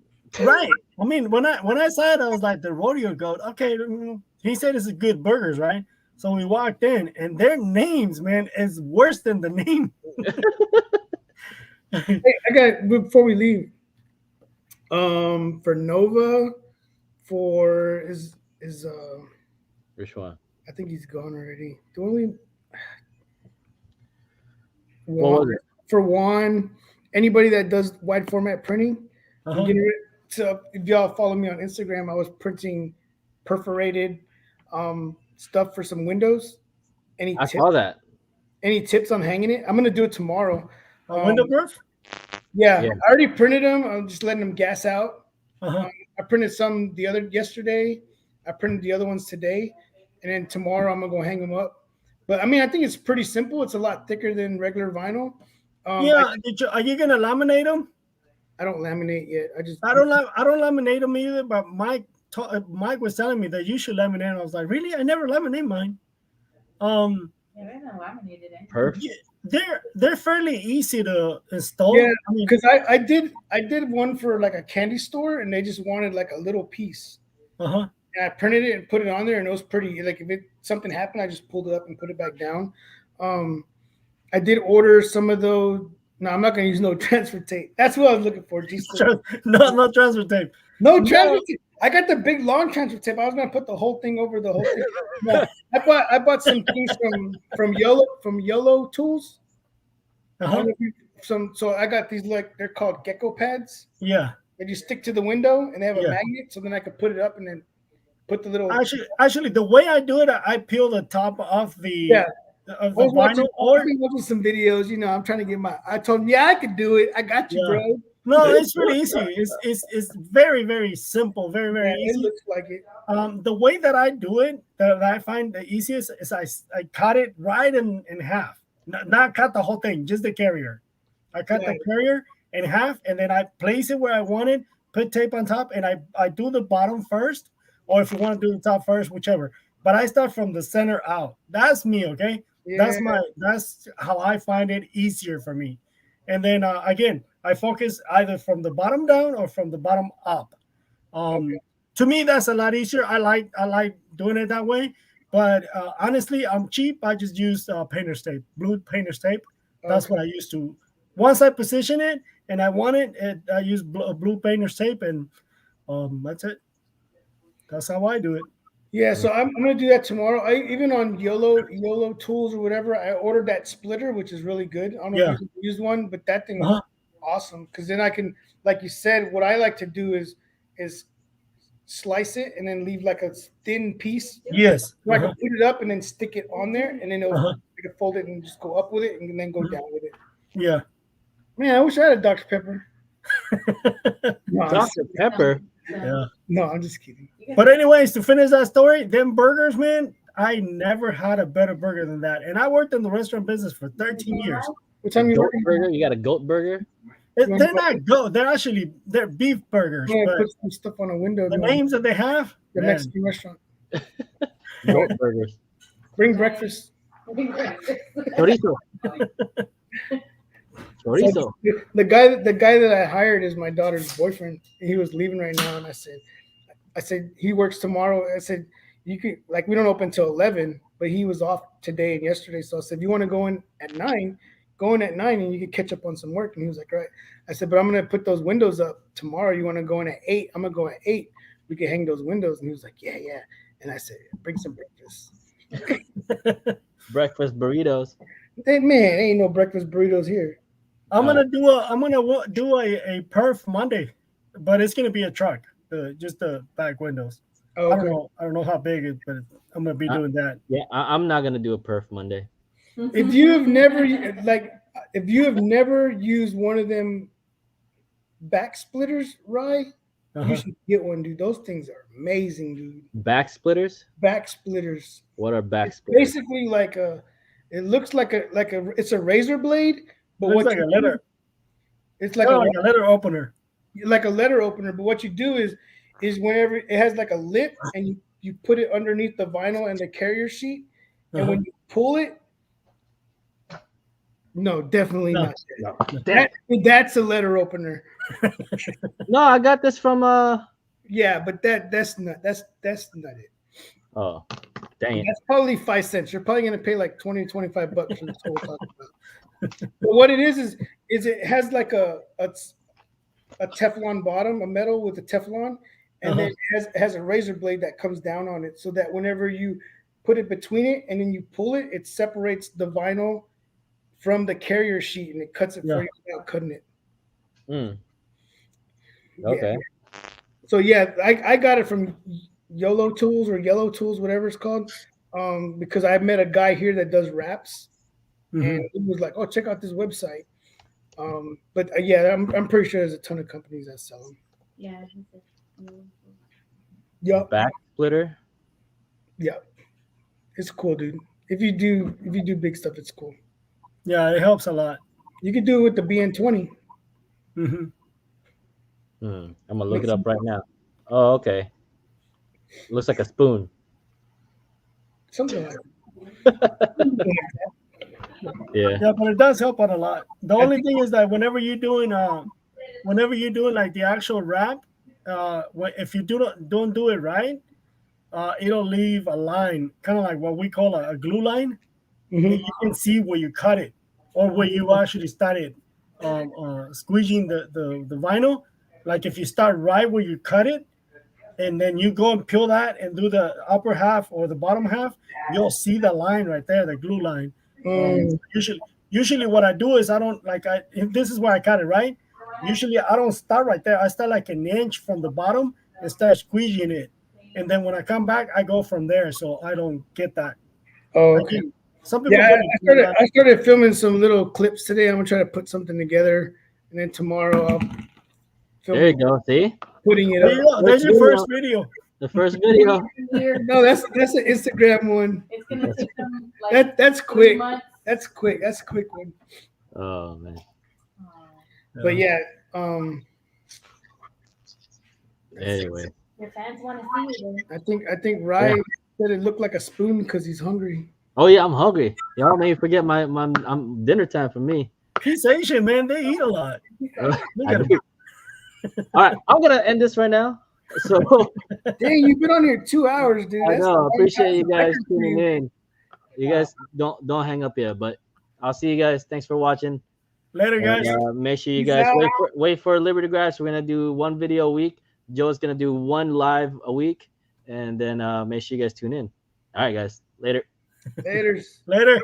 right. I mean, when I saw it, I was like the rodeo goat. Okay, he said it's a good burgers, right? So we walked in, and their names, man, is worse than the name. Hey, I got before we leave. For Nova, for is Which one? I think he's gone already. Do we What Juan, was it? for Juan, anybody that does wide format printing, I'm Uh-huh. getting rid. So if y'all follow me on Instagram, I was printing perforated stuff for some windows. Any I tips? saw that. Any tips on hanging it? I'm gonna do it tomorrow. Window proof? Yeah, Yeah. I already printed them. I'm just letting them gas out. Uh-huh. I printed some the other yesterday. I printed the other ones today, and then tomorrow I'm gonna go hang them up. But I mean, I think it's pretty simple. It's a lot thicker than regular vinyl. Yeah. Are you gonna laminate them? I don't laminate yet. I just I don't laminate them either. But Mike was telling me that you should laminate. And I was like, really? I never laminate mine. Yeah, we haven't laminated anything. Perf. They're fairly easy to install. yeah, I mean, because I did one for like a candy store, and they just wanted like a little piece. uh-huh. And I printed it and put it on there, and it was pretty. Like if something happened, I just pulled it up and put it back down. Um, I did order some of those. No, I'm not gonna use no transfer tape. That's what I was looking for. Just No transfer tape. no No. transfer tape. I got the big long transfer tape. I was gonna put the whole thing over the whole thing. No, I bought some things from Yolo Tools. I Uh-huh. don't know if so I got these like they're called gecko pads. Yeah. They just stick to the window and they have a Yeah. magnet, so then I could put it up and then put the little Actually, the way I do it, I peel the top off the yeah. of I the was watching, vinyl, or some videos. You know, I'm trying to get my. I told him, yeah, I could do it. I got you, Yeah. bro. no, it's really easy. It's very very simple, very very Yeah, it easy. looks like it. The way that I do it, that I find the easiest is I cut it right in half. Not cut the whole thing, just the carrier. I cut the Right. carrier in half, and then I place it where I want it, put tape on top, and I do the bottom first, or if you want to do the top first, whichever. But I start from the center out. That's me, okay? Yeah. That's how I find it easier for me. And then again, I focus either from the bottom down or from the bottom up. Okay. To me, that's a lot easier. I like doing it that way. But honestly, I'm cheap. I just use painter's tape, blue painter's tape. That's Okay. what I used to. Once I position it and I want I use blue painter's tape, and that's it. That's how I do it. Yeah, so I'm gonna do that tomorrow. I even on YOLO Tools or whatever. I ordered that splitter, which is really good. I don't know Yeah. if you used one, but that thing is Uh-huh. awesome because then I can, like you said, what I like to do is slice it and then leave like a thin piece. Yes. So I can Uh-huh. put it up and then stick it on there, and then Uh-huh. I can fold it and just go up with it, and then go Mhm. down with it. Yeah. Man, I wish I had a Dr Pepper. No, I'm Dr. Pepper. Yeah. No, I'm just kidding. But anyways, to finish that story, them burgers, man, I never had a better burger than that. And I worked in the restaurant business for 13 years. What time you Goat working? burger? You got a goat burger? They're not goat. They're beef burgers. Yeah, But put some stuff on a window. the names that they have, The man. Mexican restaurant. Goat burgers. Bring breakfast. Chorizo. Chorizo. So the guy that I hired is my daughter's boyfriend. He was leaving right now, and I said he works tomorrow. I said you could we don't open till 11, but he was off today and yesterday. So I said, if you want to go in at 9, go in at 9 and you can catch up on some work. And he was like, right. I said, but I'm gonna put those windows up tomorrow. You want to go in at 8? I'm gonna go at 8. We can hang those windows. And he was like, yeah. And I said, bring some breakfast. Breakfast burritos. Man, ain't no breakfast burritos here. I'm gonna do a perf Monday, but it's gonna be a truck, just the back windows. Oh, okay. I don't know how big it, but I'm gonna be doing that. Yeah, I'm not gonna do a perf Monday. If you have never used one of them back splitters, right? You should get one, dude. Those things are amazing, dude. Back splitters? Back splitters. What are back splitters? Basically, it looks like it's a razor blade, but Looks like a letter. It's like a letter opener. Like a letter opener. But what you do is whenever it has like a lip, and you put it underneath the vinyl and the carrier sheet, and when you pull it. No, definitely not. That's a letter opener. No, I got this from Yeah, but that's not it. Oh, dang it. That's probably 5 cents. You're probably gonna pay like $20, $25 for this whole talking about. But what it is it has like a Teflon bottom, a metal with a Teflon, and then it has a razor blade that comes down on it, so that whenever you put it between it and then you pull it, it separates the vinyl from the carrier sheet, and it cuts it for you without cutting it. Okay. Yeah. So yeah, I got it from YOLO Tools or Yellow Tools, whatever it's called, because I met a guy here that does wraps, and he was like, "Oh, check out this website." But yeah, I'm pretty sure there's a ton of companies that sell them. Yeah. Yep. Back splitter. Yeah, it's cool, dude. If you do big stuff, it's cool. Yeah, it helps a lot. You could do it with the BN20. Mm-hmm. I'm gonna look it up right now. Oh, okay. Looks like a spoon. Something like that. Yeah. Yeah, but it does help out a lot. The only thing is that whenever you're doing like the actual wrap, if you don't do it right, it'll leave a line, kind of like what we call a glue line. And you can see where you cut it or where you actually started squeezing the vinyl. Like if you start right where you cut it, and then you go and peel that and do the upper half or the bottom half, you'll see the line right there, the glue line. Usually what I do is if this is where I cut it, right? Usually I don't start right there. I start like an inch from the bottom and start squeezing it. And then when I come back, I go from there. So I don't get that. Oh, okay. Some people I started filming some little clips today. I'm gonna try to put something together, and then tomorrow I'll film. There you go. See? Putting it up. There's your first video. The first video. No, that's an Instagram one. It's gonna take them like That's quick. months. That's quick. That's a quick one. Oh man. But yeah, Anyway. Your fans want to see you. I think Ryan said it looked like a spoon because he's hungry. Oh yeah, I'm hungry. Y'all made me forget my I'm dinner time for me. He's Asian, man. They eat a lot. I do. All right, I'm gonna end this right now. So Dang, you've been on here 2 hours, dude. I know. I appreciate you guys tuning in. You guys don't hang up yet, but I'll see you guys. Thanks for watching. Later, guys. And, make sure you guys wait for Liberty Grass. We're gonna do one video a week. Joe's gonna do one live a week, and then make sure you guys tune in. All right, guys. Later. Later. Later.